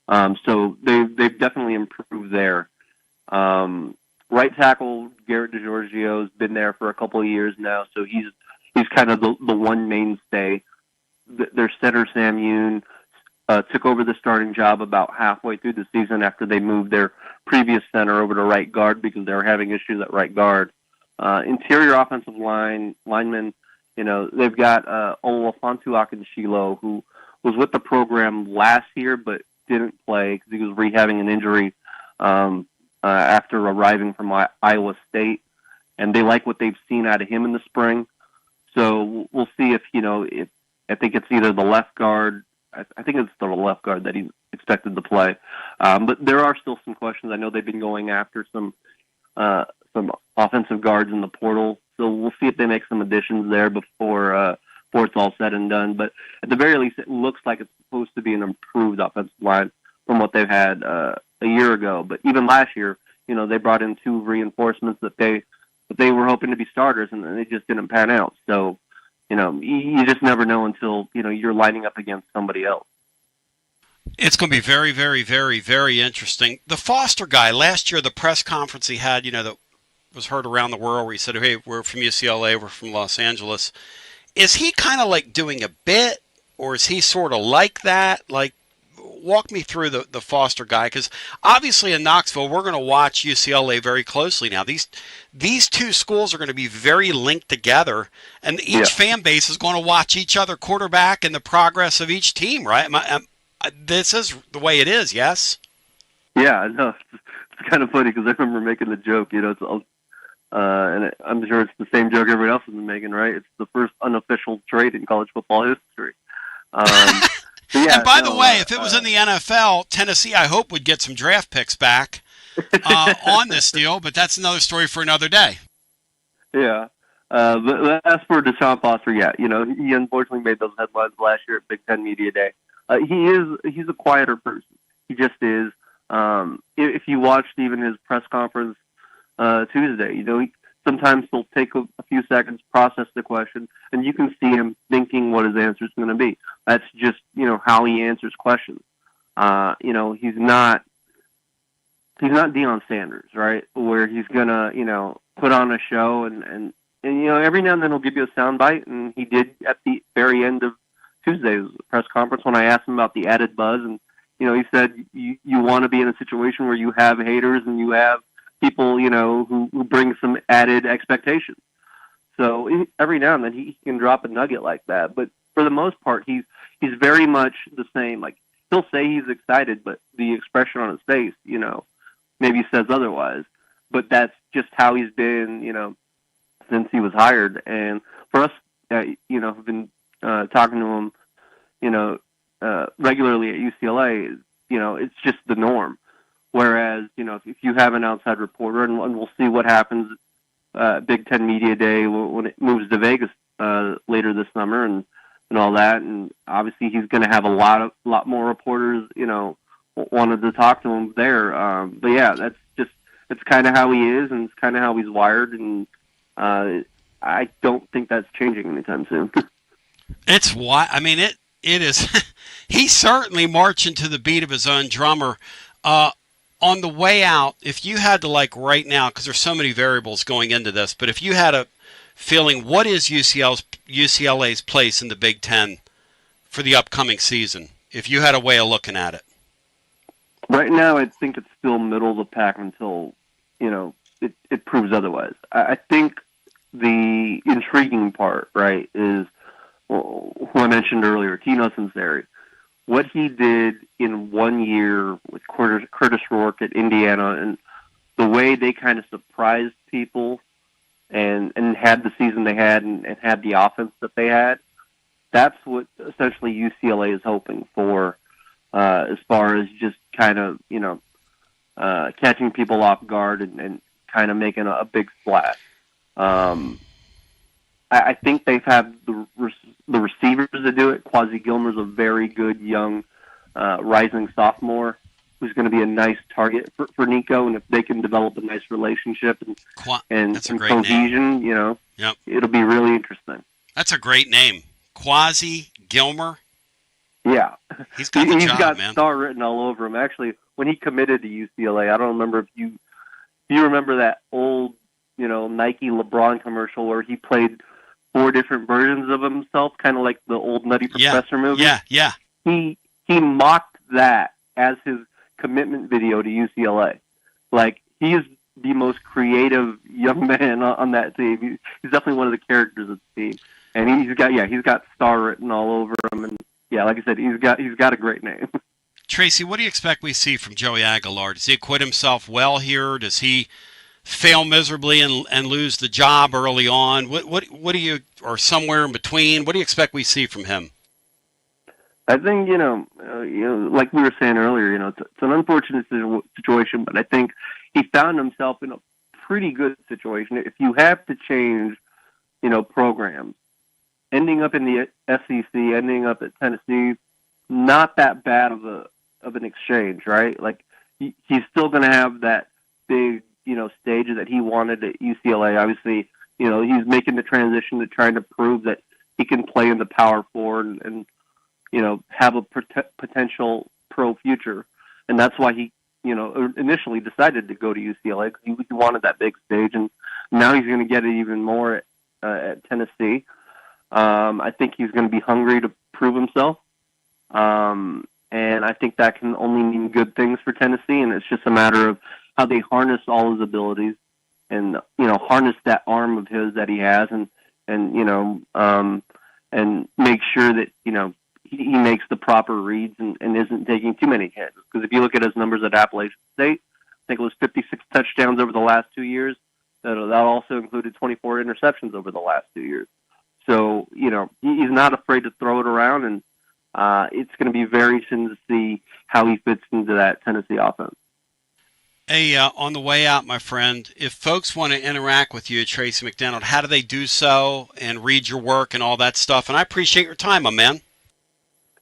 So they've definitely improved there. Right tackle Garrett DiGiorgio has been there for a couple of years now, so he's kind of the one mainstay. Their center Sam Yoon took over the starting job about halfway through the season after they moved their previous center over to right guard because they were having issues at right guard. Interior offensive linemen, they've got Olafontu Akinshilo, who was with the program last year but didn't play because he was rehabbing an injury after arriving from Iowa State, and they like what they've seen out of him in the spring. So we'll see if I think it's either the left guard. I think it's the left guard that he's expected to play. But there are still some questions. I know they've been going after some offensive guards in the portal, so we'll see if they make some additions there before it's all said and done. But at the very least, it looks like it's supposed to be an improved offensive line from what they've had a year ago. But even last year, they brought in 2 reinforcements that they were hoping to be starters, and they just didn't pan out. So, you just never know until, you're lining up against somebody else. It's going to be very, very, very, very interesting. The Foster guy, last year, the press conference he had, that was heard around the world where he said, hey, we're from UCLA, we're from Los Angeles. Is he kind of like doing a bit, or is he sort of like that? Like, walk me through the Foster guy, because obviously in Knoxville, we're going to watch UCLA very closely now. These 2 schools are going to be very linked together, and each fan base is going to watch each other quarterback and the progress of each team, right? This is the way it is, yes? Yeah, no, it's kind of funny because I remember making the joke, and I'm sure it's the same joke everybody else has been making, right? It's the first unofficial trade in college football history. And by the way, if it was in the NFL, Tennessee, I hope, would get some draft picks back on this deal, but that's another story for another day. Yeah. But as for Deshaun Foster, he unfortunately made those headlines last year at Big Ten Media Day. He's a quieter person. He just is. If you watched even his press conference Tuesday, sometimes he'll take a few seconds, process the question, and you can see him thinking what his answer is going to be. That's just, how he answers questions. He's not Deion Sanders, right? Where he's going to, put on a show and every now and then he'll give you a soundbite, and he did at the very end of Tuesday's press conference when I asked him about the added buzz, and, he said you want to be in a situation where you have haters and you have people, who bring some added expectations. So every now and then he can drop a nugget like that. But for the most part, he's very much the same. Like, he'll say he's excited, but the expression on his face, maybe says otherwise. But that's just how he's been, since he was hired. And for us, have been talking to him, regularly at UCLA, it's just the norm. Whereas, if you have an outside reporter, and we'll see what happens Big Ten Media Day when it moves to Vegas later this summer and all that, and obviously he's going to have a lot more reporters, wanted to talk to him there. But yeah, it's kind of how he is, and it's kind of how he's wired, and I don't think that's changing anytime soon. It's why, it is. He's certainly marching to the beat of his own drummer. On the way out, if you had to, right now, because there's so many variables going into this, but if you had a feeling, what is UCLA's place in the Big Ten for the upcoming season, if you had a way of looking at it? Right now, I think it's still middle of the pack until, it proves otherwise. I think the intriguing part, right, is who I mentioned earlier, Tino Sunseri. What he did in 1 year with Curtis Rourke at Indiana, and the way they kind of surprised people and had the season they had and had the offense that they had, that's what essentially UCLA is hoping for as far as just kind of, catching people off guard and kind of making a big splash. I think they've had the receivers to do it. Quasi Gilmer's a very good young rising sophomore who's going to be a nice target for Nico, and if they can develop a nice relationship and cohesion, Yep. It'll be really interesting. That's a great name. Quasi Gilmer. Yeah. He's got the job, He's got man. star written all over him. Actually, when he committed to UCLA, I don't remember if you remember that old, Nike LeBron commercial where he played 4 different versions of himself, kind of like the old Nutty Professor movie. Yeah. He mocked that as his commitment video to UCLA. Like, he is the most creative young man on that team. He's definitely one of the characters of the team, and he's got star written all over him. And yeah, like I said, he's got a great name. Tracy, what do you expect we see from Joey Aguilar? Does he acquit himself well here? Does he fail miserably and lose the job early on? What do you, or somewhere in between? What do you expect we see from him? I think like we were saying earlier, it's an unfortunate situation, but I think he found himself in a pretty good situation. If you have to change, programs, ending up in the SEC, ending up at Tennessee, not that bad of an exchange, right? Like he's still going to have that big, stage that he wanted at UCLA. Obviously, he's making the transition to trying to prove that he can play in the Power Four and have a potential pro future. And that's why he, initially decided to go to UCLA because he wanted that big stage. And now he's going to get it even more at Tennessee. I think he's going to be hungry to prove himself. And I think that can only mean good things for Tennessee. And it's just a matter of how they harness all his abilities and, harness that arm of his that he has and make sure that, he makes the proper reads and isn't taking too many hits. Because if you look at his numbers at Appalachian State, I think it was 56 touchdowns over the last 2 years. That also included 24 interceptions over the last 2 years. So, he's not afraid to throw it around, and it's going to be very interesting to see how he fits into that Tennessee offense. Hey, on the way out, my friend, if folks want to interact with you, Tracy McDonald, how do they do so and read your work and all that stuff? And I appreciate your time, my man.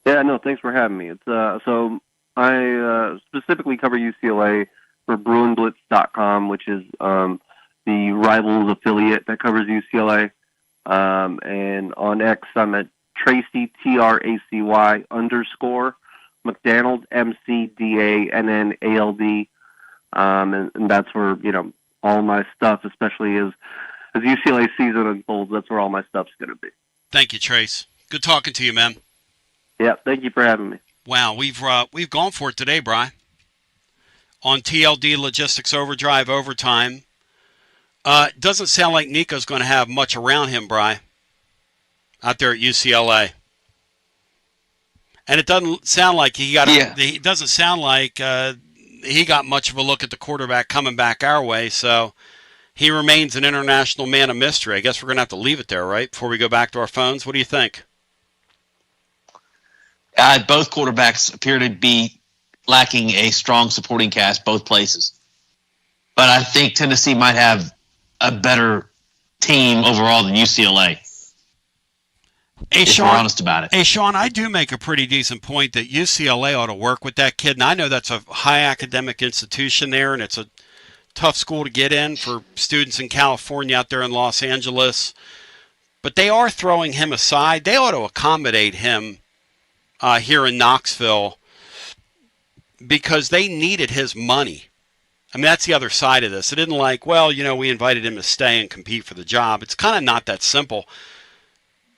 Yeah, no, thanks for having me. It's so I specifically cover UCLA for BruinBlitz.com, which is the Rivals affiliate that covers UCLA. And on X, I'm at Tracy, TRACY _ McDonald, MCDANNALD. And that's where, all my stuff, especially as UCLA season unfolds, that's where all my stuff's going to be. Thank you, Trace. Good talking to you, man. Yeah, thank you for having me. Wow, we've gone for it today, Bri. On TLD Logistics Overdrive Overtime. It doesn't sound like Nico's going to have much around him, Bri, out there at UCLA. And it doesn't sound like he got much of a look at the quarterback coming back our way, so he remains an international man of mystery. I guess we're going to have to leave it there, right, before we go back to our phones. What do you think? Both quarterbacks appear to be lacking a strong supporting cast both places. But I think Tennessee might have a better team overall than UCLA. Hey, if Sean, we're honest about it. Hey, Sean, I do make a pretty decent point that UCLA ought to work with that kid. And I know that's a high academic institution there, and it's a tough school to get in for students in California out there in Los Angeles. But they are throwing him aside. They ought to accommodate him here in Knoxville because they needed his money. I mean, that's the other side of this. It isn't like, we invited him to stay and compete for the job. It's kind of not that simple.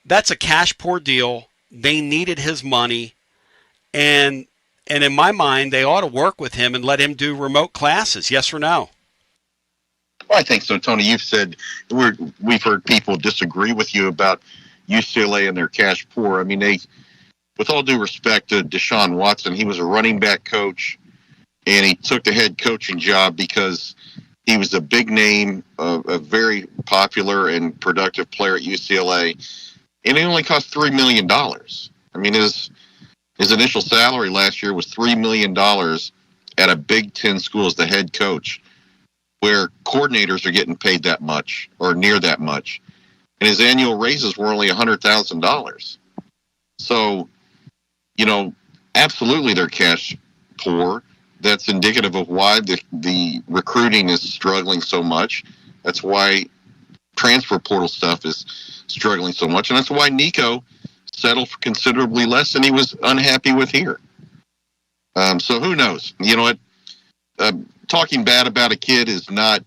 That's a cash poor deal. They needed his money. And in my mind, they ought to work with him and let him do remote classes. Yes or no? Well, I think so, Tony. You've said we've heard people disagree with you about UCLA and their cash poor. I mean, with all due respect to Deshaun Watson, he was a running back coach, and he took the head coaching job because he was a big name, a very popular and productive player at UCLA, and it only cost $3 million. I mean, his initial salary last year was $3 million at a Big Ten school as the head coach, where coordinators are getting paid that much or near that much, and his annual raises were only $100,000. So, absolutely they're cash poor. That's indicative of why the recruiting is struggling so much. That's why transfer portal stuff is struggling so much. And that's why Nico settled for considerably less than he was unhappy with here. So who knows? You know what? Talking bad about a kid is not,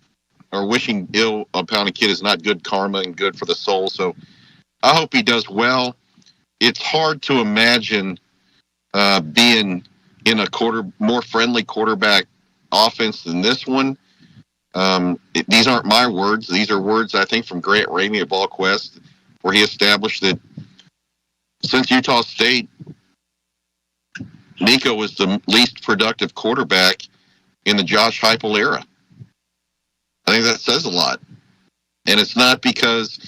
or wishing ill upon a kid is not good karma and good for the soul. So I hope he does well. It's hard to imagine being in a more friendly quarterback offense than this one. These aren't my words. These are words, I think, from Grant Ramey at VolQuest, where he established that since Utah State, Nico was the least productive quarterback in the Josh Heupel era. I think that says a lot. And it's not because,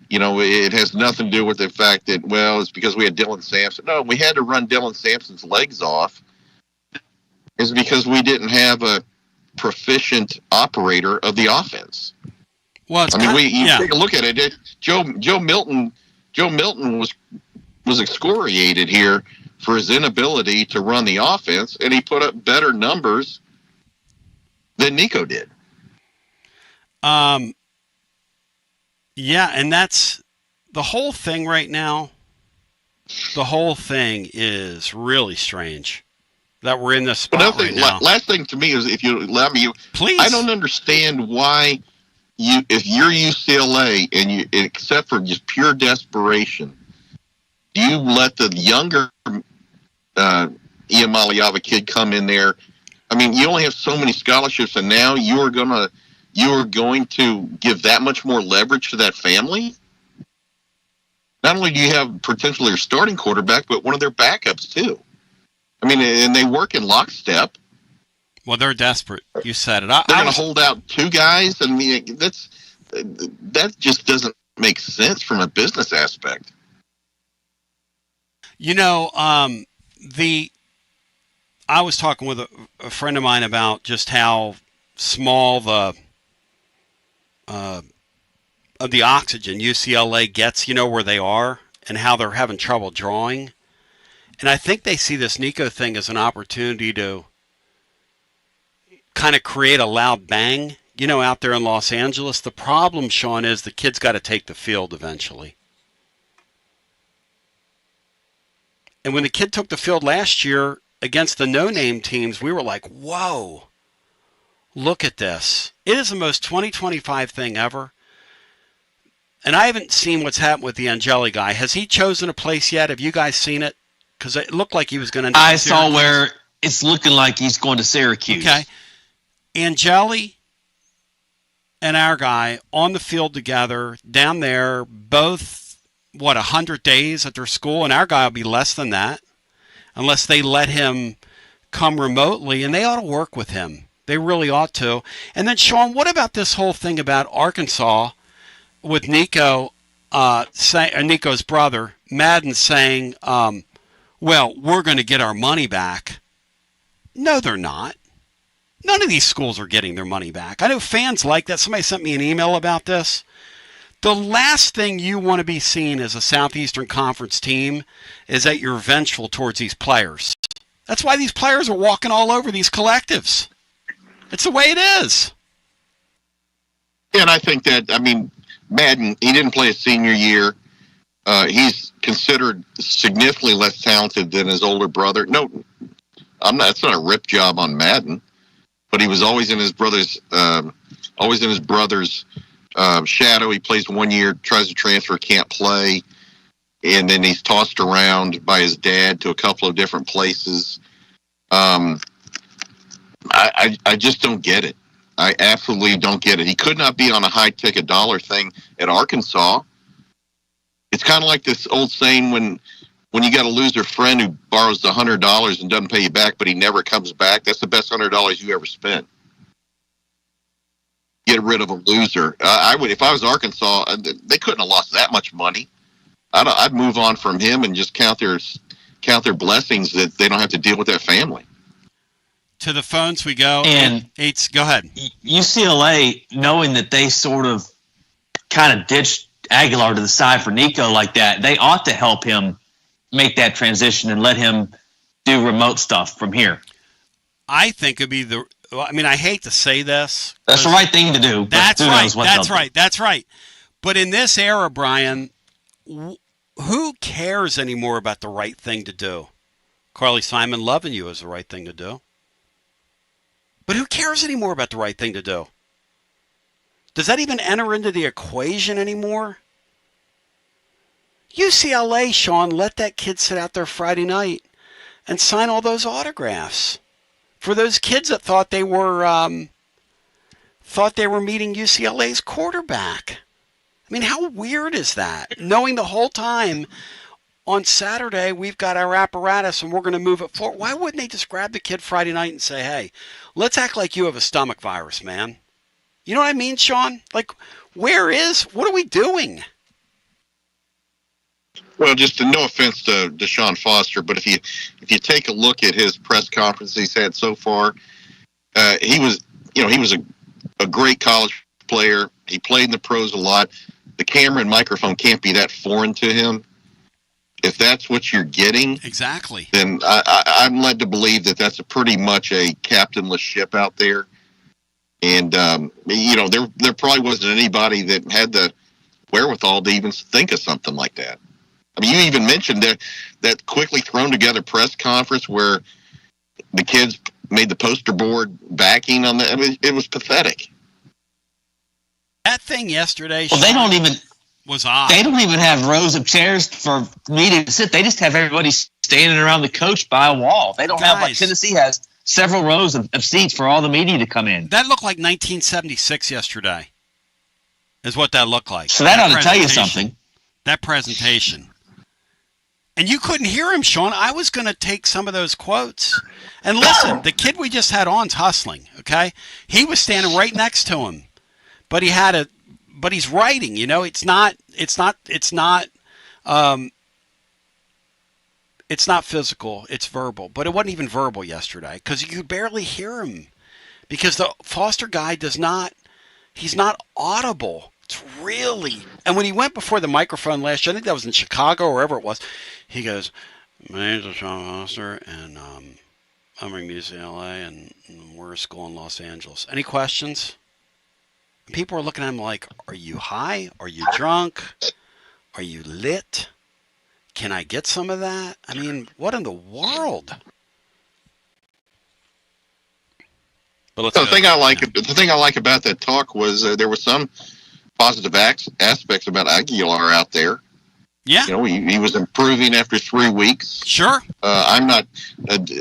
it has nothing to do with the fact that, it's because we had Dylan Sampson. No, we had to run Dylan Sampson's legs off. It's because we didn't have a proficient operator of the offense. Well, take a look at it. Joe Milton Joe Milton was excoriated here for his inability to run the offense, and he put up better numbers than Nico did. Yeah, and that's the whole thing right now. The whole thing is really strange that we're in this spot right now. Last thing to me is, if you allow me, please. I don't understand why if you're UCLA and except for just pure desperation, you let the younger Iamaleava kid come in there. I mean, you only have so many scholarships, and now you are going to give that much more leverage to that family. Not only do you have potentially your starting quarterback, but one of their backups too. I mean, and they work in lockstep. Well, they're desperate. You said it. They're going to hold out two guys. I mean, that just doesn't make sense from a business aspect. You know, I was talking with a friend of mine about just how small of the oxygen UCLA gets, where they are, and how they're having trouble drawing. And I think they see this Nico thing as an opportunity to kind of create a loud bang, out there in Los Angeles. The problem, Sean, is the kid's got to take the field eventually. And when the kid took the field last year against the no-name teams, we were like, whoa, look at this. It is the most 2025 thing ever. And I haven't seen what's happened with the Angeli guy. Has he chosen a place yet? Have you guys seen it? Because it looked like he was going to. I saw where it's looking like he's going to Syracuse. Okay. Angeli and our guy on the field together down there, both, 100 days at their school? And our guy will be less than that unless they let him come remotely. And they ought to work with him. They really ought to. And then, Sean, what about this whole thing about Arkansas with Nico, Nico's brother, Madden, saying, well, we're going to get our money back? No, they're not. None of these schools are getting their money back. I know fans like that. Somebody sent me an email about this. The last thing you want to be seen as a Southeastern Conference team is that you're vengeful towards these players. That's why these players are walking all over these collectives. It's the way it is. Yeah, and I think that, Madden, he didn't play his senior year. He's considered significantly less talented than his older brother. No, it's not a rip job on Madden, but he was always in his brother's shadow. He plays 1 year, tries to transfer, can't play, and then he's tossed around by his dad to a couple of different places. I just don't get it. I absolutely don't get it. He could not be on a high ticket dollar thing at Arkansas. It's kind of like this old saying when you got a loser friend who borrows the $100 and doesn't pay you back, but he never comes back. That's the best $100 you ever spent. Get rid of a loser. I would, if I was Arkansas, they couldn't have lost that much money. I'd move on from him and just count their blessings that they don't have to deal with that family. To the phones we go. And go ahead. UCLA, knowing that they sort of kind of ditched Aguilar to the side for Nico like that, they ought to help him make that transition and let him do remote stuff from here. I think it'd be I hate to say this. That's the right thing to do. That's right. That's right. But in this era, Brian, who cares anymore about the right thing to do? Carly Simon loving you is the right thing to do. But who cares anymore about the right thing to do? Does that even enter into the equation anymore? UCLA, Sean, let that kid sit out there Friday night and sign all those autographs for those kids that thought they were meeting UCLA's quarterback. I mean, how weird is that? Knowing the whole time on Saturday we've got our apparatus and we're going to move it forward. Why wouldn't they just grab the kid Friday night and say, hey, let's act like you have a stomach virus, man? You know what I mean, Sean? Like, what are we doing? Well, just no offense to Deshaun Foster, but if you take a look at his press conference he's had so far, he was a great college player. He played in the pros a lot, the camera and microphone can't be that foreign to him. If that's what you're getting, exactly, then I'm led to believe that that's pretty much a captainless ship out there. And there probably wasn't anybody that had the wherewithal to even think of something like that. I mean, you even mentioned that quickly thrown together press conference where the kids made the poster board backing on the. I mean, it was pathetic. That thing yesterday. Well, they don't even. Was odd. They don't even have rows of chairs for media to sit. They just have everybody standing around the coach by a wall. They don't have like Tennessee has several rows of seats for all the media to come in. That looked like 1976 yesterday. Is what that looked like. So that ought to tell you something. That presentation. And you couldn't hear him, Sean. I was going to take some of those quotes. And listen, the kid we just had on's hustling, okay? He was standing right next to him. But he's writing, it's not physical, it's verbal. But it wasn't even verbal yesterday because you could barely hear him because the Foster guy he's not audible. It's really, and when he went before the microphone last year, I think that was in Chicago or wherever it was, he goes, "My name's Sean Foster, and I'm from UCLA, and we're a school in Los Angeles. Any questions?" People are looking at him like, "Are you high? Are you drunk? Are you lit? Can I get some of that?" I mean, what in the world? But the thing I like about that talk was there was some positive aspects about Aguilar out there. Yeah, he was improving after 3 weeks. Sure. I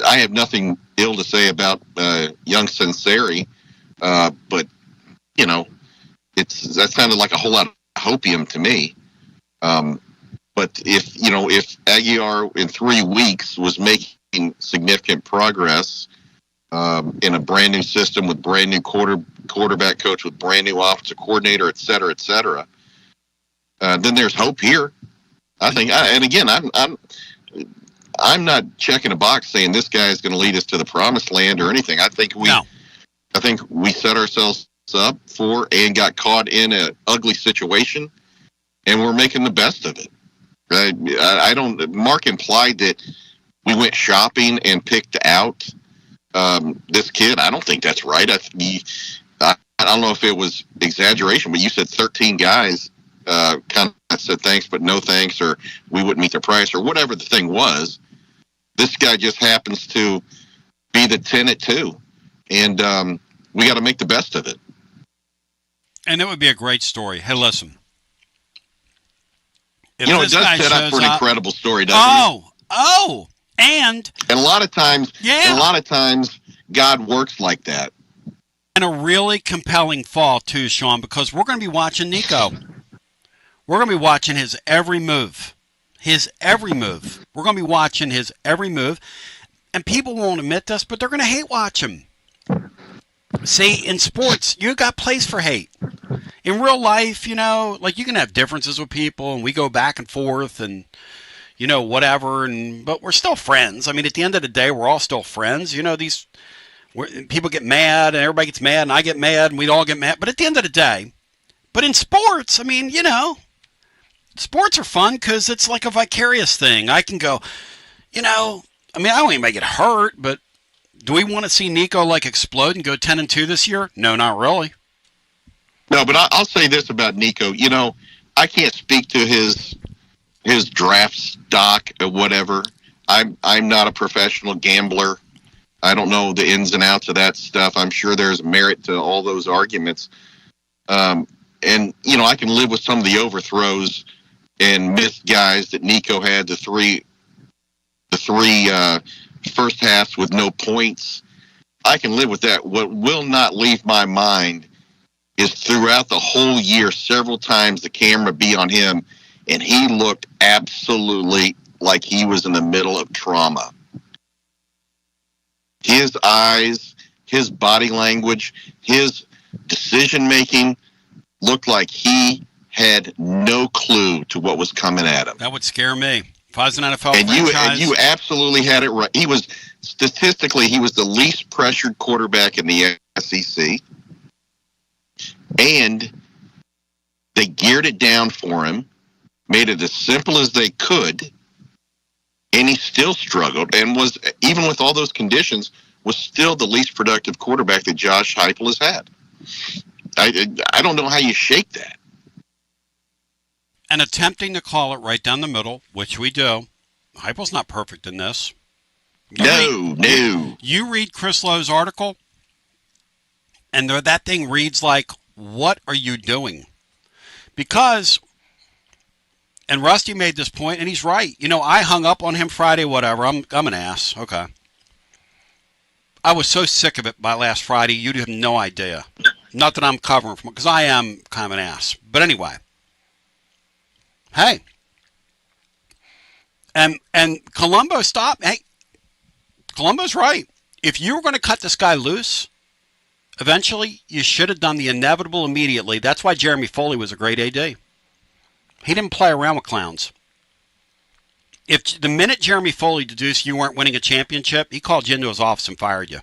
have nothing ill to say about young Sinceri, but that sounded like a whole lot of hopium to me. But if Aguilar in 3 weeks was making significant progress in a brand new system with brand new quarterback coach with brand new offensive coordinator, et cetera, then there's hope here. I think, and again, I'm not checking a box saying this guy is going to lead us to the promised land or anything. I think we set ourselves up for and got caught in an ugly situation, and we're making the best of it. I don't. Mark implied that we went shopping and picked out this kid. I don't think that's right. I don't know if it was exaggeration, but you said 13 guys kind of said thanks, but no thanks, or we wouldn't meet their price, or whatever the thing was. This guy just happens to be the 10 at 2, and we got to make the best of it. And it would be a great story. Hey, listen. It does set up for an incredible story, doesn't it? And a lot of times, God works like that. And a really compelling fall, too, Sean, because we're going to be watching Nico. We're going to be watching his every move. We're going to be watching his every move. And people won't admit this, but they're going to hate watch him. See, in sports, you got place for hate. In real life, you can have differences with people, and we go back and forth, and whatever. But we're still friends. I mean, at the end of the day, we're all still friends. People get mad, and everybody gets mad, and I get mad, and we all get mad. But at the end of the day, in sports, I mean, sports are fun because it's like a vicarious thing. I can go, I don't even make it hurt, but do we want to see Nico explode and go 10-2 this year? No, not really. No, but I'll say this about Nico. I can't speak to his draft stock or whatever. I'm not a professional gambler. I don't know the ins and outs of that stuff. I'm sure there's merit to all those arguments. And I can live with some of the overthrows and missed guys that Nico had, the three first halves with no points. I can live with that. What will not leave my mind is throughout the whole year, several times the camera be on him, and he looked absolutely like he was in the middle of trauma. His eyes, his body language, his decision-making looked like he had no clue to what was coming at him. That would scare me. If I was an NFL franchise. And you absolutely had it right. He was the least pressured quarterback in the SEC. And They geared it down for him, made it as simple as they could, and he still struggled and was, even with all those conditions, was still the least productive quarterback that Josh Heupel has had. I don't know how you shake that. And attempting to call it right down the middle, which we do. Heupel's not perfect in this. No. You read Chris Lowe's article, and that thing reads like, what are you doing? Because, and Rusty made this point, and he's right. You know, I hung up on him Friday, whatever. I'm an ass. Okay. I was so sick of it by last Friday, you'd have no idea. Not that I'm covering from it, because I am kind of an ass. But anyway. Hey. And Colombo stopped. Hey, Colombo's right. If you were going to cut this guy loose, eventually you should have done the inevitable immediately. That's why Jeremy Foley was a great AD. He didn't play around with clowns. If the minute Jeremy Foley deduced you weren't winning a championship, he called you into his office and fired you.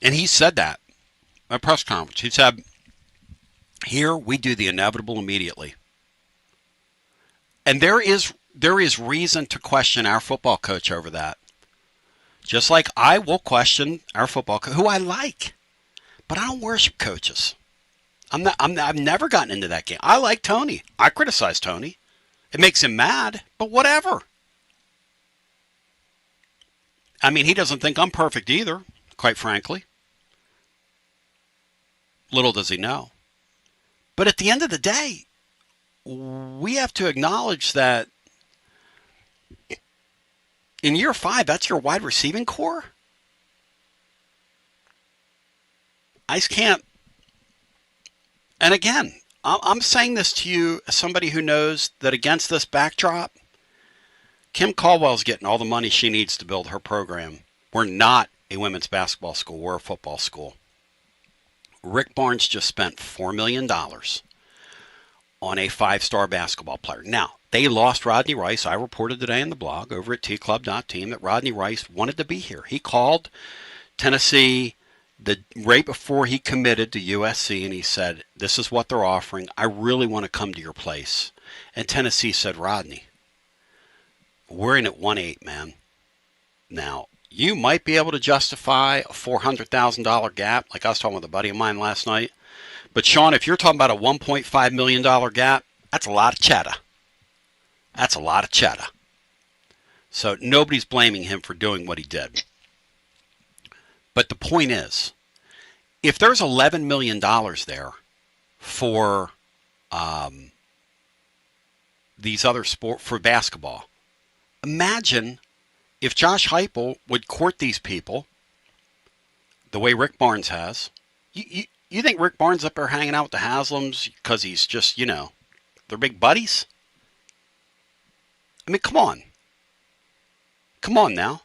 And he said that at a press conference. He said, here we do the inevitable immediately. And there is reason to question our football coach over that. Just like I will question our football coach, who I like. But I don't worship coaches. I've never gotten into that game. I like Tony. I criticize Tony. It makes him mad, but whatever. I mean, he doesn't think I'm perfect either, quite frankly. Little does he know. But at the end of the day, we have to acknowledge that in year 5, that's your wide receiving core. I just can't. And again, I'm saying this to you as somebody who knows that against this backdrop, Kim Caldwell's getting all the money she needs to build her program. We're not a women's basketball school. We're a football school. Rick Barnes just spent $4 million on a 5-star basketball player. Now, they lost Rodney Rice. I reported today in the blog over at tclub.team that Rodney Rice wanted to be here. He called Tennessee right before he committed to USC, and he said, this is what they're offering. I really want to come to your place. And Tennessee said, Rodney, we're in at 1.8, man. Now, you might be able to justify a $400,000 gap, like I was talking with a buddy of mine last night. But, Sean, if you're talking about a $1.5 million gap, that's a lot of cheddar. That's a lot of cheddar. So nobody's blaming him for doing what he did. But the point is, if there's $11 million there for these other sports, for basketball, imagine if Josh Heupel would court these people the way Rick Barnes has. You think Rick Barnes up there hanging out with the Haslams because he's just, they're big buddies? I mean, come on. Come on now.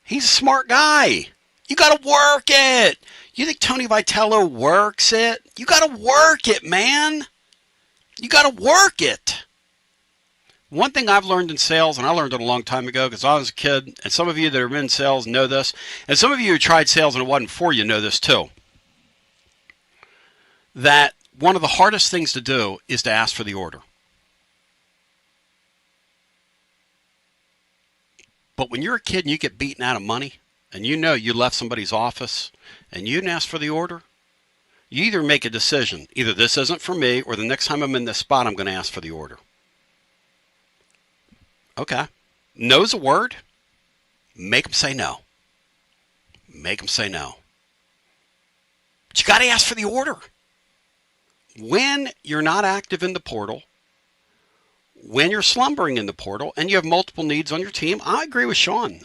He's a smart guy. You got to work it. You think Tony Vitello works it? You got to work it, man. You got to work it. One thing I've learned in sales, and I learned it a long time ago because I was a kid, and some of you that are in sales know this, and some of you who tried sales and it wasn't for you know this too, that one of the hardest things to do is to ask for the order. But when you're a kid and you get beaten out of money, and you know you left somebody's office, and you didn't ask for the order, you either make a decision. Either this isn't for me, or the next time I'm in this spot, I'm going to ask for the order. Okay. No's a word. Make them say no. Make them say no. But you got to ask for the order. When you're not active in the portal, when you're slumbering in the portal and you have multiple needs on your team, I agree with Sean.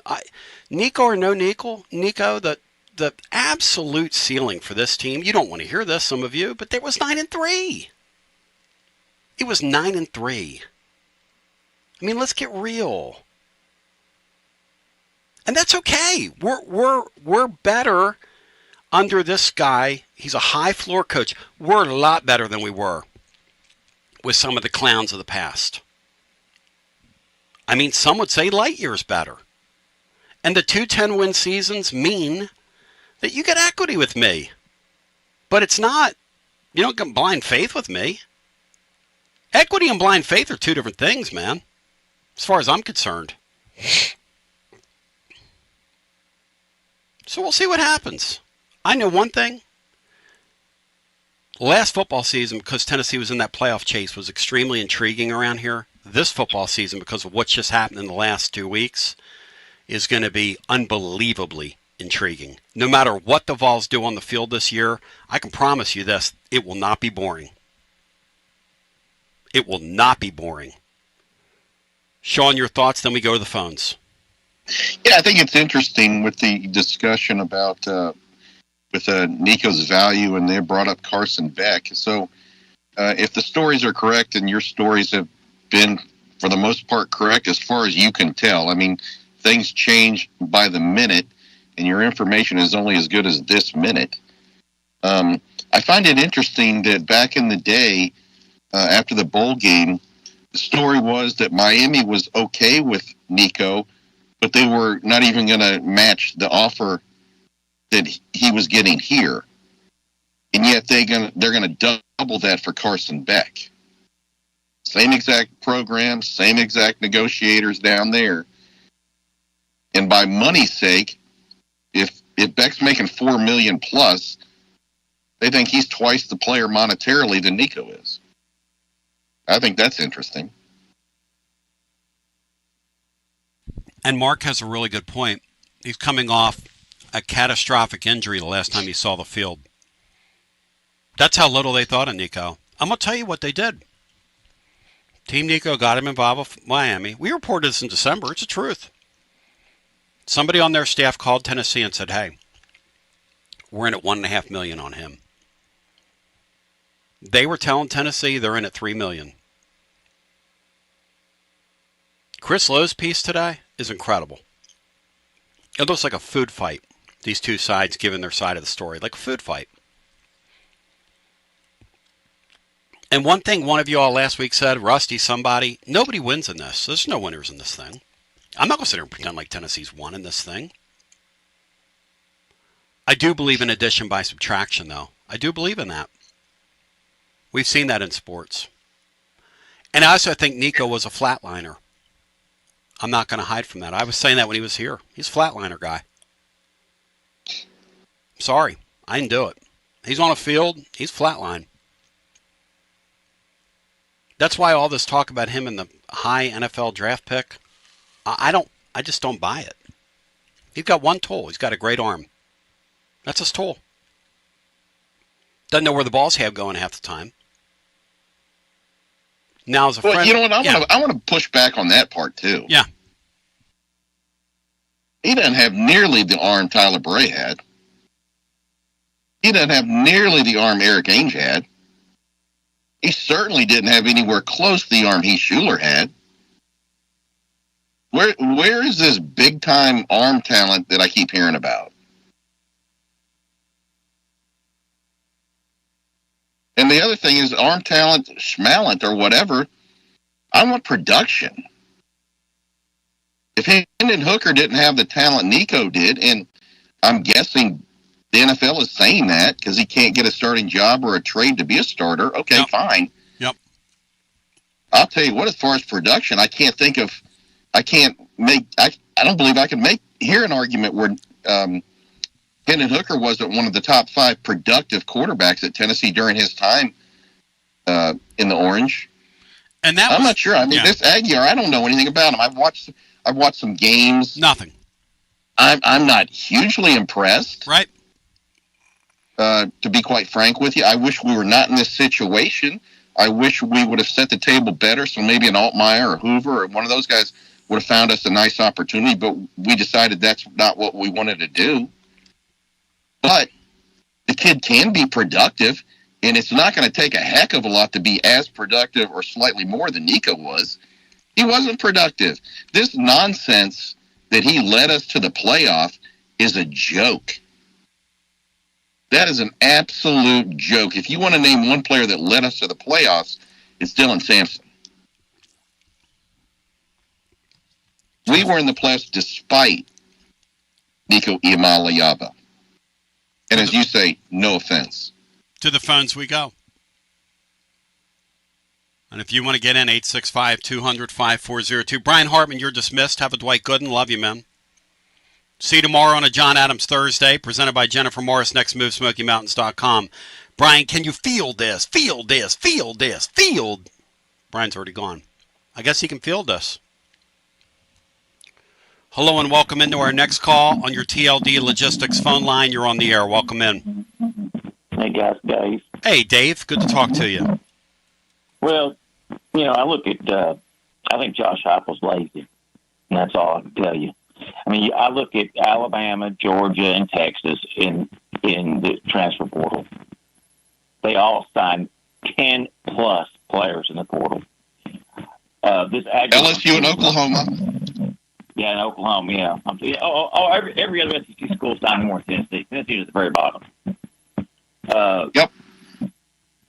Nico or no Nico, the absolute ceiling for this team, you don't want to hear this, some of you, but it was 9-3. It was 9-3. I mean, let's get real. And that's okay. We're better under this guy. He's a high floor coach. We're a lot better than we were with some of the clowns of the past. I mean, some would say light years better. And the 2 10-win seasons mean that you get equity with me. But it's not You don't get blind faith with me. Equity and blind faith are two different things, man, as far as I'm concerned. So we'll see what happens. I know one thing. Last football season, because Tennessee was in that playoff chase, was extremely intriguing around here. This football season, because of what's just happened in the last 2 weeks, is going to be unbelievably intriguing. No matter what the Vols do on the field this year, I can promise you this, it will not be boring. It will not be boring. Sean, your thoughts, then we go to the phones. Yeah, I think it's interesting with the discussion about with Nico's value, and they brought up Carson Beck. So if the stories are correct, and your stories have been, for the most part, correct as far as you can tell, I mean, things change by the minute, and your information is only as good as this minute. I find it interesting that back in the day, after the bowl game, the story was that Miami was okay with Nico, but they were not even going to match the offer that he was getting here. And yet they're going to double that for Carson Beck. Same exact program, same exact negotiators down there. And by money's sake, if Beck's making $4 million plus, they think he's twice the player monetarily than Nico is. I think that's interesting. And Mark has a really good point. He's coming off a catastrophic injury the last time he saw the field. That's how little they thought of Nico. I'm going to tell you what they did. Team Nico got him involved with Miami. We reported this in December. It's the truth. Somebody on their staff called Tennessee and said, hey, we're in at $1.5 million on him. They were telling Tennessee they're in at $3 million. Chris Lowe's piece today is incredible. It looks like a food fight. These two sides giving their side of the story, like a food fight. And one thing one of you all last week said, Rusty, somebody, nobody wins in this. There's no winners in this thing. I'm not going to sit here and pretend like Tennessee's won in this thing. I do believe in addition by subtraction, though. I do believe in that. We've seen that in sports. And I also think Nico was a flatliner. I'm not going to hide from that. I was saying that when he was here. He's a flatliner guy. Sorry, I didn't do it. He's on a field, he's flatline. That's why all this talk about him in the high NFL draft pick, I just don't buy it. He's got one tool. He's got a great arm. That's his tool. Doesn't know where the ball's going half the time. Now as a friend, you know what? I want to push back on that part too. Yeah. He doesn't have nearly the arm Tyler Bray had. He doesn't have nearly the arm Eric Ainge had. He certainly didn't have anywhere close to the arm Heath Schuler had. Where is this big time arm talent that I keep hearing about? And the other thing is arm talent, schmalent or whatever. I want production. If Hendon Hooker didn't have the talent Nico did, and I'm guessing the NFL is saying that because he can't get a starting job or a trade to be a starter, okay, yep. Fine. Yep. I'll tell you what, as far as production, I don't believe I can hear an argument where Hendon Hooker wasn't one of the top 5 productive quarterbacks at Tennessee during his time in the Orange. And I'm not sure. I mean, this Aguilar, I don't know anything about him. I've watched some games. Nothing. I'm not hugely impressed. Right. To be quite frank with you, I wish we were not in this situation. I wish we would have set the table better, so maybe an Altmaier or Hoover or one of those guys would have found us a nice opportunity, but we decided that's not what we wanted to do. But the kid can be productive, and it's not going to take a heck of a lot to be as productive or slightly more than Nico was. He wasn't productive. This nonsense that he led us to the playoff is a joke. That is an absolute joke. If you want to name one player that led us to the playoffs, it's Dylan Sampson. We were in the playoffs despite Nico Iamaleava. And as you say, no offense. To the phones we go. And if you want to get in, 865-200-5402. Brian Hartman, you're dismissed. Have a Dwight Gooden. Love you, man. See you tomorrow on a John Adams Thursday, presented by Jennifer Morris. Next move, SmokyMountains.com. Brian, can you field this? Field this. Field this. Field. Brian's already gone. I guess he can field us. Hello and welcome into our next call on your TLD Logistics phone line. You're on the air. Welcome in. Hey, guys, Dave. Hey, Dave. Good to talk to you. Well, I look at, I think Josh Heupel's lazy, and that's all I can tell you. I mean, I look at Alabama, Georgia, and Texas in the transfer portal. They all signed 10-plus players in the portal. LSU and Oklahoma. Yeah, in Oklahoma, yeah. Every other SEC school signed more than Tennessee. Tennessee is at the very bottom. Yep.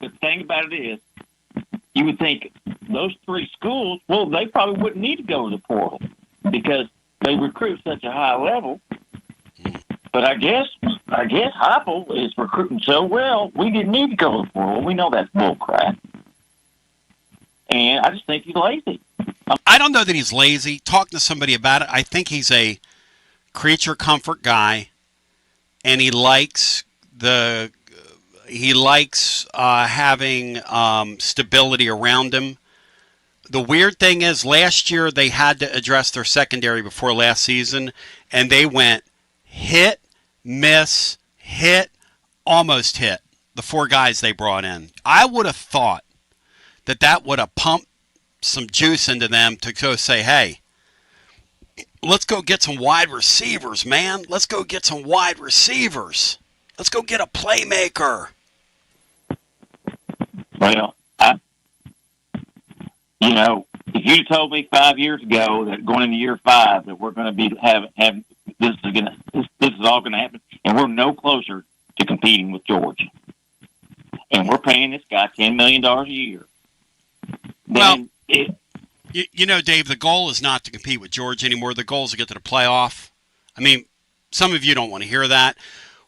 The thing about it is, you would think those three schools, well, they probably wouldn't need to go to the portal because they recruit such a high level. But I guess Heupel is recruiting so well, we didn't need to go to the portal. We know that's bull crap. And I just think he's lazy. I don't know that he's lazy. Talking to somebody about it, I think he's a creature comfort guy, and he likes having stability around him. The weird thing is, last year they had to address their secondary before last season, and they went hit, miss, hit, almost hit, the four guys they brought in. I would have thought that would have pumped some juice into them to go say, hey, let's go get some wide receivers, man. Let's go get some wide receivers. Let's go get a playmaker. Well, if you told me 5 years ago that going into year 5 that we're going to be have this is all going to happen, and we're no closer to competing with Georgia, and we're paying this guy $10 million a year. Well, Dave, the goal is not to compete with Georgia anymore. The goal is to get to the playoff. I mean, some of you don't want to hear that.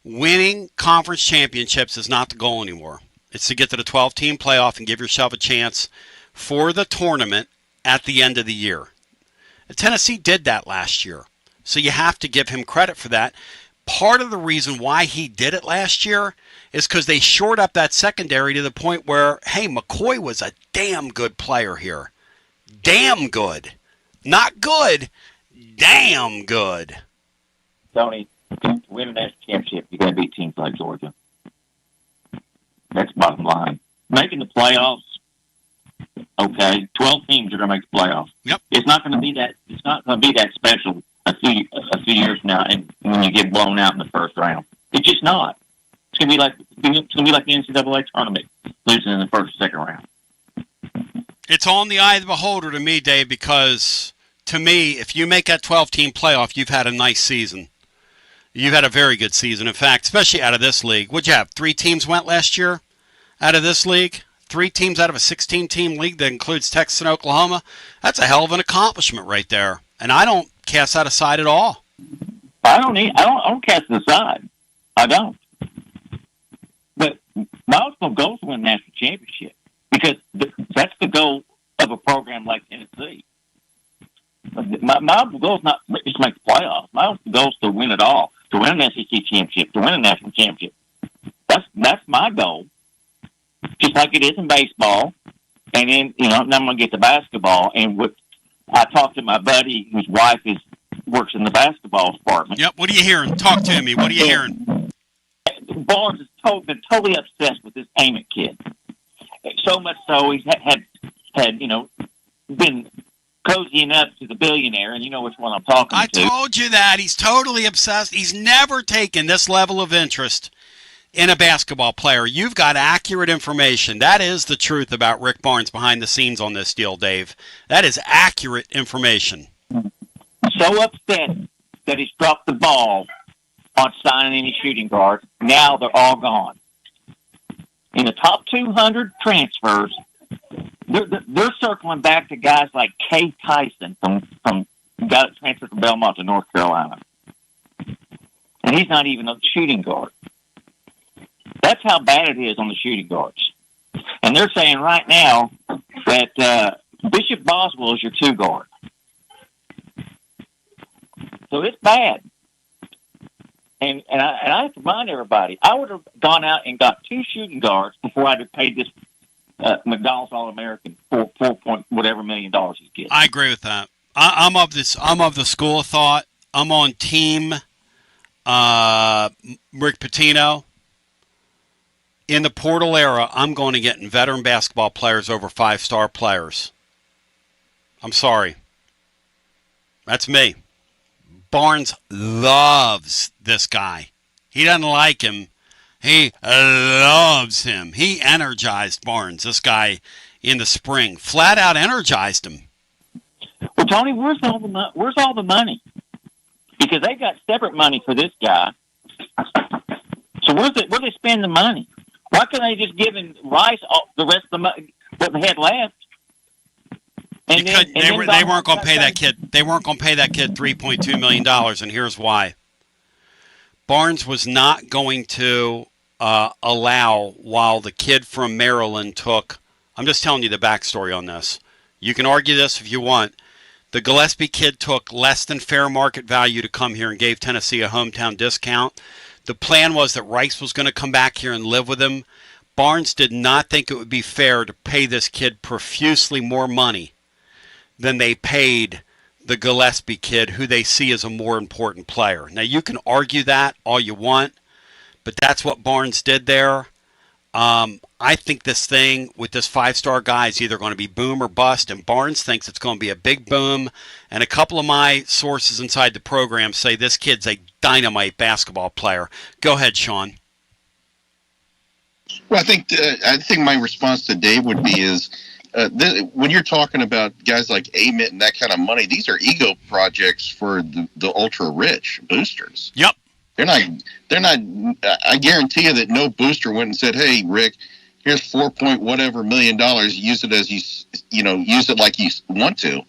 Winning conference championships is not the goal anymore. It's to get to the 12-team playoff and give yourself a chance for the tournament at the end of the year. Tennessee did that last year, so you have to give him credit for that. Part of the reason why he did it last year is because they shored up that secondary to the point where, hey, McCoy was a damn good player here. Damn good. Not good, damn good. Tony, to win a national championship, you got to beat teams like Georgia. That's bottom line. Making the playoffs, okay, 12 teams are going to make the playoffs. Yep. It's not going to be that. It's not going to be that special a few years from now, and when you get blown out in the first round, it's just not. It's going to be like the NCAA tournament, losing in the first or second round. It's all in the eye of the beholder to me, Dave, because to me, if you make that 12-team playoff, you've had a nice season. You've had a very good season. In fact, especially out of this league. What'd you have? 3 teams went last year out of this league? 3 teams out of a 16-team league that includes Texas and Oklahoma? That's a hell of an accomplishment right there. And I don't cast that aside at all. I don't cast it aside. I don't. But my ultimate goal is to win a national championship because that's the goal of a program like Tennessee. My goal is not just to make the playoffs. My goal is to win it all, to win an SEC championship, to win a national championship. That's my goal. Just like it is in baseball. And then, now I'm going to get to basketball. And I talked to my buddy whose wife works in the basketball department. Yep. What are you hearing? Talk to me. What are you hearing? Barnes has been totally obsessed with this Ament kid. So much so he's had been cozying up to the billionaire, and you know which one I'm talking to. I told you that. He's totally obsessed. He's never taken this level of interest in a basketball player. You've got accurate information. That is the truth about Rick Barnes behind the scenes on this deal, Dave. That is accurate information. So upset that he's dropped the ball on signing any shooting guards. Now they're all gone. In the top 200 transfers, they're circling back to guys like Kay Tyson from the guy that transferred from Belmont to North Carolina. And he's not even a shooting guard. That's how bad it is on the shooting guards. And they're saying right now that that Bishop Boswell is your 2 guard. So it's bad. And I have to remind everybody, I would have gone out and got 2 shooting guards before I'd have paid this McDonald's All-American $4 point whatever $million he's getting. I agree with that. I'm of the school of thought. I'm on team Rick Pitino. In the portal era, I'm going to get veteran basketball players over 5-star players. I'm sorry. That's me. Barnes loves this guy. He doesn't like him. He loves him. He energized Barnes, this guy, in the spring. Flat out energized him. Well, Tony, where's all the money? Because they got separate money for this guy. So where they spend the money? Why couldn't they just give Rice the rest of the money, what they had left? They weren't going to pay that kid. They weren't going to pay that kid $3.2 million, and here's why. Barnes was not going to allow, while the kid from Maryland took. I'm just telling you the backstory on this. You can argue this if you want. The Gillespie kid took less than fair market value to come here and gave Tennessee a hometown discount. The plan was that Rice was going to come back here and live with him. Barnes did not think it would be fair to pay this kid profusely more money than they paid the Gillespie kid, who they see as a more important player. Now, you can argue that all you want, but that's what Barnes did there. I think this thing with this 5-star guy is either going to be boom or bust, and Barnes thinks it's going to be a big boom. And a couple of my sources inside the program say this kid's a dynamite basketball player. Go ahead, Sean. Well, I think my response to Dave would be is when you're talking about guys like Amit and that kind of money, these are ego projects for the ultra rich boosters. Yep. They're not. I guarantee you that no booster went and said, "Hey, Rick, here's $4 whatever million. Use it as use it like you want to.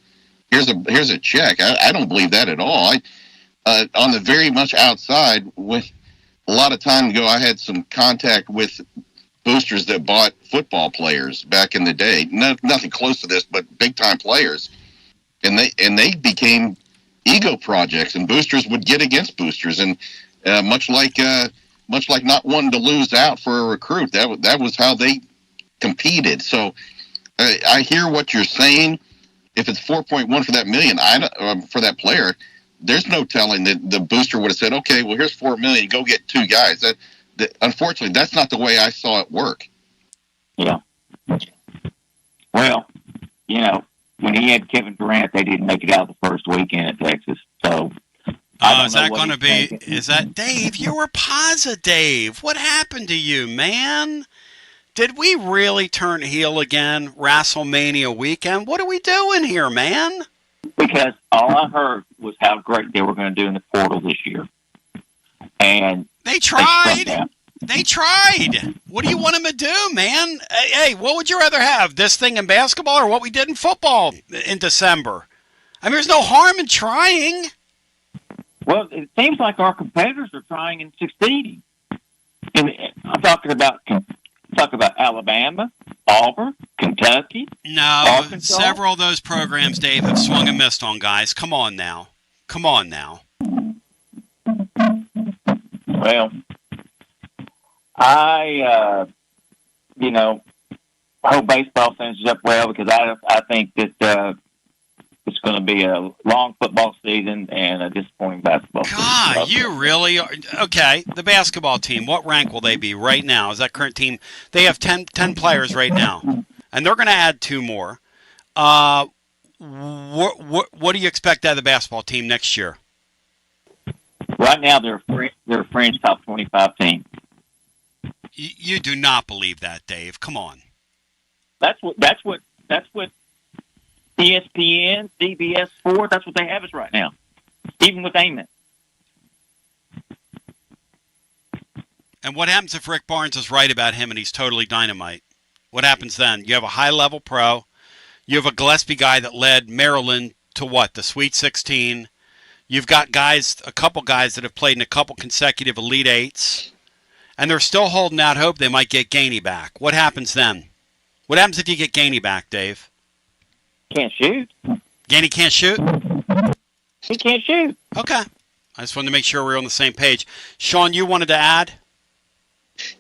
Here's a check." I don't believe that at all. On the very much outside, when a lot of time ago, I had some contact with boosters that bought football players back in the day. Nothing close to this, but big time players, and they became ego projects, and boosters would get against boosters, and much like not wanting to lose out for a recruit. That was how they competed. So I hear what you're saying. If it's 4.1 for that million, for that player, there's no telling that the booster would have said, "Okay, well, here's $4 million. Go get 2 guys." Unfortunately, that's not the way I saw it work. Yeah. Well, when he had Kevin Durant, they didn't make it out the first weekend at Texas. So. Is that going to be? Is that Dave? You were positive, Dave. What happened to you, man? Did we really turn heel again? WrestleMania weekend. What are we doing here, man? Because all I heard was how great they were going to do in the portal this year, and they tried. They tried. What do you want them to do, man? Hey, what would you rather have? This thing in basketball or what we did in football in December? I mean, there's no harm in trying. Well, it seems like our competitors are trying and succeeding. And I'm talking about Alabama, Auburn, Kentucky. No, Arkansas. Several of those programs, Dave, have swung and missed on guys. Come on now. Well, I hope baseball finishes up well, because I think that it's going to be a long football season and a disappointing basketball season. God, you really are. Okay, the basketball team, what rank will they be right now? Is that current team? They have 10 players right now, and they're going to add 2 more. What do you expect out of the basketball team next year? Right now, they're a French top 25 team. You do not believe that, Dave. Come on. That's what ESPN, CBS Sports, that's what they have us right now, even with Amen. And what happens if Rick Barnes is right about him and he's totally dynamite? What happens then? You have a high-level pro. You have a Gillespie guy that led Maryland to what? The Sweet 16. You've got a couple guys that have played in a couple consecutive Elite Eights, and they're still holding out hope they might get Gainey back. What happens then? What happens if you get Gainey back, Dave? Can't shoot. Gainey can't shoot? He can't shoot. Okay. I just wanted to make sure we were on the same page. Sean, you wanted to add?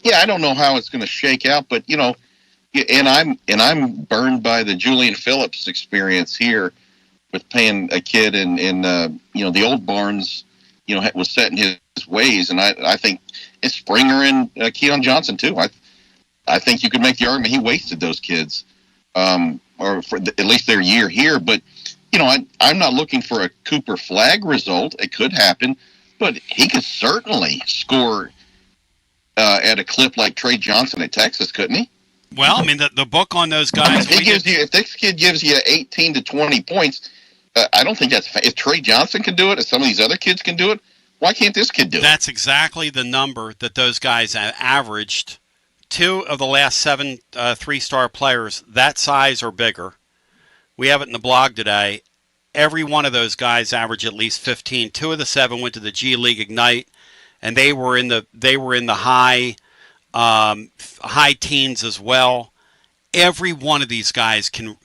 Yeah, I don't know how it's going to shake out, but and I'm burned by the Julian Phillips experience here with paying a kid in the old Barnes, was set in his ways, and I think it's Springer and Keon Johnson too. I think you could make the argument he wasted those kids, or for at least their year here. But I'm not looking for a Cooper Flag result. It could happen, but he could certainly score at a clip like Trey Johnson at Texas, couldn't he? Well, I mean, the book on those guys. If this kid gives you 18 to 20 points, I don't think that's. If Trey Johnson can do it, if some of these other kids can do it, why can't this kid do it? That's exactly the number that those guys averaged. 2 of the last 7 3-star players that size or bigger. We have it in the blog today. Every one of those guys averaged at least 15. 2 of the 7 went to the G League Ignite, and they were in the high teens as well. Every one of these guys can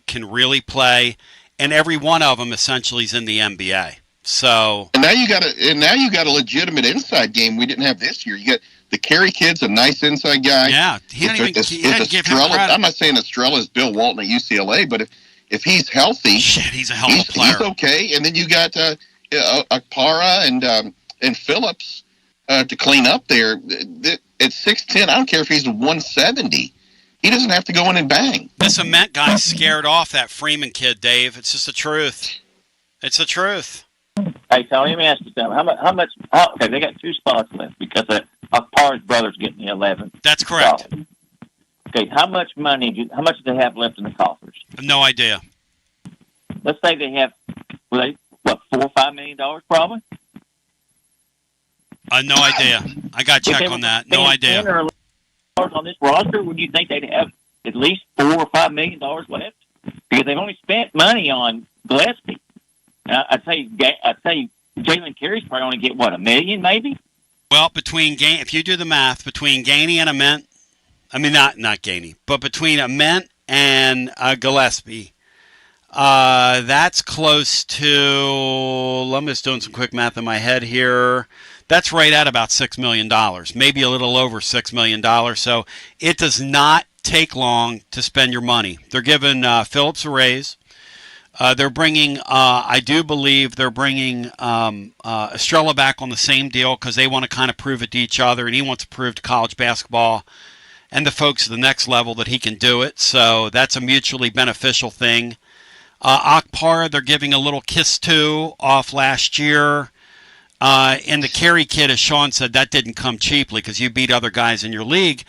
really play, and every one of them essentially is in the NBA. So now you got a legitimate inside game we didn't have this year. You got the Carey kid's a nice inside guy. Yeah, he didn't give him credit. I'm not saying Estrella is Bill Walton at UCLA, but if he's healthy, he's a hell of a player. He's okay. And then you got Akpara and Phillips to clean up there. At 6'10", I don't care if he's 170. He doesn't have to go in and bang. This Ament guy scared off that Freeman kid, Dave. It's just the truth. It's the truth. Hey, Tony, let me ask you something. How much? Okay, they got 2 spots left because Akpara's brother's getting the 11th. That's correct. Okay, how much money? How much do they have left in the coffers? No idea. Let's say they have, $4 or $5 million probably. No idea. I got to check on that. No idea. On this roster, would you think they'd have at least $4 or $5 million left? Because they've only spent money on Gillespie. I'd say Jalen Carey's probably only get $1 million, maybe. Well, if you do the math between Gainey and Ament, I mean not Gainey, but between Ament and Gillespie, that's close to. I'm just doing some quick math in my head here. That's right at about $6 million, maybe a little over $6 million. So it does not take long to spend your money. They're giving Phillips a raise. They're bringing, I do believe they're bringing Estrella back on the same deal because they want to kind of prove it to each other, and he wants to prove to college basketball and the folks at the next level that he can do it. So that's a mutually beneficial thing. Akpar, they're giving a little kiss to off last year. And the Carey kid, as Sean said, that didn't come cheaply because you beat other guys in your league.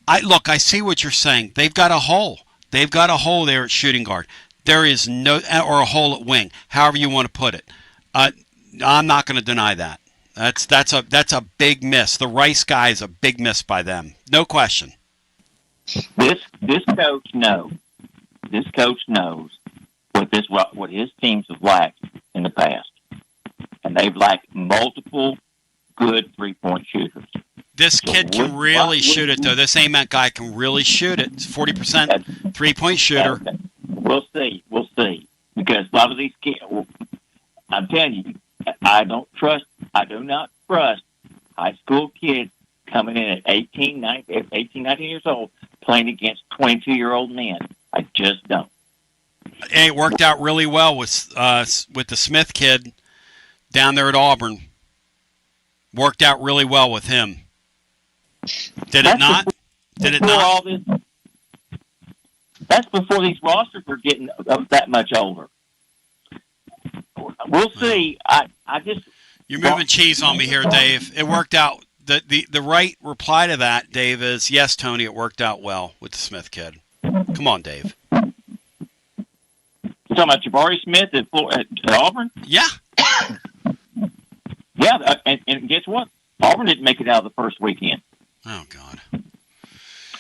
I see what you're saying. They've got a hole. They've got a hole there at shooting guard. There is no, or a hole at wing, however you want to put it. I'm not going to deny that. That's a big miss. The Rice guy is a big miss by them, no question. This coach knows. This coach knows what his teams have lacked in the past. And they've lacked multiple good three-point shooters. This kid can really shoot it, though. This Ament guy can really shoot it. It's 40% three-point shooter. We'll see. Because a lot of these kids, I'm telling you, I do not trust high school kids coming in at 18, 19 years old playing against 22-year-old men. I just don't. Hey, it worked out really well with the Smith kid down there at Auburn. Worked out really well with him. Did it not? That's before these rosters were getting that much older. We'll see. You're moving cheese on me here, Dave. It worked out. The right reply to that, Dave, is yes, Tony, it worked out well with the Smith kid. Come on, Dave. You talking about Jabari Smith at Auburn? Yeah. Yeah, and guess what? Auburn didn't make it out of the first weekend. Oh, God.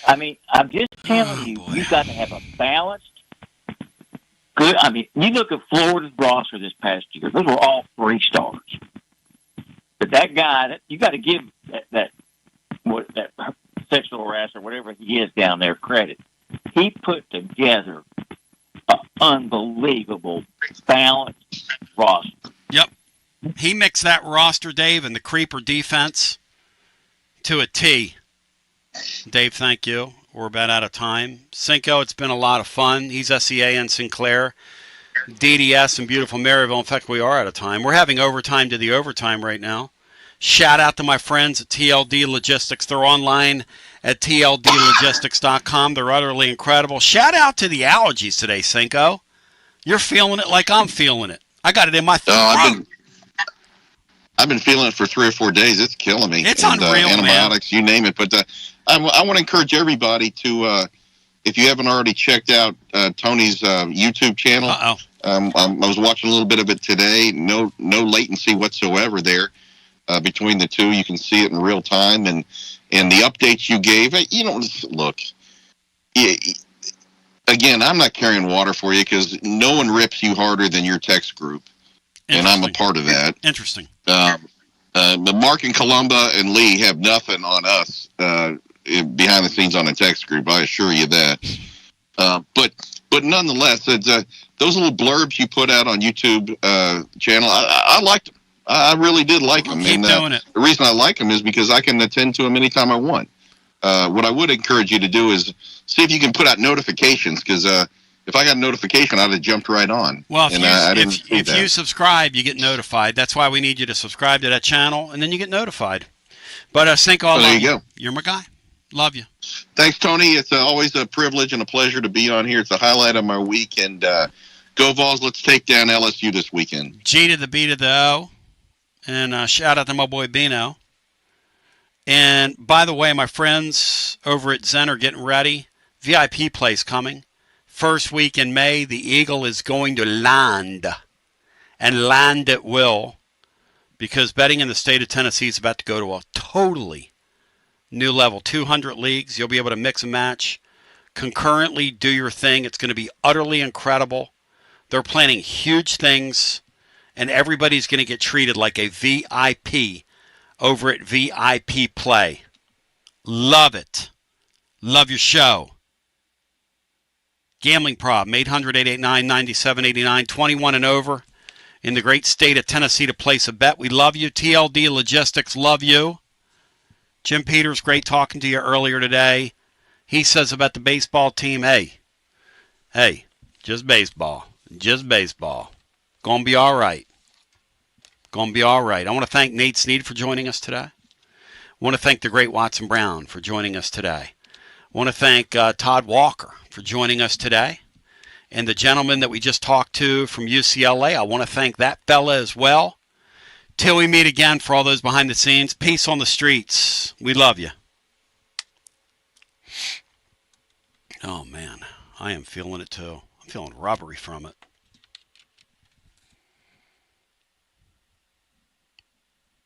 I mean, I'm just telling you, you've got to have a balanced, good. I mean, you look at Florida's roster this past year; those were all 3 stars. But that guy, you got to give that sexual harasser, whatever he is down there, credit. He put together unbelievable balanced roster. Yep. He mixed that roster, Dave, and the creeper defense to a T. Dave, thank you. We're about out of time. Cinco, it's been a lot of fun. He's SEA in Sinclair. DDS in beautiful Maryville. In fact, we are out of time. We're having overtime to the overtime right now. Shout out to my friends at TLD Logistics. They're online at tldlogistics.com. They're utterly incredible. Shout out to the allergies today, Cinco. You're feeling it like I'm feeling it. I got it in my throat. I've been feeling it for 3 or 4 days. It's killing me. It's unreal, antibiotics, man. You name it. But I want to encourage everybody to, if you haven't already checked out Tony's YouTube channel. I was watching a little bit of it today. No latency whatsoever there between the two. You can see it in real time, and the updates you gave. Look. Again, I'm not carrying water for you because no one rips you harder than your text group, and I'm a part of that. Interesting. But Mark and Columba and Lee have nothing on us behind the scenes on the text group. I assure you that. But nonetheless, it's, those little blurbs you put out on YouTube channel, I liked them. I really did like them. Keep doing it. The reason I like them is because I can attend to them anytime I want. What I would encourage you to do is see if you can put out notifications, because if I got a notification, I'd have jumped right on. Well, if you subscribe, you get notified. That's why we need you to subscribe to that channel, and then you get notified. But Cinco, there you go. You're my guy. Love you. Thanks, Tony. It's always a privilege and a pleasure to be on here. It's a highlight of my week. And go Vols. Let's take down LSU this weekend. G to the B to the O. And shout out to my boy Bino. And by the way, my friends over at Zen are getting ready. VIP place coming. First week in May, the Eagle is going to land. And land it will. Because betting in the state of Tennessee is about to go to a totally new level. 200 leagues. You'll be able to mix and match. Concurrently do your thing. It's going to be utterly incredible. They're planning huge things. And everybody's going to get treated like a VIP over at VIP Play. Love it. Love your show. Gambling problem, 800-889-9789, 21 and over in the great state of Tennessee to place a bet. We love you. TLD Logistics, love you. Jim Peters, great talking to you earlier today. He says about the baseball team, hey, just baseball. Just baseball. Gonna be all right. Gonna be all right. I want to thank Nate Snead for joining us today. I want to thank the great Watson Brown for joining us today. I want to thank Todd Walker for joining us today. And the gentleman that we just talked to from UCLA, I want to thank that fella as well. Till we meet again, for all those behind the scenes, peace on the streets. We love you. Oh, man. I am feeling it, too. I'm feeling robbery from it.